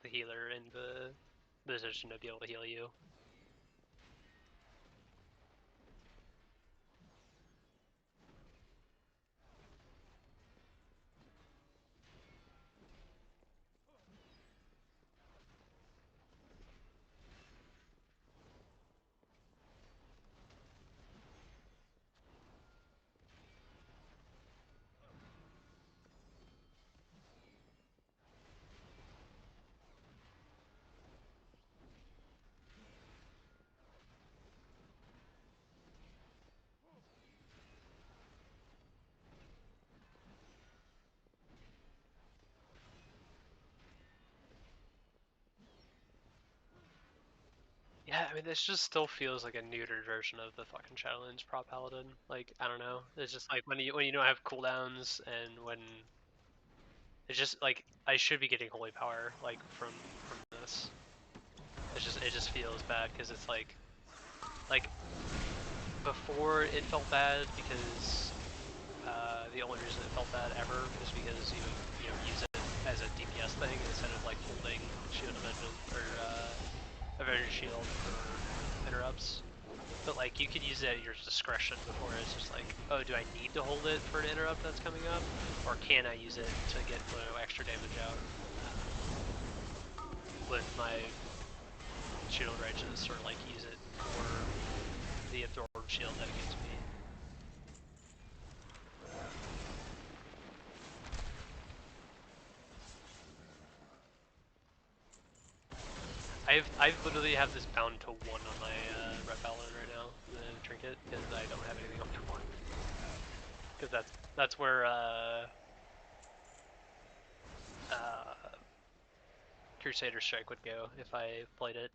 the healer in the position to be able to heal you. Yeah, I mean, this just still feels like a neutered version of the fucking Shadowlands Prop Paladin. Like, I don't know. It's just like when you don't have cooldowns and when it's just like I should be getting holy power like from this. It's it just feels bad because it's like before it felt bad because the only reason it felt bad ever is because you use it as a DPS thing instead of like holding Shield of Vengeance or Avenger Shield for interrupts. But like you could use it at your discretion before it's just like, oh, do I need to hold it for an interrupt that's coming up, or can I use it to get extra damage out with my Shield Righteous, or like use it for the absorbed shield that it gives me. I've literally have this bound to 1 on my Red Paladin right now, the trinket, because I don't have anything up to 1. Because that's where Crusader Strike would go if I played it.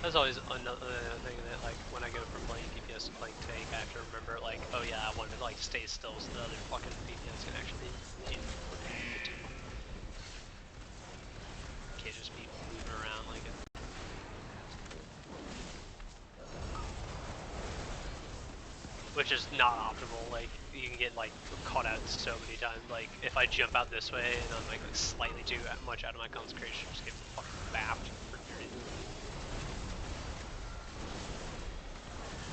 That's always another thing that, like, when I go from playing DPS to playing tank, I have to remember, like, oh yeah, I want to, like, stay still so the other fucking DPS can actually do what they need to do. Can't just be moving around like it. Which is not optimal, like, you can get, like, caught out so many times, like, if I jump out this way and I'm, like slightly too much out of my concentration, just get fucking bapped for no reason.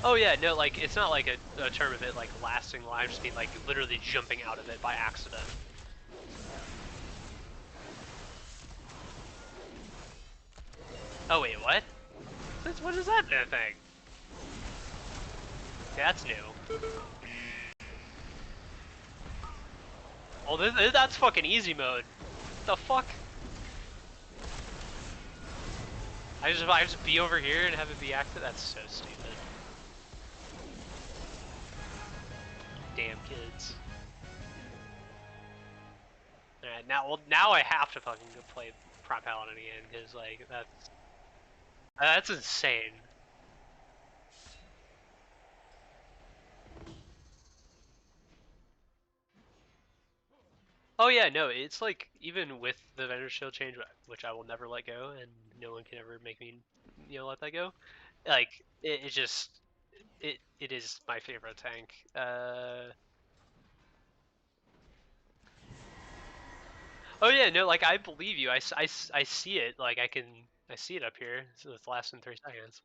Oh yeah, no, like, it's not like a term of it, like, lasting long, I just mean, like, literally jumping out of it by accident. Oh wait, what? What is that thing? That's new. Oh, that's fucking easy mode. What the fuck? I just be over here and have it be active? That's so stupid. Damn kids. Alright, now I have to fucking go play Prime Paladin again, because, like, that's insane. Oh yeah, no, it's like, even with the Vendor Shield change, which I will never let go, and no one can ever make me, let that go, like, it just, it is my favorite tank. Oh yeah, no, like, I believe you. I see it. Like, I see it up here. So it's less than 3 seconds.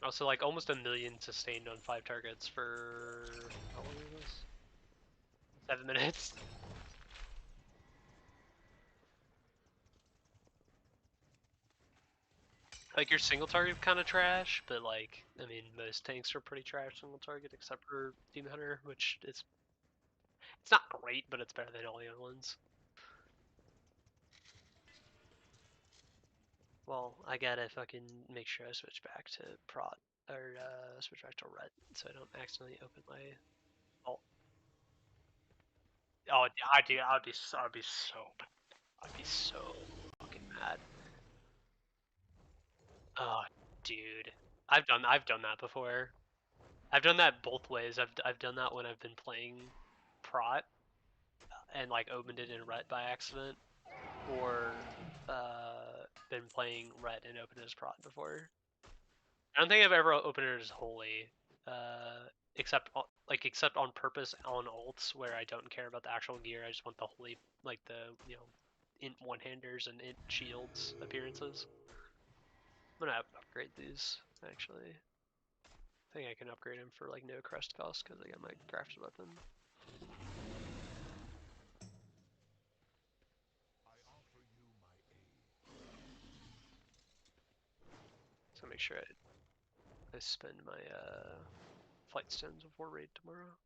Also, like, almost 1,000,000 sustained on 5 targets for, how long is this? 7 minutes. Like, your single target kind of trash, but, like, I mean, most tanks are pretty trash single target except for Demon Hunter, which it's not great, but it's better than all the other ones. Well, I gotta fucking make sure I switch back to Prot, or switch back to Ret, so I don't accidentally open my alt. Oh, I'd be so fucking mad. Oh, dude, I've done that before. I've done that both ways. I've done that when I've been playing Prot and, like, opened it in Ret by accident, or been playing Ret and opened it as Prot before. I don't think I've ever opened it as Holy, except on purpose on ults where I don't care about the actual gear. I just want the Holy, like, the int one-handers and int shields appearances. I'm gonna upgrade these, actually. I think I can upgrade him for, like, no crest cost because I got my crafted weapon. So make sure I spend my flight stones before raid tomorrow.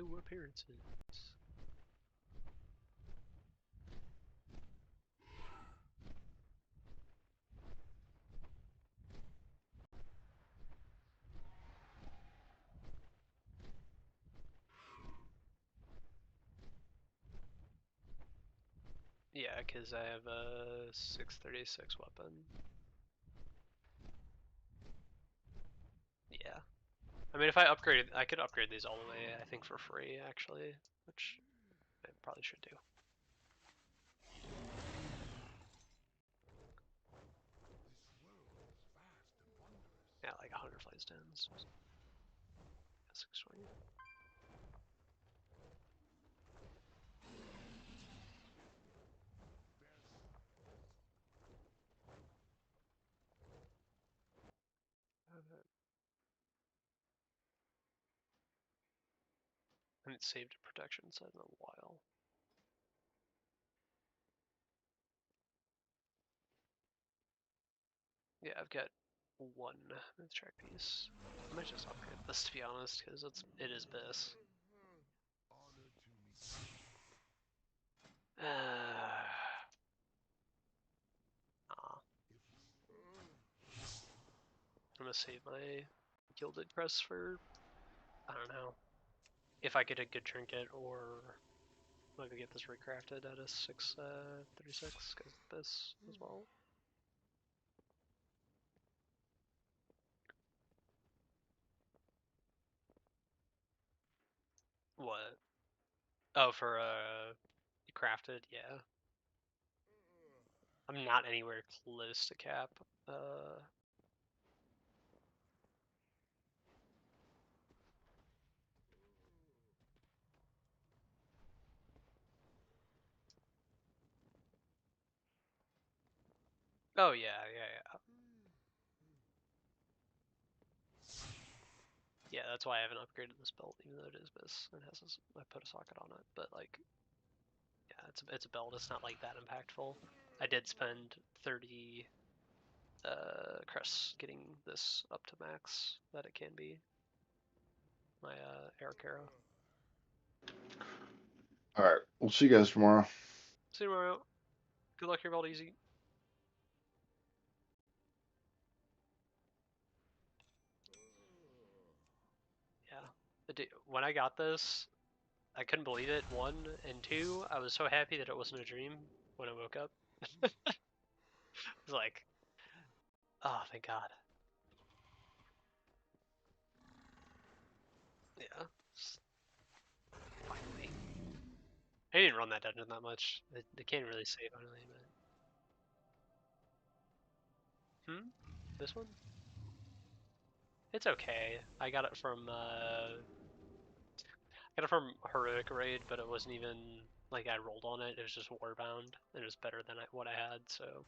new appearances. Yeah, because I have a 636 weapon. Yeah. I mean, if I upgraded, I could upgrade these all the way, I think, for free, actually, which I probably should do. Yeah, like 100 flight stands. 620. I haven't saved a protection set in a while. Yeah, I've got one myth track piece. I might just upgrade this, to be honest, because it is this. I'm gonna save my gilded crest for, I don't know, if I get a good trinket, or maybe get this recrafted at a 636, because this as well. What? Oh, for crafted, yeah. I'm not anywhere close to cap. Oh yeah. Yeah, that's why I haven't upgraded this belt, even though it is this. It has I put a socket on it, but like, yeah, it's a belt. It's not like that impactful. I did spend 30 crests getting this up to max that it can be. My Eric arrow.
All right, we'll see you guys tomorrow.
See you tomorrow. Good luck, your belt easy. Yeah. When I got this, I couldn't believe it. 1 and 2, I was so happy that it wasn't a dream when I woke up. It was like, oh, thank God. Yeah. Finally. I didn't run that dungeon that much. They can't really save on it, but... This one? It's okay. I got it from Heroic Raid, but it wasn't even like I rolled on it. It was just Warbound. It was better than what I had, so.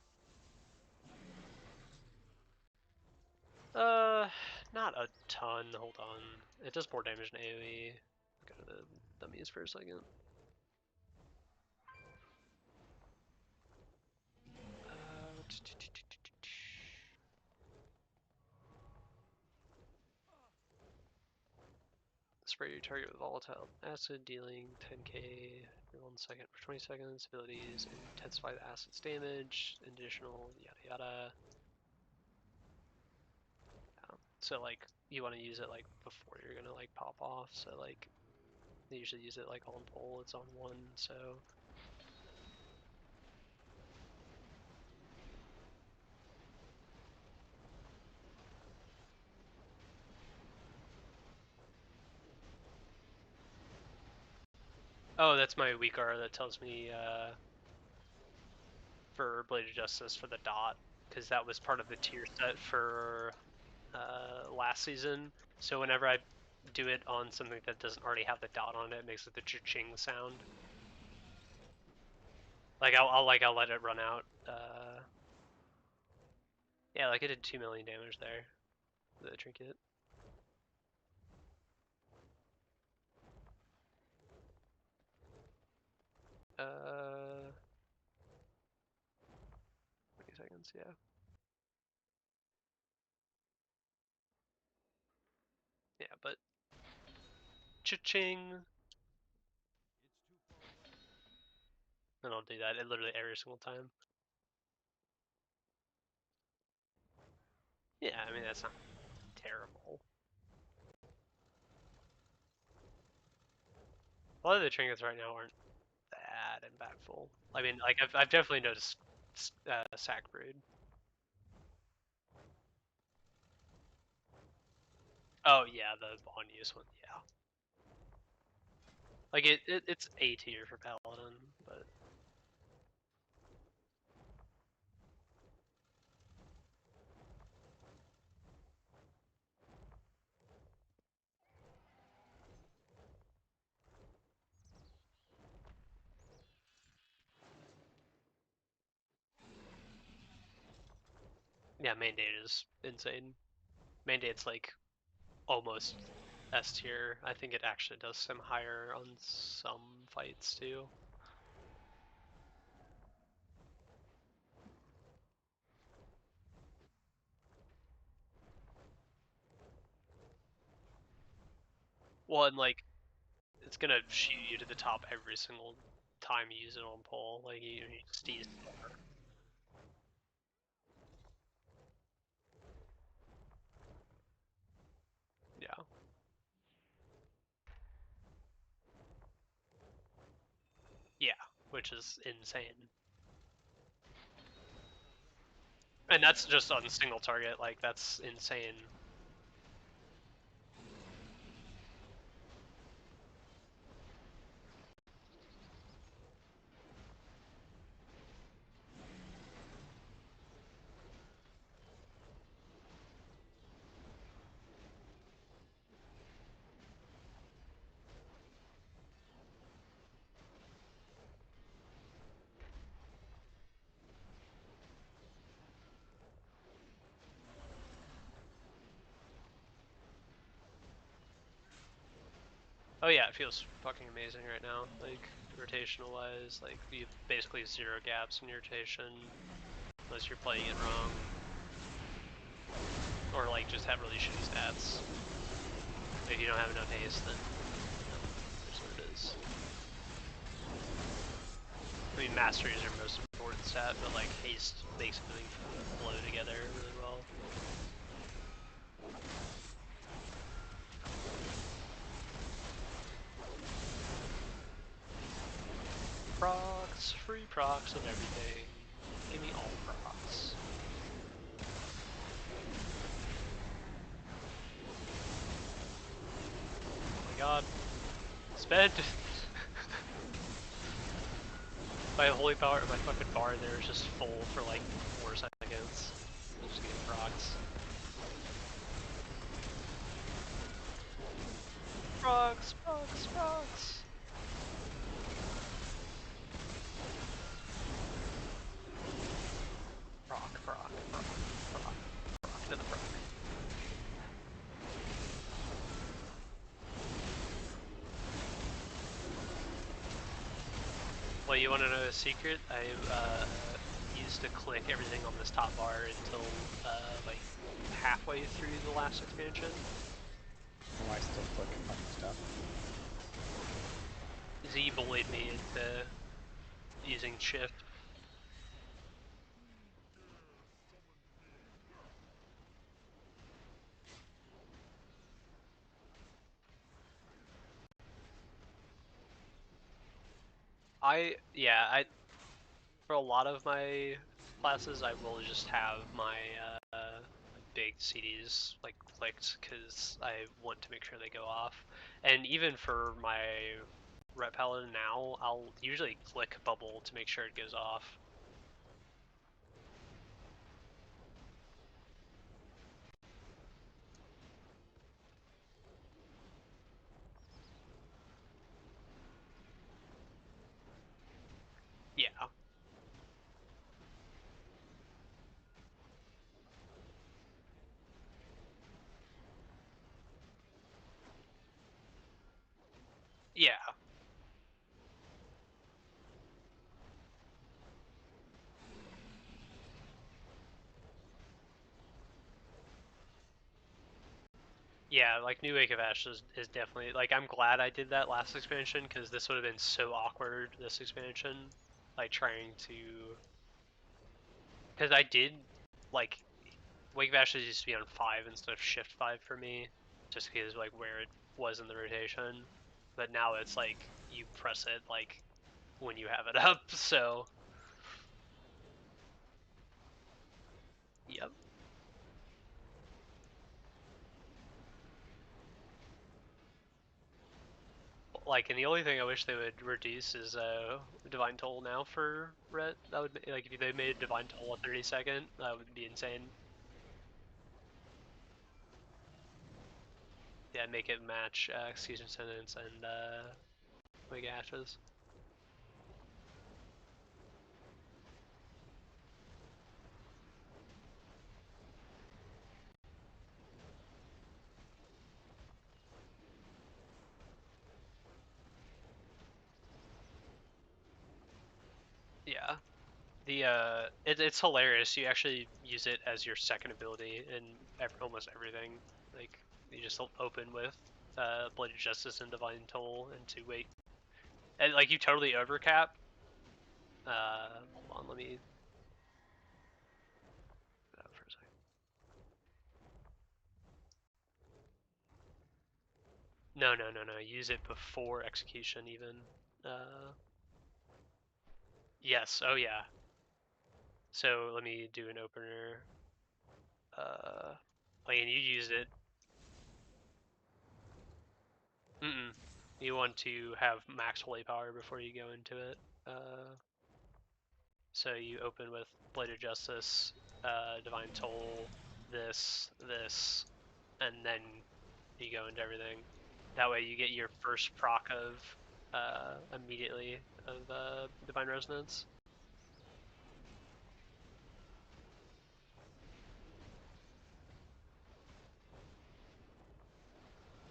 Not a ton. Hold on. It does more damage than AoE. Go to the dummies for a second. Spray your target with volatile acid, dealing 10k for 1 second for 20 seconds. Abilities intensify the acid's damage. Additional yada yada. So like you want to use it like before you're gonna like pop off. So like they usually use it like on full. It's on 1. So. Oh, that's my weak R that tells me for Blade of Justice for the dot, because that was part of the tier set for last season. So whenever I do it on something that doesn't already have the dot on it, it makes it the cha-ching sound. Like I'll let it run out. Yeah, like it did 2 million damage there. The trinket. Uh, 20 seconds, yeah. Yeah, but cha-ching. And I'll do that literally every single time. Yeah, I mean, that's not terrible. A lot of the trinkets right now aren't that impactful. I mean, like, I've definitely noticed sack brood. Oh yeah, the on use one, yeah. Like it's A tier for paladin, but yeah, mandate is insane. Mandate's like almost S tier. I think it actually does some higher on some fights too. Well, and like it's gonna shoot you to the top every single time you use it on pull. Like you just use. Yeah. Yeah, which is insane. And that's just on single target. Like that's insane. Oh yeah, it feels fucking amazing right now. Like rotational wise, like you have basically 0 gaps in your rotation, unless you're playing it wrong, or like just have really shitty stats. If you don't have enough haste, then that's what it is. I mean, mastery is your most important stat, but like haste makes everything flow together really well. Procs, free procs of everything. Give me all procs. Oh my god. Spend! My holy power, my fucking bar there is just full for like 4 seconds. I'm just getting procs. Procs, procs, procs! Proc, proc, proc, proc, proc to the proc. Well, you want to know a secret? I used to click everything on this top bar until like halfway through the last expansion.
Am I still clicking on stuff?
Z bullied me into using shift. I for a lot of my classes I will just have my big CDs like clicked because I want to make sure they go off. And even for my Rep Paladin now, I'll usually click bubble to make sure it goes off. Yeah. Yeah. Yeah, like New Wake of Ashes is definitely like I'm glad I did that last expansion because this would have been so awkward this expansion. like trying to, because I did like Wake of Ashes used to be on 5 instead of Shift 5 for me, just because like where it was in the rotation. But now it's like you press it like when you have it up. So yep. Like, and the only thing I wish they would reduce is Divine Toll now for Ret. That would like if they made Divine Toll a 30-second, that would be insane. Yeah, make it match Execution Sentence and Wake Ashes. Yeah. The it's hilarious. You actually use it as your second ability in almost everything. Like you just open with Blade of Justice and Divine Toll and 2 wait, and like you totally overcap. Hold on, let me that for a second. No. Use it before execution even. Yes. Oh yeah. So let me do an opener. Like, and you use it. You want to have max holy power before you go into it. So you open with Blade of Justice, Divine Toll, this, and then you go into everything. That way you get your first proc of immediately of Divine Resonance.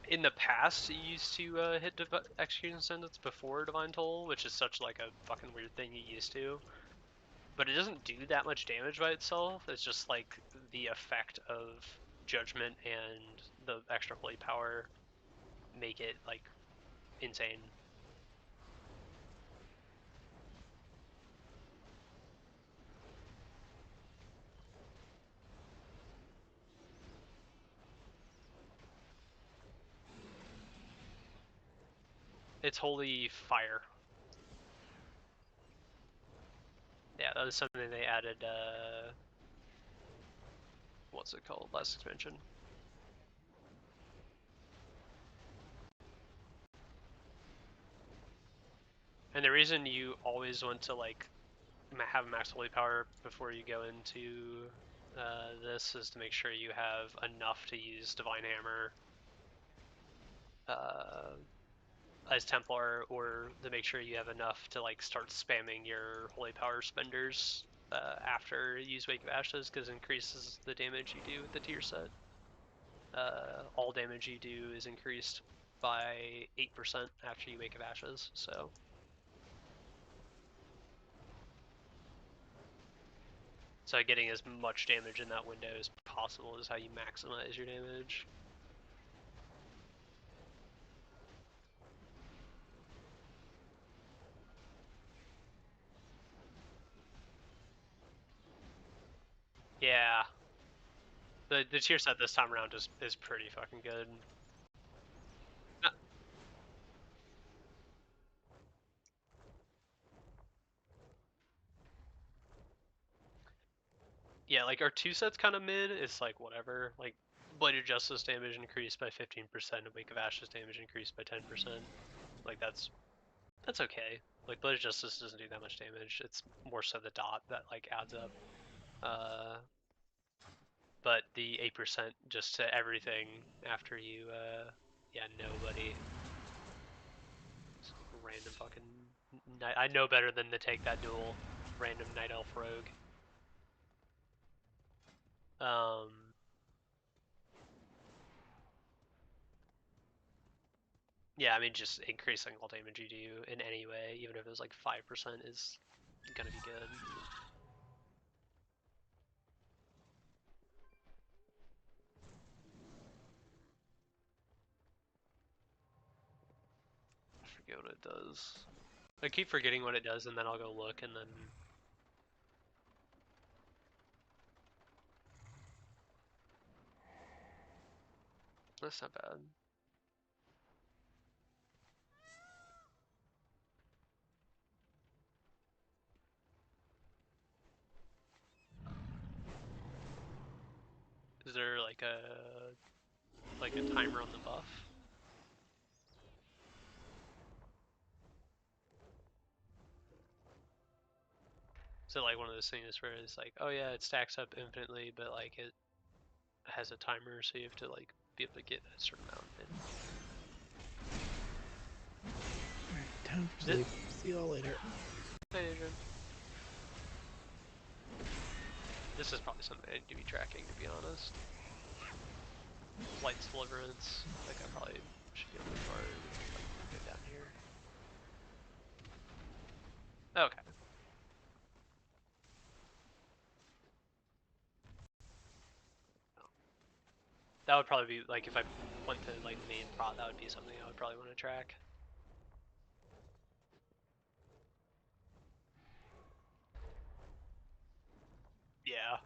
In the past, you used to hit Execution Sentence before Divine Toll, which is such like a fucking weird thing you used to. But it doesn't do that much damage by itself. It's just like the effect of Judgment and the extra holy power make it like insane. It's holy fire. Yeah, that was something they added. What's it called? Last expansion. And the reason you always want to like have max holy power before you go into this is to make sure you have enough to use Divine Hammer as Templar, or to make sure you have enough to like start spamming your holy power spenders after you use Wake of Ashes, because it increases the damage you do with the tier set. All damage you do is increased by 8% after you Wake of Ashes, so. So getting as much damage in that window as possible is how you maximize your damage. Yeah. The tier set this time around is pretty fucking good. Yeah, like our 2 sets kind of mid. It's like whatever. Like Blade of Justice damage increased by 15% and Wake of Ashes damage increased by 10%. Like that's okay. Like Blade of Justice doesn't do that much damage. It's more so the dot that like adds up. But the 8% just to everything after you yeah, nobody. Just random fucking I know better than to take that duel. Random Night Elf Rogue. Yeah, I mean, just increasing all damage you do in any way, even if it was like 5%, is gonna be good. I forget what it does. I keep forgetting what it does, and then I'll go look, and then... That's not bad. Is there like a timer on the buff? Is it like one of those things where it's like, oh yeah, it stacks up infinitely, but like it has a timer, so you have to like be able to get a certain amount in?
Alright, time for sleep. See you all later.
Hey, Adrian. This is probably something I need to be tracking, to be honest. Light's Deliverance, like I probably should be able to guard, like, go down here. Okay. That would probably be, like, if I went to, like, main prot, that would be something I would probably want to track. Yeah.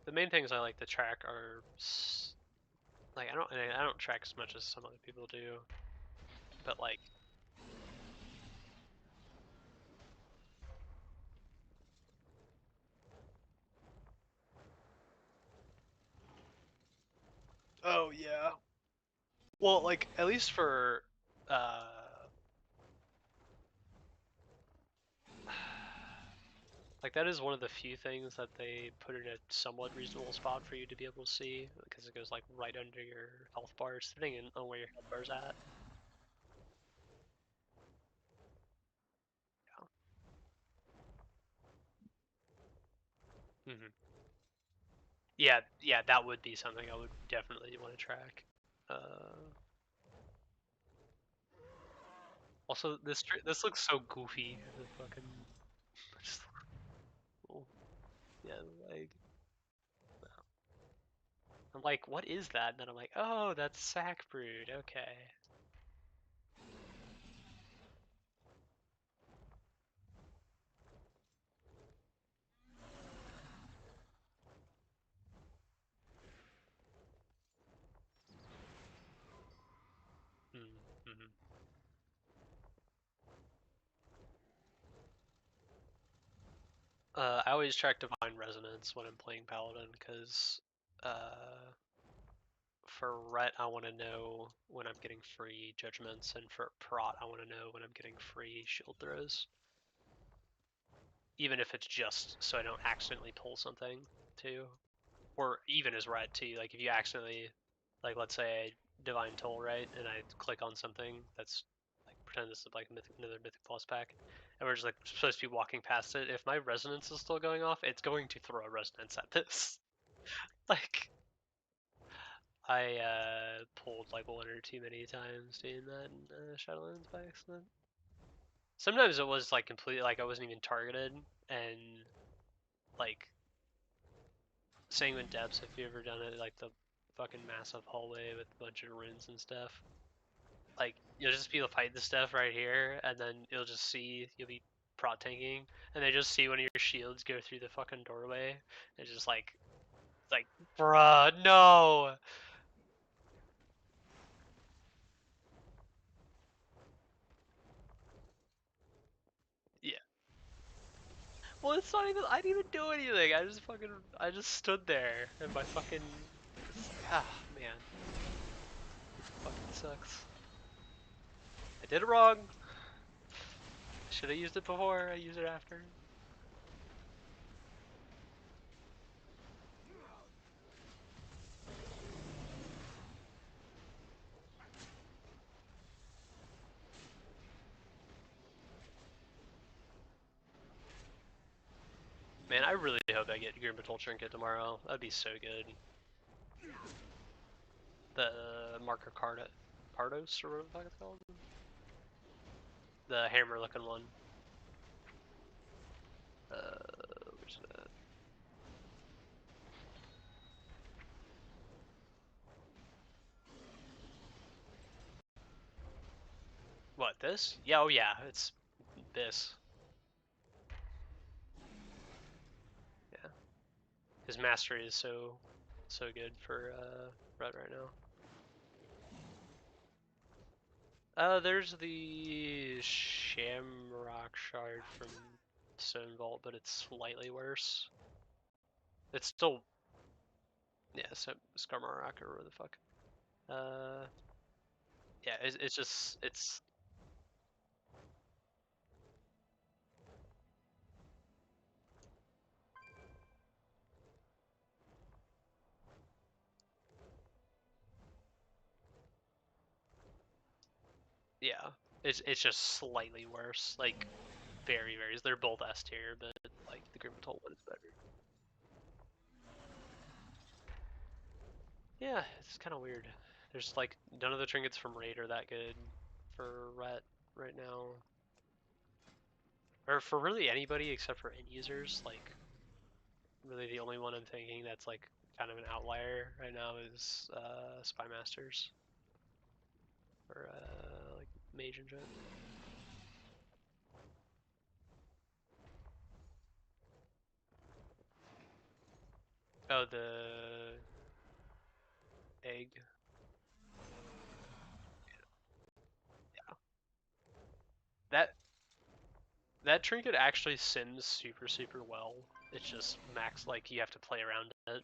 The main things I like to track are, like, I don't track as much as some other people do, but like, oh yeah. Well, like, at least for, like, that is one of the few things that they put in a somewhat reasonable spot for you to be able to see, because it goes, like, right under your health bars, depending on where your health bar's at. Yeah. Yeah, that would be something I would definitely want to track. Also, this looks so goofy. The fucking, just, oh, yeah, like, I'm like, what is that? And then I'm like, oh, that's sack brood. Okay. Mm-hmm. I always track Divine Resonance when I'm playing Paladin, because for Ret, I want to know when I'm getting free judgments, and for Prot, I want to know when I'm getting free shield throws. Even if it's just so I don't accidentally pull something, too. Or even as Ret, too. Like, if you accidentally, like, let's say I Divine Toll, right, and I click on something that's, like, pretend this is like another Mythic Plus pack, and we're just, like, supposed to be walking past it, if my Resonance is still going off, it's going to throw a Resonance at this. Like, I pulled like one or too many times doing that in Shadowlands by accident. Sometimes it was like completely like I wasn't even targeted, and like Sanguine Depths, if you ever done it, like the fucking massive hallway with a bunch of runes and stuff. Like you'll just be able to fight the stuff right here, and then you'll be prot tanking, and they just see one of your shields go through the fucking doorway. It's just like, bruh, no. Yeah. Well, it's not even. I didn't even do anything. I just stood there, and my fucking. It's like, ah, man, fucking sucks. I did it wrong. Should have used it before. I used it after. Man, I really hope I get Grim Battle Trinket tomorrow. That'd be so good. The marker card at Pardos or whatever the fuck it's called. The hammer looking one. Where's that? What, this? Yeah, oh yeah, it's this. Yeah. His mastery is so good for red right now. There's the Shamrock Shard from Stone Vault, but it's slightly worse. It's still, yeah, Skarmorak or whatever the fuck. Yeah, it's just, yeah, it's just slightly worse. Like, very. They're both S tier, but like the Grimatold one is better. Yeah, it's kind of weird. There's like none of the trinkets from Raid are that good for Ret right now, or for really anybody except for end users. Like, really the only one I'm thinking that's like kind of an outlier right now is Spy Masters or like Mage and shit. Oh, the egg. Yeah. That trinket actually sims super well. It's just max, like, you have to play around it.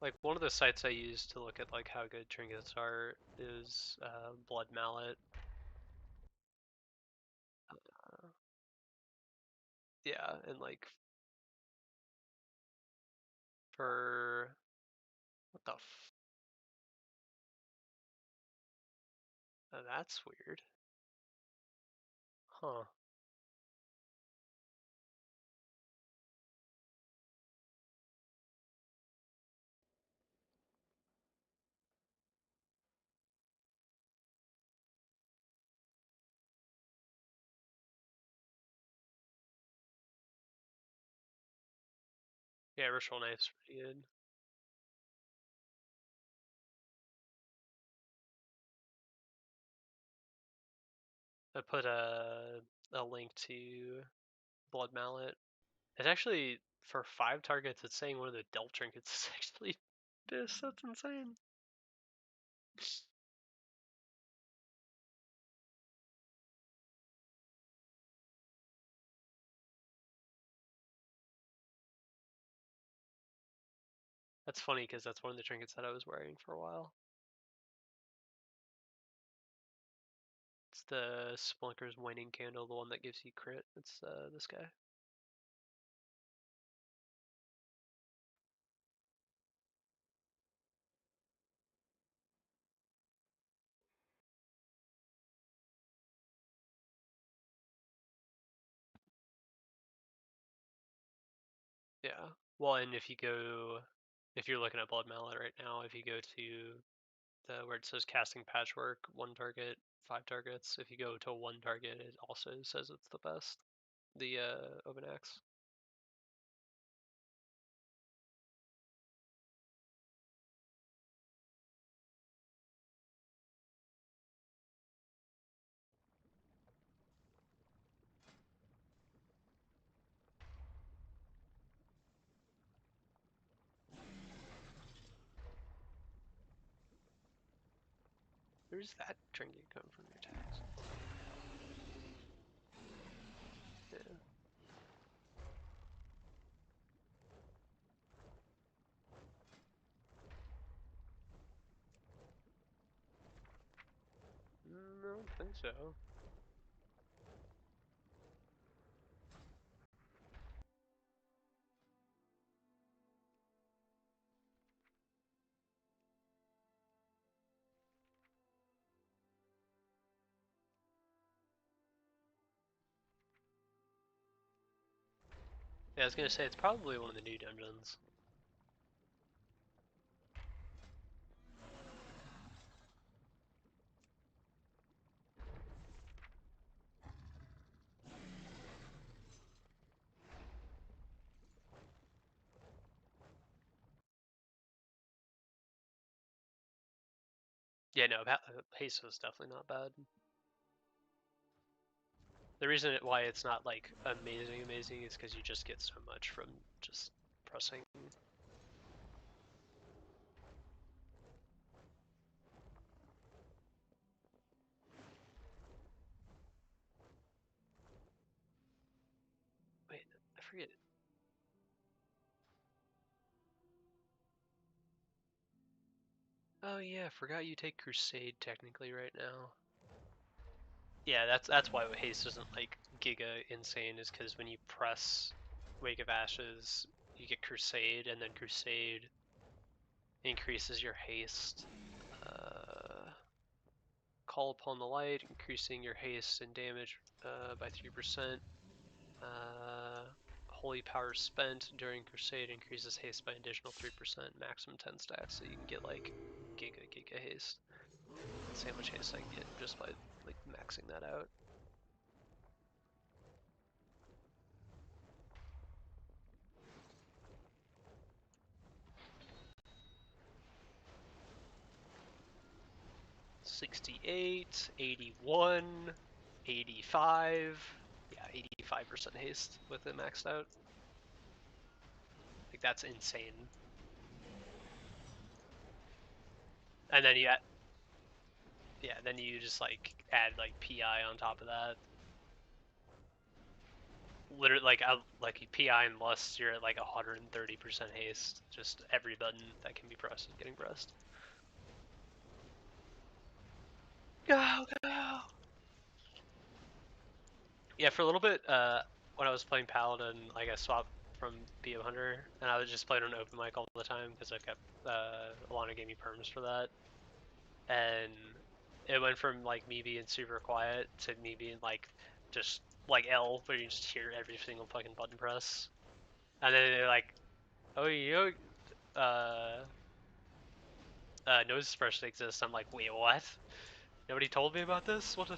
Like, one of the sites I use to look at like how good trinkets are is Blood Mallet. Yeah, and like for what the that's weird. Huh. Yeah, Ritual Knife's pretty good. I put a link to Blood Mallet. It's actually, for 5 targets, it's saying one of the Delve trinkets is actually this. That's insane. That's funny because that's one of the trinkets that I was wearing for a while. It's the Splunker's Waning Candle, the one that gives you crit. It's this guy. Yeah. Well, and if you're looking at Blood Mallet right now, if you go to where it says casting patchwork, 1 target, 5 targets, if you go to 1 target, it also says it's the best. The Open Axe. Where's that trinket come from your tags? Yeah. I don't think so. Yeah, I was gonna say it's probably one of the new dungeons. Yeah, no, haste was definitely not bad. The reason why it's not like amazing is because you just get so much from just pressing. Wait, I forget. Oh yeah, I forgot you take Crusade technically right now. Yeah, that's why haste isn't like giga insane, is because when you press Wake of Ashes, you get Crusade, and then Crusade increases your haste. Call upon the light, increasing your haste and damage by 3%. Holy power spent during Crusade increases haste by an additional 3%, maximum 10 stats, so you can get like giga haste. Let's see how much haste I can get just by like maxing that out. $68, 81, 85. Yeah, 85% haste with it maxed out. Like that's insane. And then you add, yeah, then you just like add like PI on top of that. Literally, like PI and Lust, you're at like 130% haste. Just every button that can be pressed is getting pressed. Go, go! Yeah, for a little bit, when I was playing Paladin, like I swapped from BO Hunter, and I was just playing on open mic all the time because I kept Alana gave me perms for that, and it went from like me being super quiet to me being like just like L, where you just hear every single fucking button press, and then they're like, "Oh, you noise suppression exists." I'm like, "Wait, what? Nobody told me about this? What?"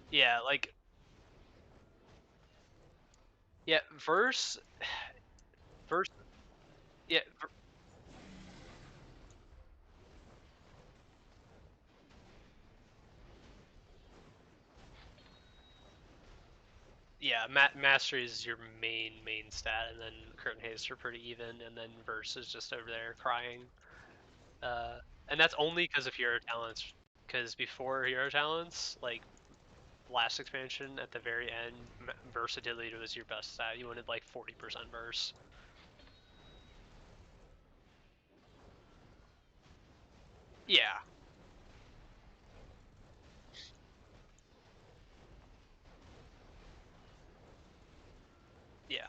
Yeah, like, yeah, verse, yeah, yeah, mastery is your main stat, and then crit and haste are pretty even, and then verse is just over there crying. And that's only because of hero talents. Because before hero talents, like last expansion at the very end, versatility was your best stat. You wanted like 40% verse. Yeah, yeah,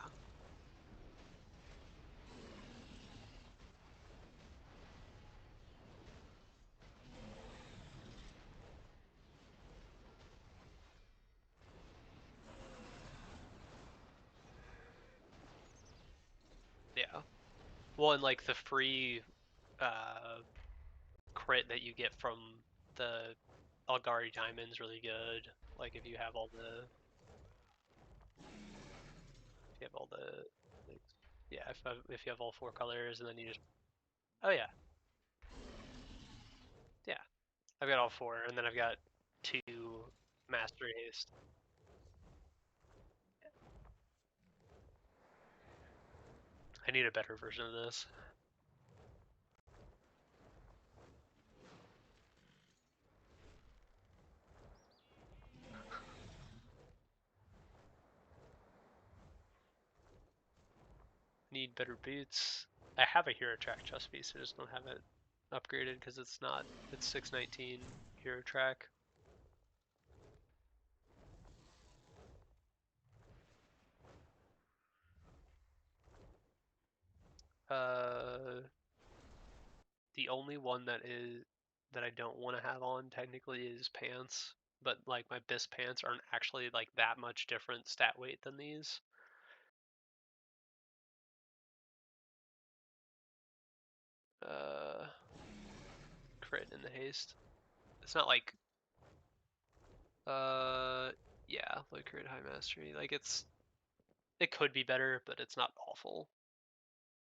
yeah. Well, and like the free uh, crit that you get from the Algari Diamond's really good. Like if you have all the, if you have all the, like, yeah, if you have all 4 colors, and then you just, oh yeah, yeah, I've got all 4, and then I've got 2 mastery haste. I need a better version of this. Need better boots. I have a hero track chest piece, I just don't have it upgraded because it's not. It's 619 hero track. The only one that I don't want to have on technically is pants, but like my BIS pants aren't actually like that much different stat weight than these. Crit in the haste. It's not like yeah, low crit high mastery. Like it could be better, but it's not awful.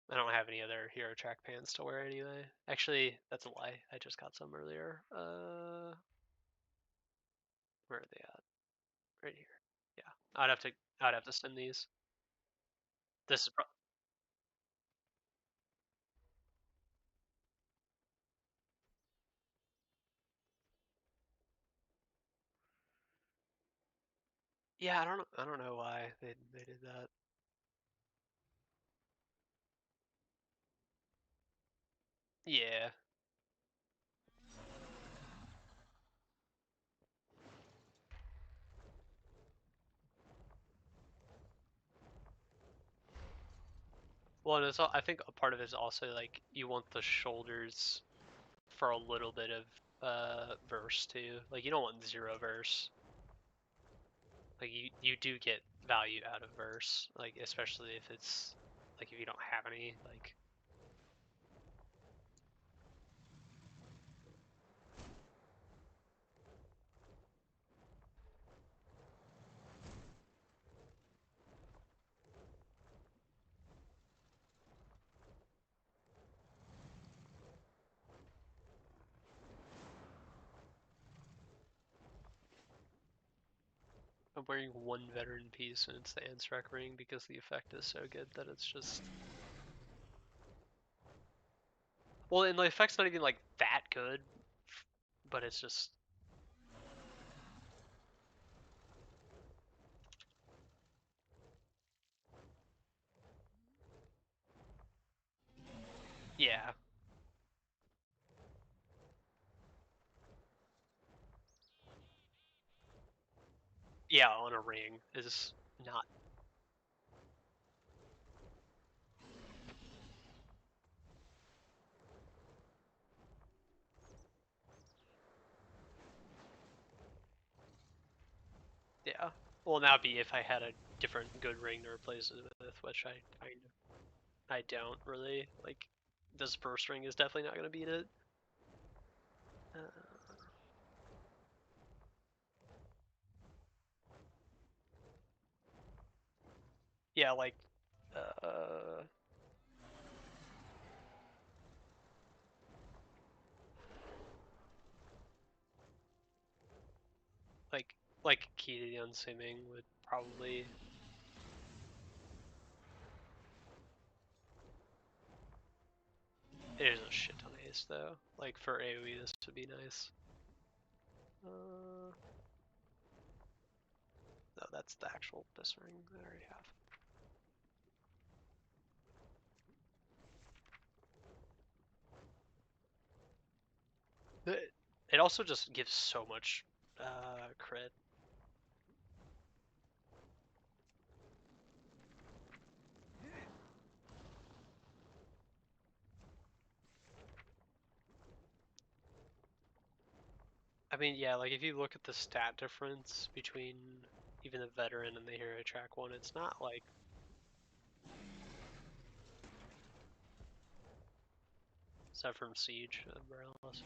I don't have any other hero track pants to wear anyway. Actually, that's a lie. I just got some earlier. Where are they at? Right here. Yeah, I'd have to send these. This is yeah. I don't know why they did that. Yeah. Well, and I think a part of it is also like you want the shoulders for a little bit of verse too. Like you don't want zero verse. Like you do get value out of verse, like especially if it's like if you don't have any, like I'm wearing one veteran piece and it's the Ansrek ring because the effect is so good that it's just well, and the effect's not even like that good, but it's just yeah. Yeah, on a ring is not. Yeah. Well, now be if I had a different good ring to replace it with, which I don't really like. This burst ring is definitely not gonna beat it. Uh, yeah, uh, like like Key to the Unswimming would probably. It is a shit ton of haste though. Like for AoE, this would be nice. No, that's the actual this ring that I already have. It also just gives so much crit. I mean, yeah, like if you look at the stat difference between even the veteran and the hero track one, it's not like. Is that from Siege of Morales?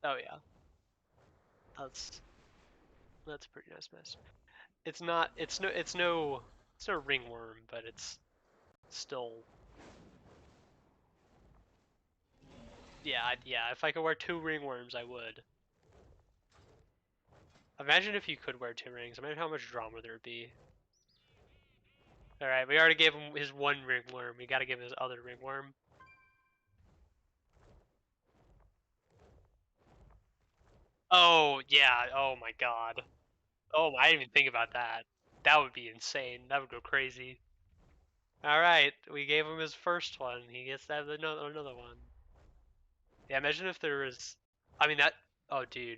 Oh yeah, that's that's a pretty nice mess. It's not. It's no ringworm, but it's still. Yeah, if I could wear 2 ringworms, I would. Imagine if you could wear 2 rings. Imagine how much drama there'd be. Alright, we already gave him his 1 ringworm. We gotta give him his other ringworm. Oh, yeah. Oh my god. Oh, I didn't even think about that. That would be insane. That would go crazy. Alright, we gave him his first one. He gets to have another one. Yeah, imagine if there was... I mean, that... Oh, dude.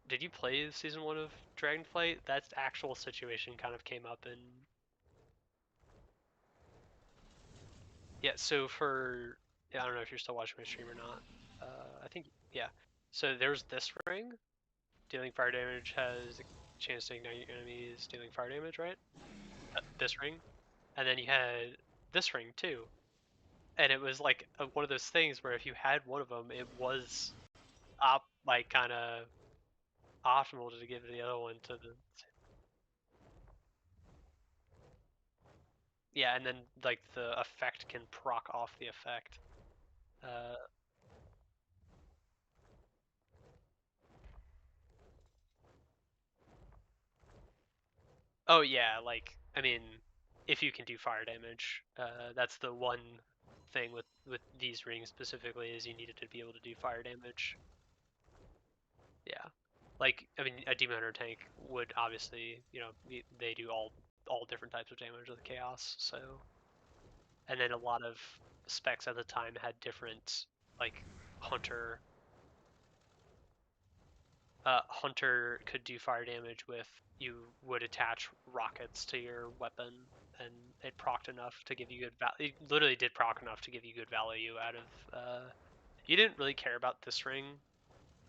Did you play season 1 of Dragonflight? That actual situation kind of came up in... Yeah, so for... Yeah, I don't know if you're still watching my stream or not. I think... Yeah. So there's this ring. Dealing fire damage has a chance to ignite enemies dealing fire damage, right? This ring. And then you had this ring, too. And it was like one of those things where if you had one of them, it was like kind of optimal to give the other one to the... Yeah, and then like the effect can proc off the effect. Oh yeah, like I mean, if you can do fire damage, that's the one thing with these rings specifically is you needed to be able to do fire damage. Yeah, like I mean, a demon hunter tank would obviously, you know, they do all different types of damage with chaos. So, and then a lot of specs at the time had different like hunter. Hunter could do fire damage with you would attach rockets to your weapon, and it procced enough to give you good value. It literally did proc enough to give you good value out of. You didn't really care about this ring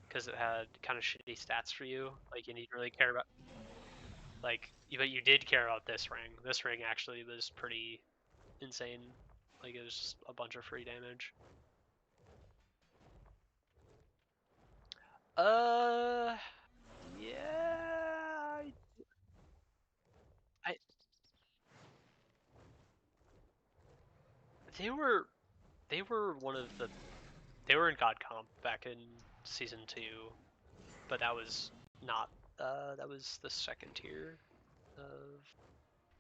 because it had kind of shitty stats for you. Like you didn't really care about but you did care about this ring. This ring actually was pretty insane. Like it was just a bunch of free damage. Yeah. I they were they were one of the they were in God Comp back in season 2, but that was not that was the second tier of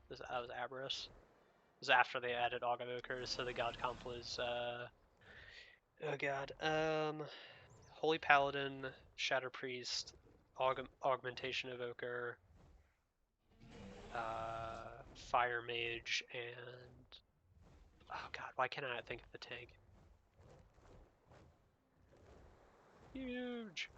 that was Aberrus. It was after they added Augavokers, so the God Comp was oh god Holy Paladin, Shatter Priest, Augmentation Evoker, Fire Mage, and oh god, why can't I not think of the tank? Huge.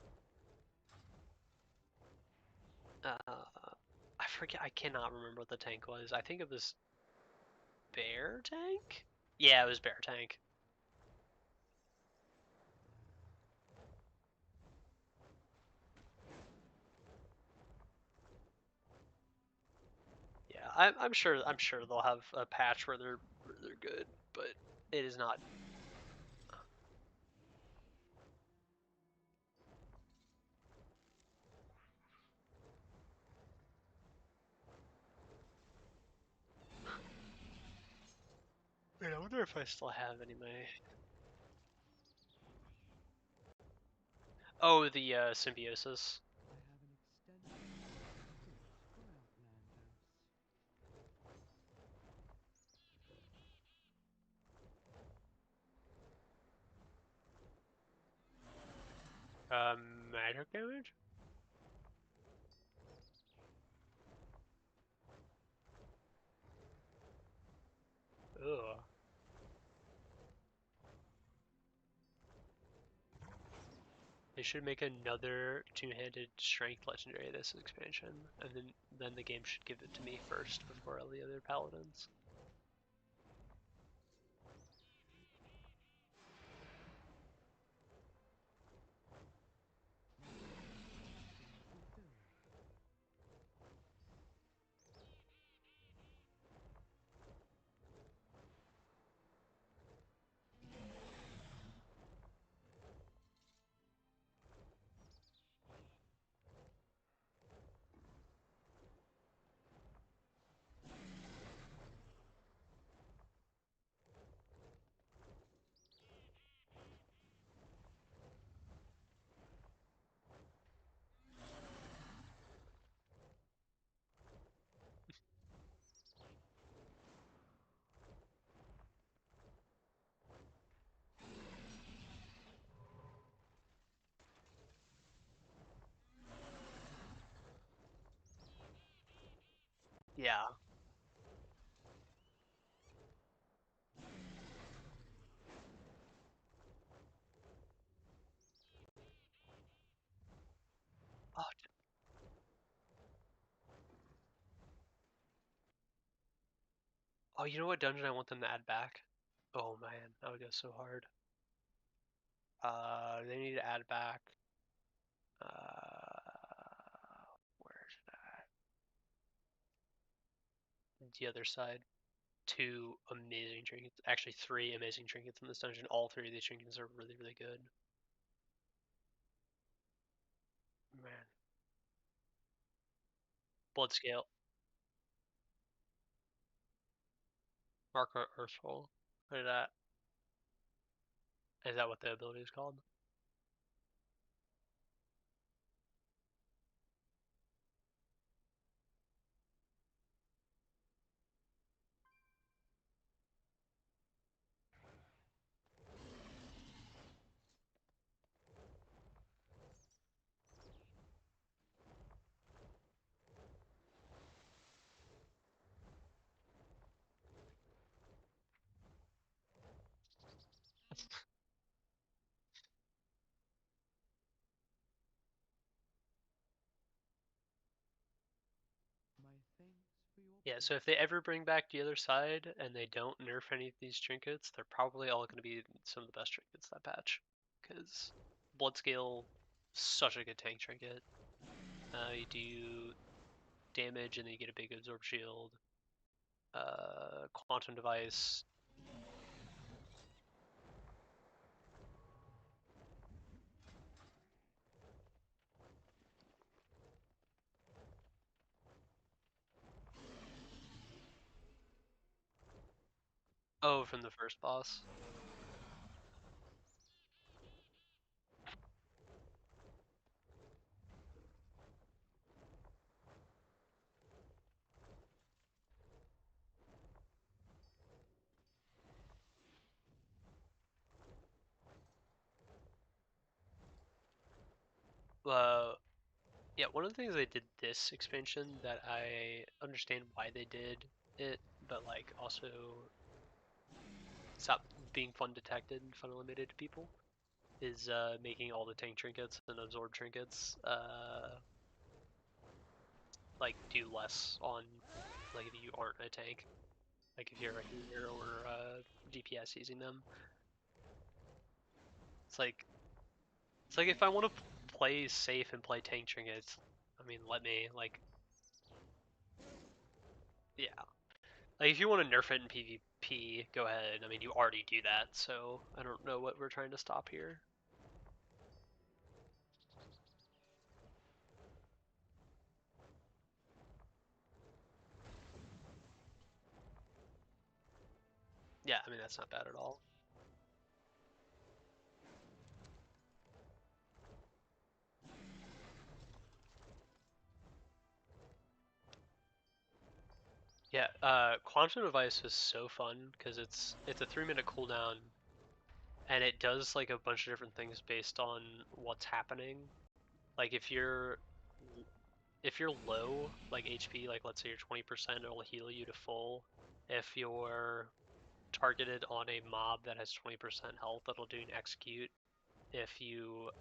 I forget. I cannot remember what the tank was. I think it was Bear Tank. Yeah, it was Bear Tank. Yeah, I'm sure. I'm sure they'll have a patch where they're good, but it is not. Wait, I wonder if I still have any of my. Oh, the symbiosis. Magic damage. Ugh. They should make another two-handed strength legendary this expansion, and then the game should give it to me first before all the other paladins. Yeah. Oh, oh, you know what dungeon I want them to add back? Oh man, that would go so hard. They need to add back. Where's that? The other side. 2 amazing trinkets. Actually, 3 amazing trinkets in this dungeon. All 3 of these trinkets are really, really good. Man. Blood scale. Marker Earthful. What is that? Is that what the ability is called? Yeah, so if they ever bring back the other side and they don't nerf any of these trinkets, they're probably all going to be some of the best trinkets that patch. Because Bloodscale, such a good tank trinket. You do damage and then you get a big absorb shield. Quantum Device. Oh, from the first boss. Yeah, one of the things they did this expansion that I understand why they did it, but like also stop being fun detected and fun limited to people, is making all the tank trinkets and absorb trinkets like do less on like if you aren't a tank, like if you're a healer or DPS using them. It's like if I want to play safe and play tank trinkets, I mean let me like yeah. Like if you want to nerf it in PvP, go ahead. I mean you already do that, so I don't know what we're trying to stop here. Yeah, I mean that's not bad at all. Yeah, Quantum Device was so fun because it's a 3-minute cooldown, and it does like a bunch of different things based on what's happening. Like if you're low, like HP, like let's say you're 20%, it'll heal you to full. If you're targeted on a mob that has 20% health, it'll do an execute. If you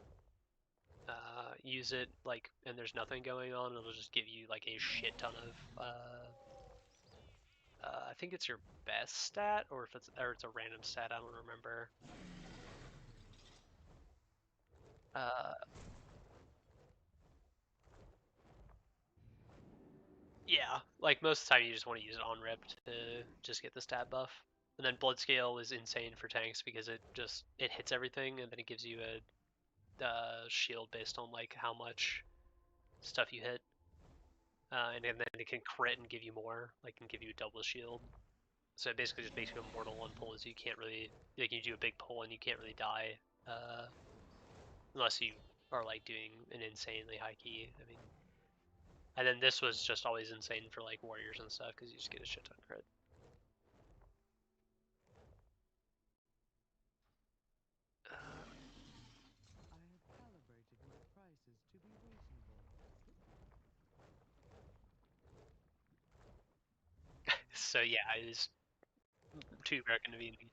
use it like and there's nothing going on, it'll just give you like a shit ton of I think it's your best stat, or if it's a random stat. I don't remember. Uh, yeah, like most of the time you just want to use it on rip to just get the stat buff. And then blood scale is insane for tanks because it hits everything and then it gives you a shield based on like how much stuff you hit. And then it can crit and give you more, like can give you a double shield. So it basically just makes you immortal on pulls. You can't really like you do a big pull and you can't really die. Unless you are like doing an insanely high key. I mean, and then this was just always insane for like warriors and stuff because you just get a shit ton crit. So yeah, it is too very convenient.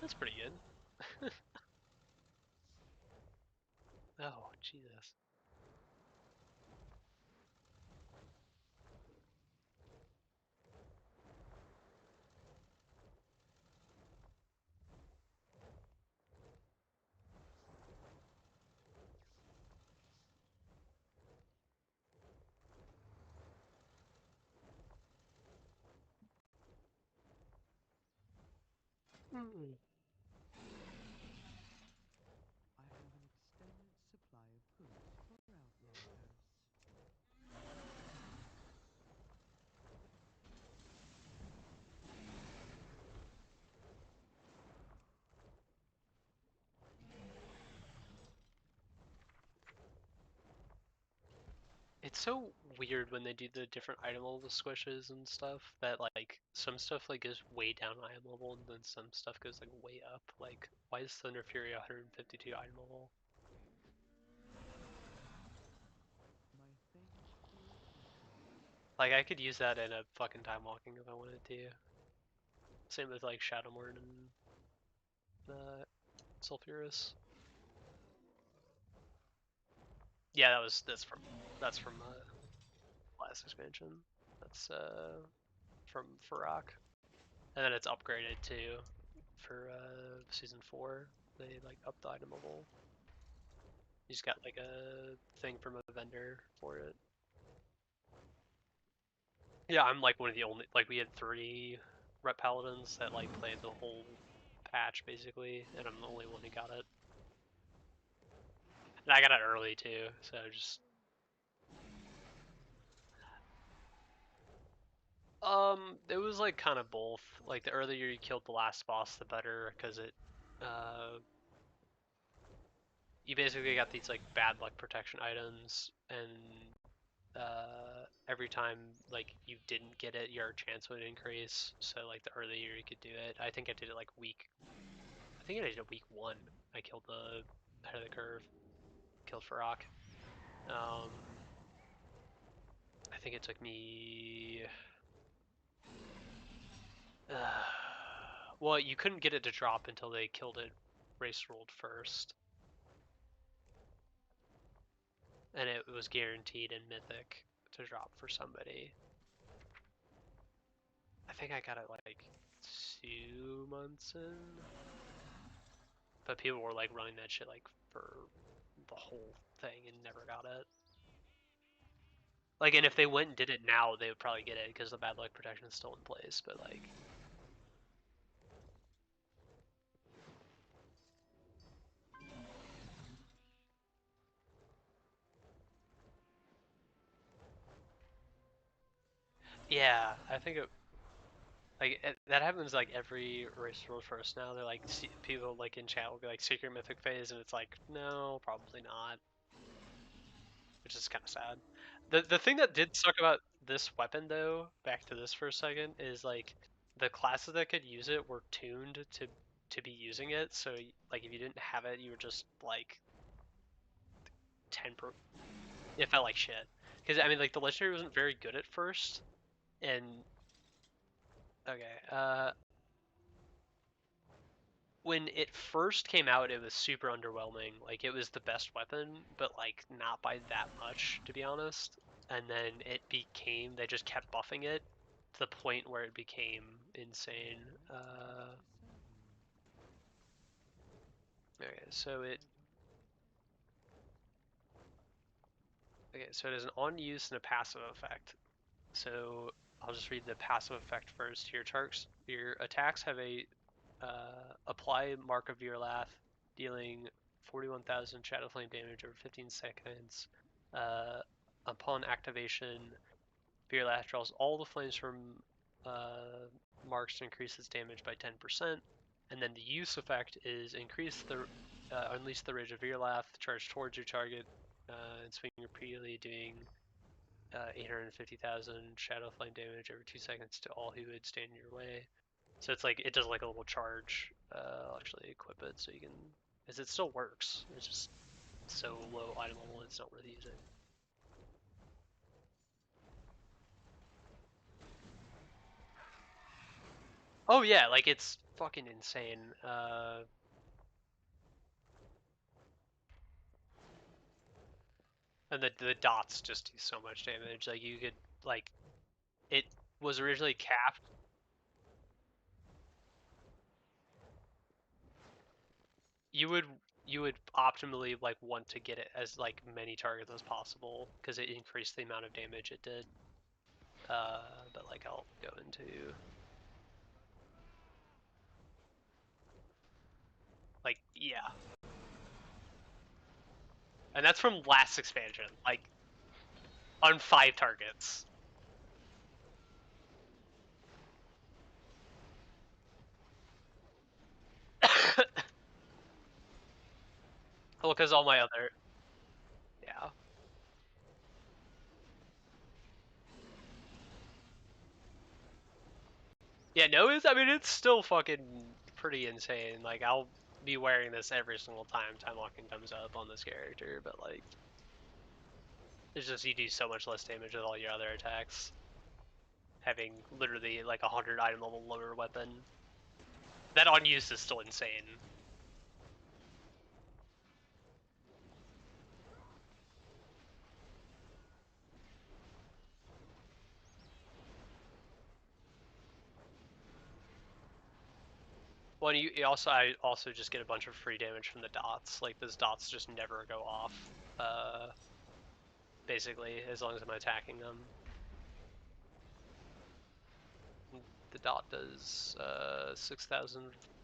That's pretty good. Oh, Jesus. Hmm.
I have an extended supply of goods for outlanders.
It's so weird when they do the different item level squishes and stuff that like some stuff like goes way down item level and then some stuff goes like way up. Like why is Thunder Fury 152 item level?
My thanks for your compliments.
Like I could use that in a fucking time walking if I wanted to. Same with like Shadowmourne and Sulfurous. Yeah, that's from last expansion. That's from Farrak. And then it's upgraded too for season 4. They like upped the item level. You just got like a thing from a vendor for it. Yeah, I'm like one of the only like we had 3 rep paladins that like played the whole patch basically, and I'm the only one who got it. And I got it early too, so just it was like kind of both. Like the earlier you killed the last boss, the better, because it you basically got these like bad luck protection items, and every time like you didn't get it, your chance would increase. So like the earlier you could do it, I think I did it like I think I did it week 1. I killed the head of the curve, killed Farrak. I think it took me. Well, you couldn't get it to drop until they killed it, race rolled first, and it was guaranteed in Mythic to drop for somebody. I think I got it like 2 months in, but people were like running that shit like for the whole thing and never got it. Like, and if they went and did it now, they would probably get it because the bad luck protection is still in place. But like, yeah, I think that happens like every race world first now. They're like people like in chat will be like secret mythic phase, and it's like no, probably not, which is kind of sad. The thing that did suck about this weapon though, back to this for a second, is like the classes that could use it were tuned to be using it. So like if you didn't have it, you were just like 10 per. It felt like shit because I mean like the legendary wasn't very good at first, and okay, when it first came out, it was super underwhelming. Like it was the best weapon, but like not by that much, to be honest. And then they just kept buffing it to the point where it became insane. Okay, so it has an on use and a passive effect. So I'll just read the passive effect first. Your attacks have a apply Mark of Virlath, dealing 41,000 Shadow Flame damage over 15 seconds. Upon activation, Virlath draws all the flames from marks to increase its damage by 10%. And then the use effect is increase the unleash the Rage of Virlath, charge towards your target, and swing repeatedly, doing 850,000 Shadow Flame damage every 2 seconds to all who would stand in your way. So it's like, it does like a little charge. I'll actually equip it so you can, because it still works. It's just so low item level, it's not worth using. Oh yeah, like it's fucking insane. And the dots just do so much damage. Like you could, like, it was originally capped. You would optimally like want to get it as like many targets as possible because it increased the amount of damage it did. But like I'll go into like, yeah. And that's from last expansion, like on 5 targets. Well, because all my other, yeah. Yeah, no, I mean, it's still fucking pretty insane. Like, I'll be wearing this every single time time locking comes up on this character, but like, it's just you do so much less damage with all your other attacks. Having literally like 100 item level lower weapon. That on use is still insane. Well, you also, I also just get a bunch of free damage from the dots. Like, those dots just never go off. Basically, as long as I'm attacking them. The dot does 6,000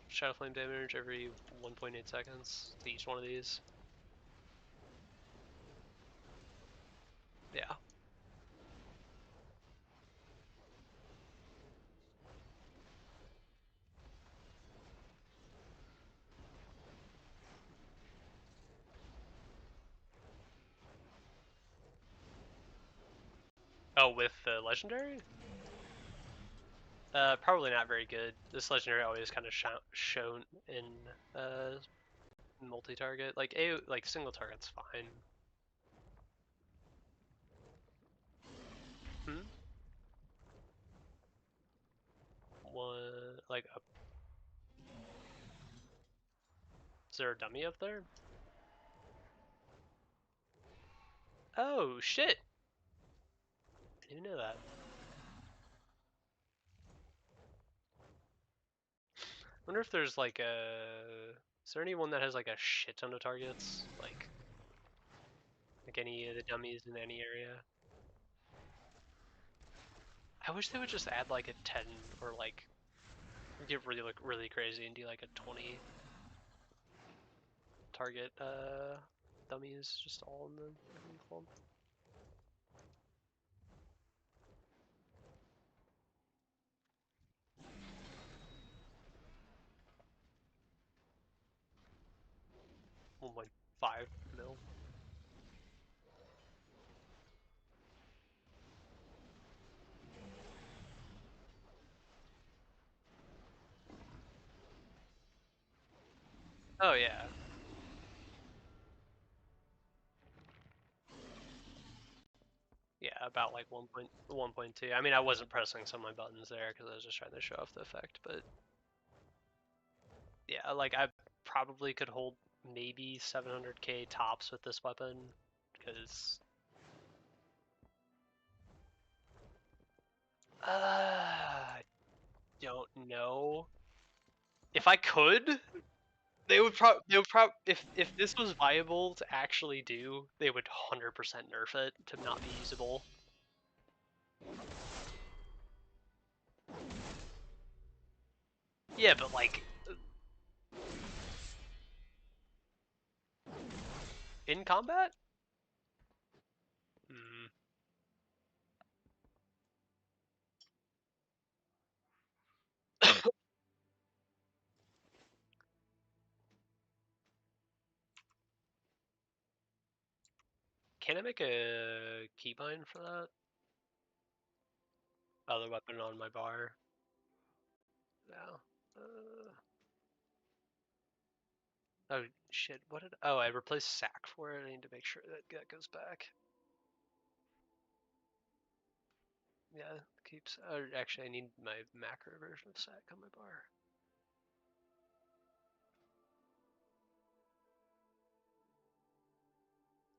Shadow Flame damage every 1.8 seconds to each one of these. Yeah. Oh, with the legendary? Probably not very good. This legendary always kind of shown in multi-target. Like like single target's fine. Hmm. One like a, is there a dummy up there? Oh shit! I didn't know that. Wonder if there's like a. Is there anyone that has like a shit ton of targets? Like any of the dummies in any area? I wish they would just add like a 10 or like get really crazy and do like a 20 target dummies just all in the clump. Like 5 mil. Oh yeah. Yeah, about like 1.2. I mean, I wasn't pressing some of my buttons there because I was just trying to show off the effect, but yeah, like I probably could hold maybe 700k tops with this weapon because I don't know. If I could, they would if this was viable to actually do, they would 100% nerf it to not be usable. Yeah, but like in combat? Hmm. Can I make a keybind for that? Other weapon on my bar. No. Oh shit! What did? Oh, I replaced sack for it. I need to make sure that goes back. Yeah, keeps. Actually, I need my macro version of sack on my bar.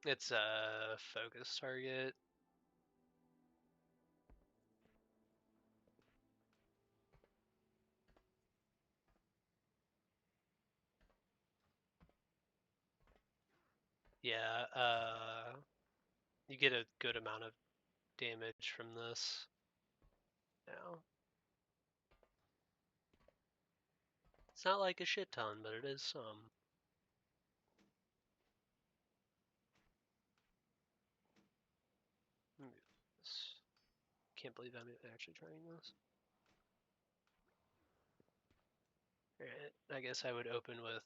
It's a focus target. Yeah, you get a good amount of damage from this. Now, it's not like a shit ton, but it is some. Let me do this. Can't believe I'm actually trying this. Alright, I guess I would open with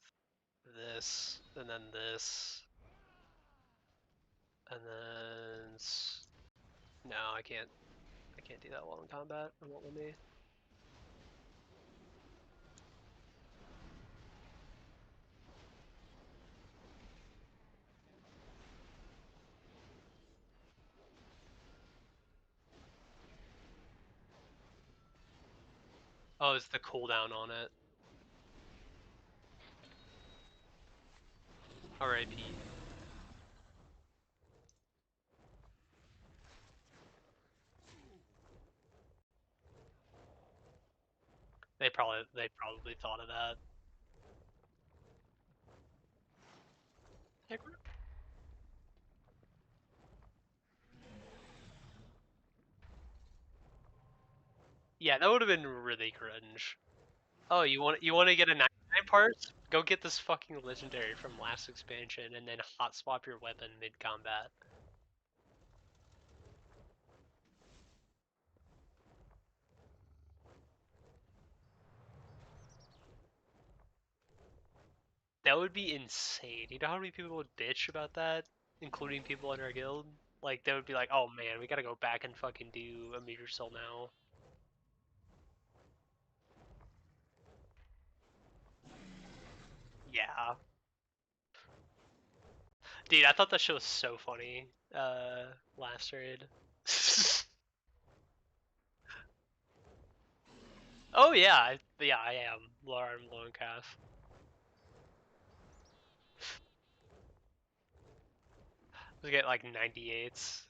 this, and then this, and then no, I can't do that while in combat. It won't let me. Oh, it's the cooldown on it. R.I.P. They probably thought of that. Yeah, that would have been really cringe. Oh, you want to get a 99 parts? Go get this fucking legendary from last expansion, and then hot swap your weapon mid combat. That would be insane. You know how many people would bitch about that, including people in our guild? Like they would be like, "Oh man, we gotta go back and fucking do a meter cell now." Yeah. Dude, I thought that shit was so funny. Last raid. Oh yeah, I am. Lower arm, low and calf. We get like 98s.